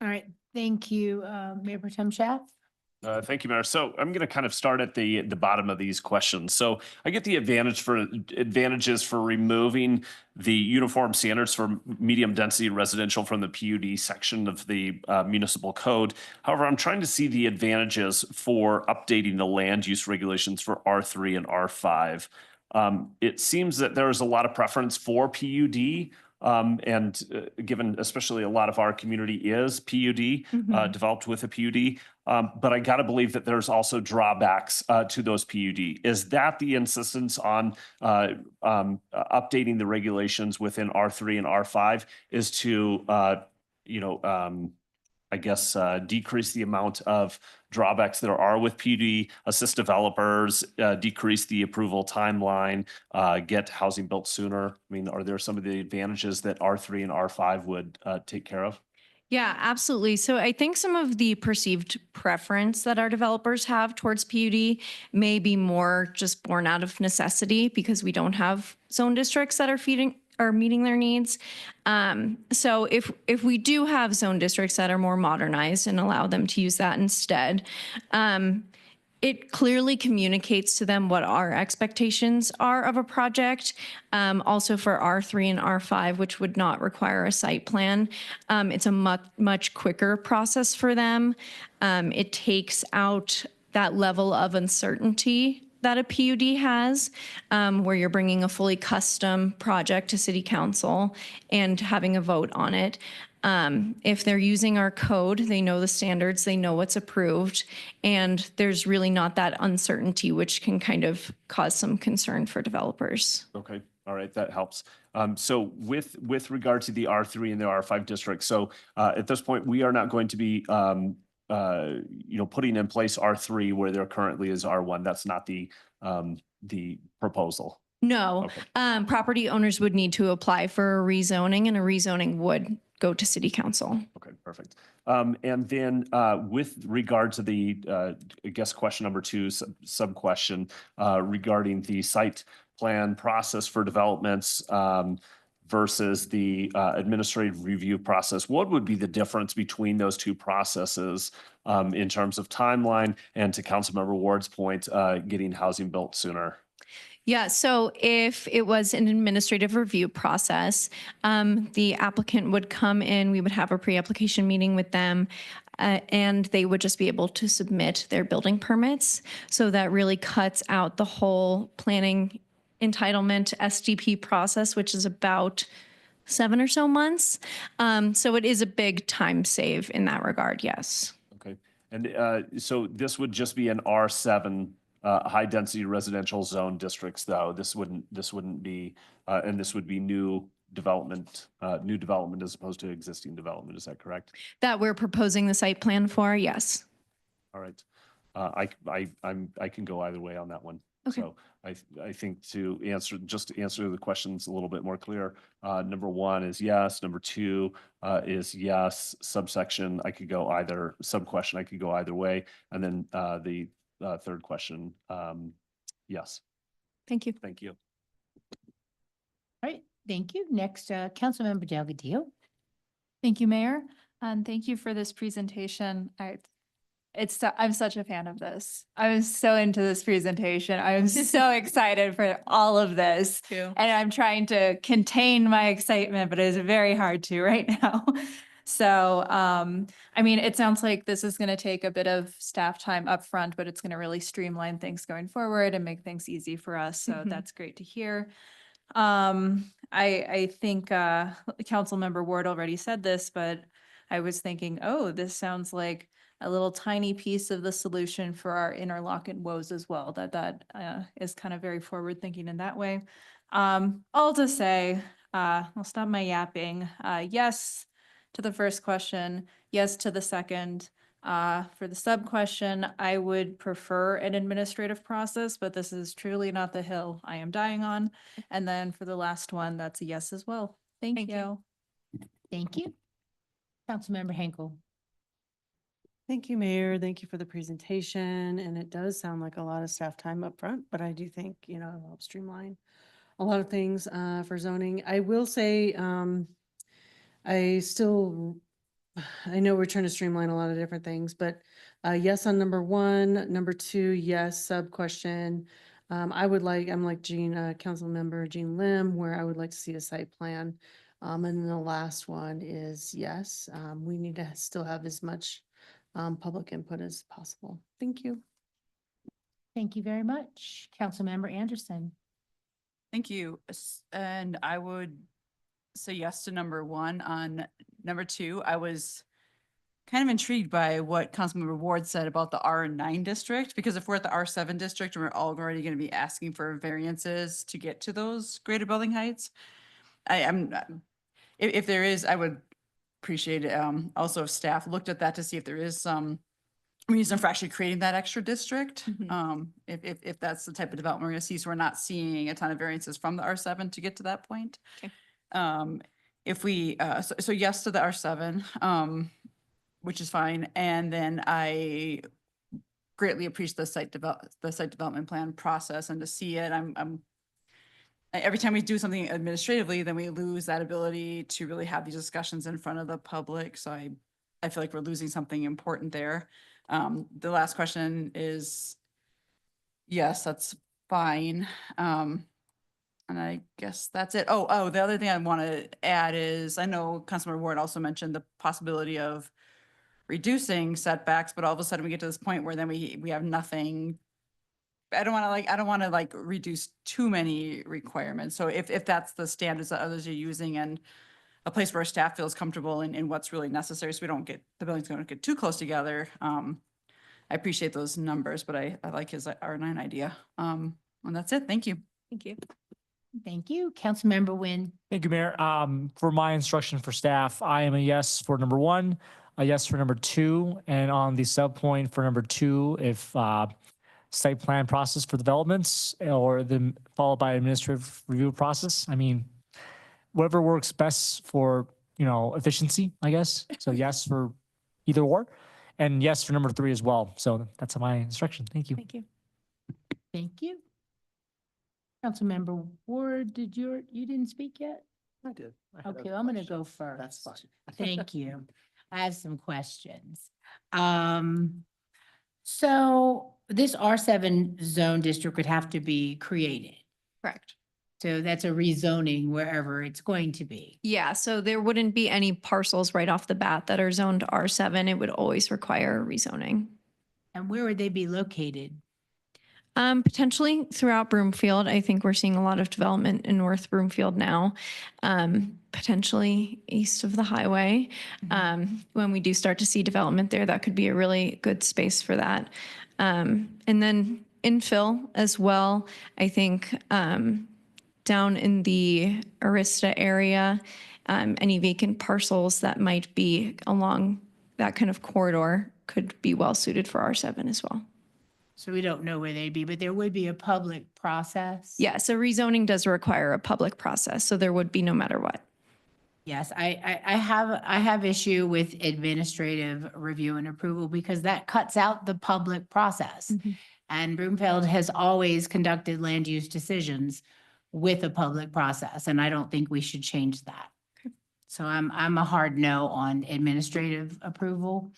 All right, thank you, Mayor Pro Tem Schaaf. Thank you, Mayor. So I'm going to kind of start at the bottom of these questions. So I get the advantages for removing the uniform standards for medium density residential from the PUD section of the municipal code. However, I'm trying to see the advantages for updating the land use regulations for R3 and R5. It seems that there is a lot of preference for PUD. Given especially a lot of our community is PUD, developed with a PUD. But I got to believe that there's also drawbacks to those PUD. Is that the insistence on updating the regulations within R3 and R5 is to, I guess, decrease the amount of drawbacks there are with PUD, assist developers, decrease the approval timeline, get housing built sooner? I mean, are there some of the advantages that R3 and R5 would take care of? Yeah, absolutely. So I think some of the perceived preference that our developers have towards PUD may be more just born out of necessity because we don't have zone districts that are meeting their needs. So if we do have zone districts that are more modernized and allow them to use that instead, it clearly communicates to them what our expectations are of a project. Also for R3 and R5, which would not require a site plan, it's a much quicker process for them. It takes out that level of uncertainty that a PUD has, where you're bringing a fully custom project to city council and having a vote on it. If they're using our code, they know the standards, they know what's approved, and there's really not that uncertainty, which can kind of cause some concern for developers. Okay, all right, that helps. So with regard to the R3 and the R5 districts, so at this point, we are not going to be putting in place R3 where there currently is R1. That's not the proposal. No, Okay. Property owners would need to apply for a rezoning, and a rezoning would go to city council. Okay, perfect. And then with regard to the, I guess, question number 2, sub question regarding the site plan process for developments versus the administrative review process, what would be the difference between those two processes in terms of timeline and, to Councilmember Ward's point, getting housing built sooner? Yeah, so if it was an administrative review process, the applicant would come in, we would have a pre-application meeting with them, and they would just be able to submit their building permits. So that really cuts out the whole planning entitlement SDP process, which is about 7 or so months. So it is a big time save in that regard, yes. Okay, and so this would just be an R7 high density residential zone districts, though. This wouldn't be, and this would be new development as opposed to existing development. Is that correct? That we're proposing the site plan for, yes. All right. I can go either way on that one. Okay. So I think to answer the questions a little bit more clear, number 1 is yes. Number 2 is yes. Subsection, I could go either, sub-question, I could go either way. And then the third question, yes. Thank you. Thank you. All right, thank you. Next, Councilmember Delgadillo. Thank you, Mayor, and thank you for this presentation. I'm such a fan of this. I was so into this presentation. I'm so excited for all of this. Too. And I'm trying to contain my excitement, but it's very hard to right now. So, I mean, it sounds like this is going to take a bit of staff time up front, but it's going to really streamline things going forward and make things easy for us. So that's great to hear. I think, Councilmember Ward already said this, but I was thinking, oh, this sounds like a little tiny piece of the solution for our interlock and woes as well. That is kind of very forward thinking in that way. All to say, I'll stop my yapping. Yes to the first question, yes to the second. For the sub question, I would prefer an administrative process, but this is truly not the hill I am dying on. And then for the last one, that's a yes as well. Thank you. Thank you. Councilmember Henkel. Thank you, Mayor. Thank you for the presentation. And it does sound like a lot of staff time up front, but I do think, it'll help streamline a lot of things for zoning. I will say, I know we're trying to streamline a lot of different things, but yes on number 1, number 2, yes, sub question. I'm like Council Member Jean Lim, where I would like to see a site plan. And then the last one is yes, we need to still have as much public input as possible. Thank you. Thank you very much. Councilmember Anderson. Thank you. And I would say yes to number 1. On number 2, I was kind of intrigued by what Councilmember Ward said about the R9 district, because if we're at the R7 district and we're already going to be asking for variances to get to those greater building heights, if there is, I would appreciate it. Also, if staff looked at that to see if there is some reason for actually creating that extra district. If that's the type of development we're going to see, so we're not seeing a ton of variances from the R7 to get to that point. If we, so yes to the R7, which is fine. And then I greatly appreciate the site development plan process, and to see it, every time we do something administratively, then we lose that ability to really have these discussions in front of the public. So I feel like we're losing something important there. The last question is, yes, that's fine. And I guess that's it. Oh, the other thing I want to add is, I know Councilmember Ward also mentioned the possibility of reducing setbacks, but all of a sudden we get to this point where then we have nothing. I don't want to reduce too many requirements. So if that's the standards that others are using, and a place where our staff feels comfortable in what's really necessary, so we don't get, the buildings don't get too close together. I appreciate those numbers, but I like his R9 idea. And that's it. Thank you. Thank you. Thank you. Councilmember Nguyen. Thank you, Mayor. For my instruction for staff, I am a yes for number 1, a yes for number 2, and on the sub point for number 2, if site plan process for developments or then followed by administrative review process. I mean, whatever works best for, efficiency, I guess. So yes for either or, and yes for number 3 as well. So that's my instruction. Thank you. Thank you. Thank you. Councilmember Ward, you didn't speak yet? I did. I had a Okay, I'm going to question. go first. That's fine. Thank you. I have some questions. So this R7 zone district would have to be created. Correct. So that's a rezoning wherever it's going to be. Yeah, so there wouldn't be any parcels right off the bat that are zoned R7. It would always require rezoning. And where would they be located? Potentially throughout Broomfield. I think we're seeing a lot of development in North Broomfield now, potentially east of the highway. When we do start to see development there, that could be a really good space for that. And then infill as well. I think down in the Arista area, any vacant parcels that might be along that kind of corridor could be well suited for R7 as well. So we don't know where they'd be, but there would be a public process. Yeah, so rezoning does require a public process, so there would be no matter what. Yes, I have issue with administrative review and approval because that cuts out the public process. And Broomfield has always conducted land use decisions with a public process, and I don't think we should change that. So I'm a hard no on administrative approval.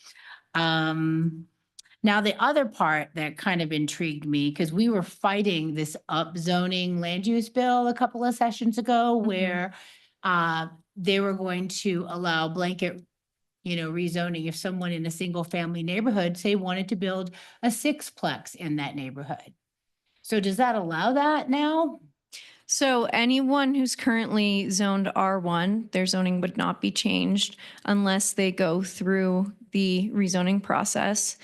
Now, the other part that kind of intrigued me, because we were fighting this upzoning land use bill a couple of sessions ago where they were going to allow blanket, rezoning if someone in a single family neighborhood, say, wanted to build a sixplex in that neighborhood. So does that allow that now? So anyone who's currently zoned R1, their zoning would not be changed unless they go through the rezoning process.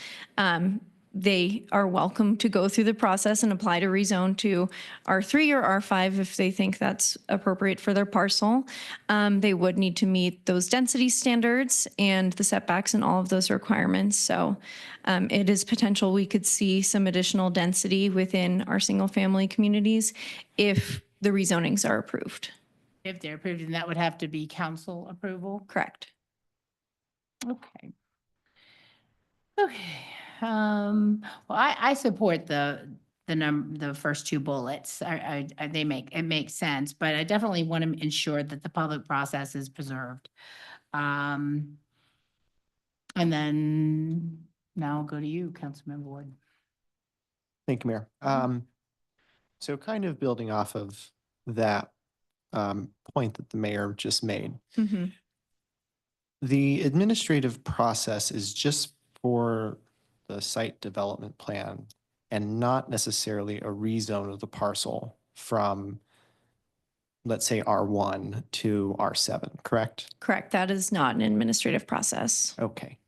They are welcome to go through the process and apply to rezone to R3 or R5 if they think that's appropriate for their parcel. They would need to meet those density standards and the setbacks and all of those requirements. So it is potential we could see some additional density within our single family communities if the rezonings are approved. If they're approved, then that would have to be council approval? Correct. Okay. Okay. Well, I support the first two bullets. It makes sense, but I definitely want to ensure that the public process is preserved. And then now I'll go to you, Councilmember Ward. Thank you, Mayor. So kind of building off of that point that the mayor just made, the administrative process is just for the site development plan and not necessarily a rezone of the parcel from, let's say, R1 to R7, correct? Correct. That is not an administrative process. Okay,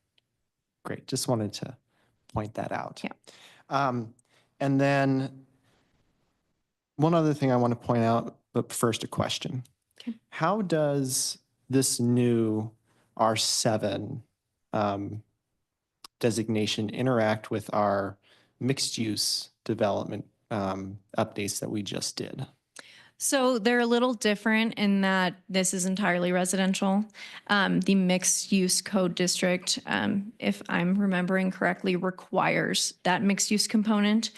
great. Just wanted to point that out. Yeah. And then one other thing I want to point out, but first a question. Okay. How does this new R7 designation interact with our mixed use development updates that we just did? So they're a little different in that this is entirely residential. The mixed use code district, if I'm remembering correctly, requires that mixed use component.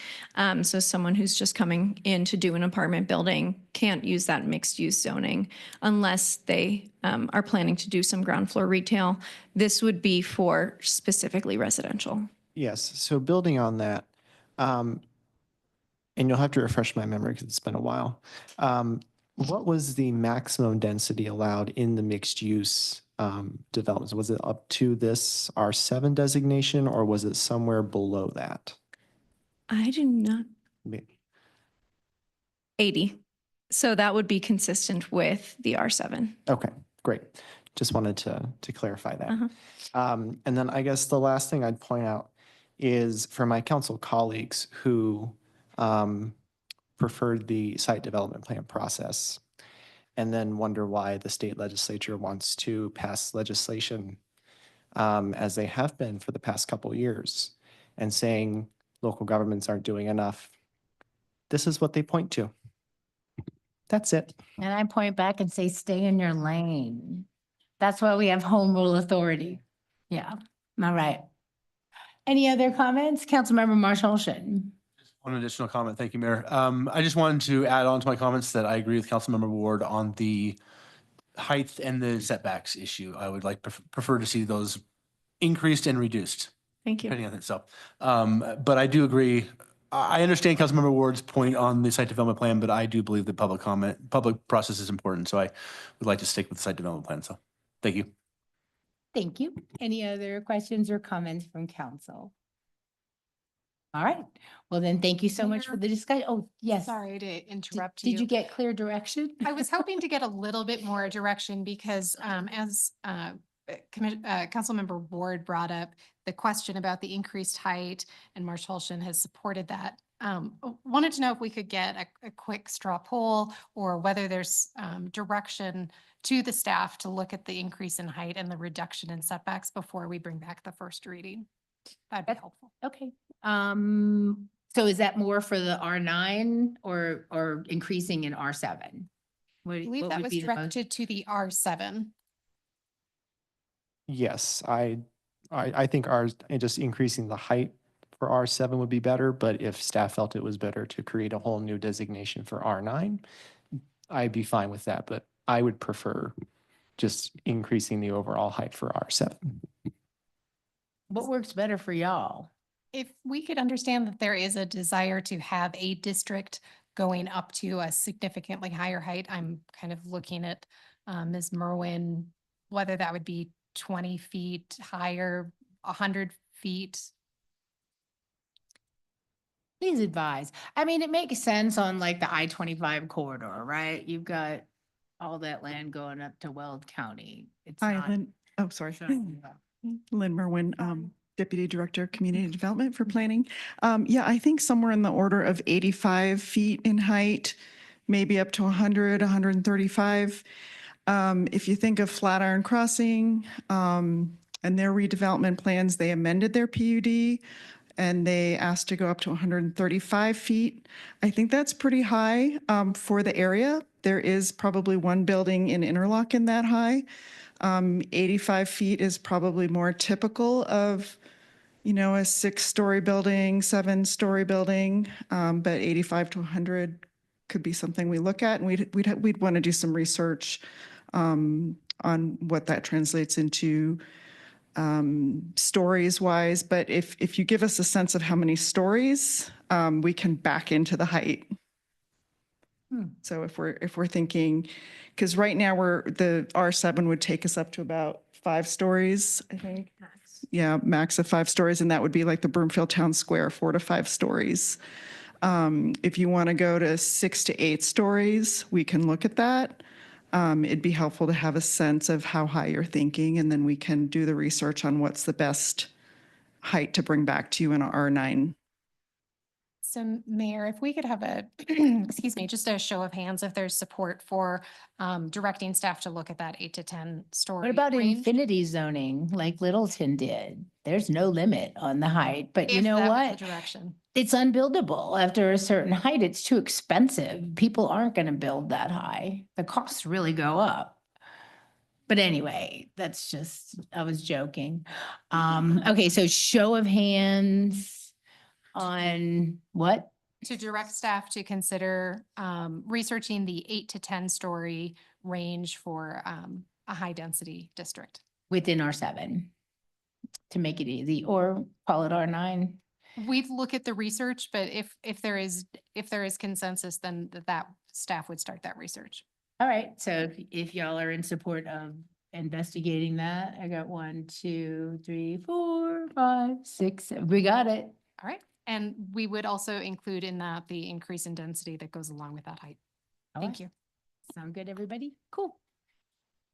So someone who's just coming in to do an apartment building can't use that mixed use zoning unless they are planning to do some ground floor retail. This would be for specifically residential. Yes, so building on that, and you'll have to refresh my memory because it's been a while. What was the maximum density allowed in the mixed use developments? Was it up to this R7 designation or was it somewhere below that? I do not. Maybe. 80. So that would be consistent with the R7. Okay, great. Just wanted to clarify that. And then I guess the last thing I'd point out is for my council colleagues who preferred the site development plan process and then wonder why the state legislature wants to pass legislation as they have been for the past couple of years and saying local governments aren't doing enough. This is what they point to. That's it. And I point back and say, stay in your lane. That's why we have home rule authority. Yeah, all right. Any other comments? Councilmember Marshall-Olson. One additional comment. Thank you, Mayor. I just wanted to add on to my comments that I agree with Councilmember Ward on the height and the setbacks issue. I would prefer to see those increased and reduced. Thank you. Depending on it. So, but I do agree. I understand Councilmember Ward's point on the site development plan, but I do believe the public process is important. So I would like to stick with the site development plan. So thank you. Thank you. Any other questions or comments from council? All right. Well, then, thank you so much for the discussion. Oh, yes. Sorry to interrupt Did you get clear direction? I was hoping to get a little bit more direction because as Councilmember Ward brought up the question about the increased height and Marshall-Olson has supported that. Wanted to know if we could get a quick straw poll or whether there's direction to the staff to look at the increase in height and the reduction in setbacks before we bring back the first reading. That'd be helpful. Okay. So is that more for the R9 or increasing in R7? I believe that was directed to the R7. Yes, I think ours, just increasing the height for R7 would be better, but if staff felt it was better to create a whole new designation for R9, I'd be fine with that, but I would prefer just increasing the overall height for R7. What works better for y'all? If we could understand that there is a desire to have a district going up to a significantly higher height, I'm kind of looking at Ms. Merwin, whether that would be 20 feet higher, 100 feet. Please advise. I mean, it makes sense on like the I-25 corridor, right? You've got all that land going up to Weld County. It's Hi, not. Lynn. Oh, sorry. showing up. Lynn Merwin, Deputy Director, Community Development for Planning. Yeah, I think somewhere in the order of 85 feet in height, maybe up to 100, 135. If you think of Flatiron Crossing and their redevelopment plans, they amended their PUD and they asked to go up to 135 feet. I think that's pretty high for the area. There is probably one building in Interlochen that high. 85 feet is probably more typical of, you know, a 6-story building, 7-story building, but 85 to 100 could be something we look at, and we'd want to do some research on what that translates into stories wise. But if you give us a sense of how many stories, we can back into the height. So if we're thinking, because right now the R7 would take us up to about 5 stories, I think. Yeah, max of 5 stories, and that would be like the Broomfield Town Square, 4 to 5 stories. If you want to go to 6 to 8 stories, we can look at that. It'd be helpful to have a sense of how high you're thinking, and then we can do the research on what's the best height to bring back to you in our R9. So Mayor, if we could have a, excuse me, just a show of hands if there's support for directing staff to look at that 8 to 10 story. What about range. infinity zoning like Littleton did? There's no limit on the height, but you If know that was what? the direction. It's unbuildable after a certain height. It's too expensive. People aren't going to build that high. The costs really go up. But anyway, that's just, I was joking. Okay, so show of hands on what? To direct staff to consider researching the 8 to 10 story range for a high density district. Within R7 to make it easy, or call it R9. We'd look at the research, but if there is consensus, then that staff would start that research. All right, so if y'all are in support of investigating that, I got 1, 2, 3, 4, 5, 6, 7. We got it. All right. And we would also include in that the increase in density that goes along with that height. All Thank right. you. Sound good, everybody? Cool.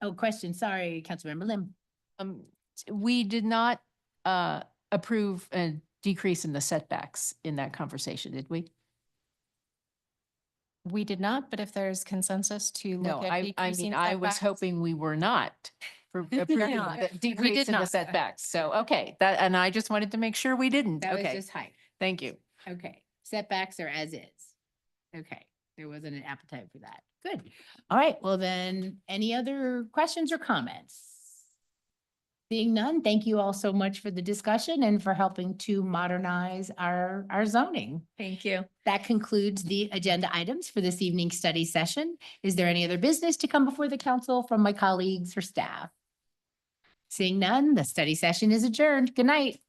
Oh, question. Sorry, Councilmember Lim. We did not approve a decrease in the setbacks in that conversation, did we? We did not, but if there's consensus to No, look at I decreasing mean, I was setbacks- hoping we were not approving not. the decrease did in the not. setbacks. So, okay, that, and I just wanted to make sure we didn't. That was Okay, just height. thank you. Okay, setbacks are as is. Okay, there wasn't an appetite for that. Good. All right, well then, any other questions or comments? Seeing none, thank you all so much for the discussion and for helping to modernize our zoning. Thank you. That concludes the agenda items for this evening's study session. Is there any other business to come before the council from my colleagues or staff? Seeing none, the study session is adjourned. Good night.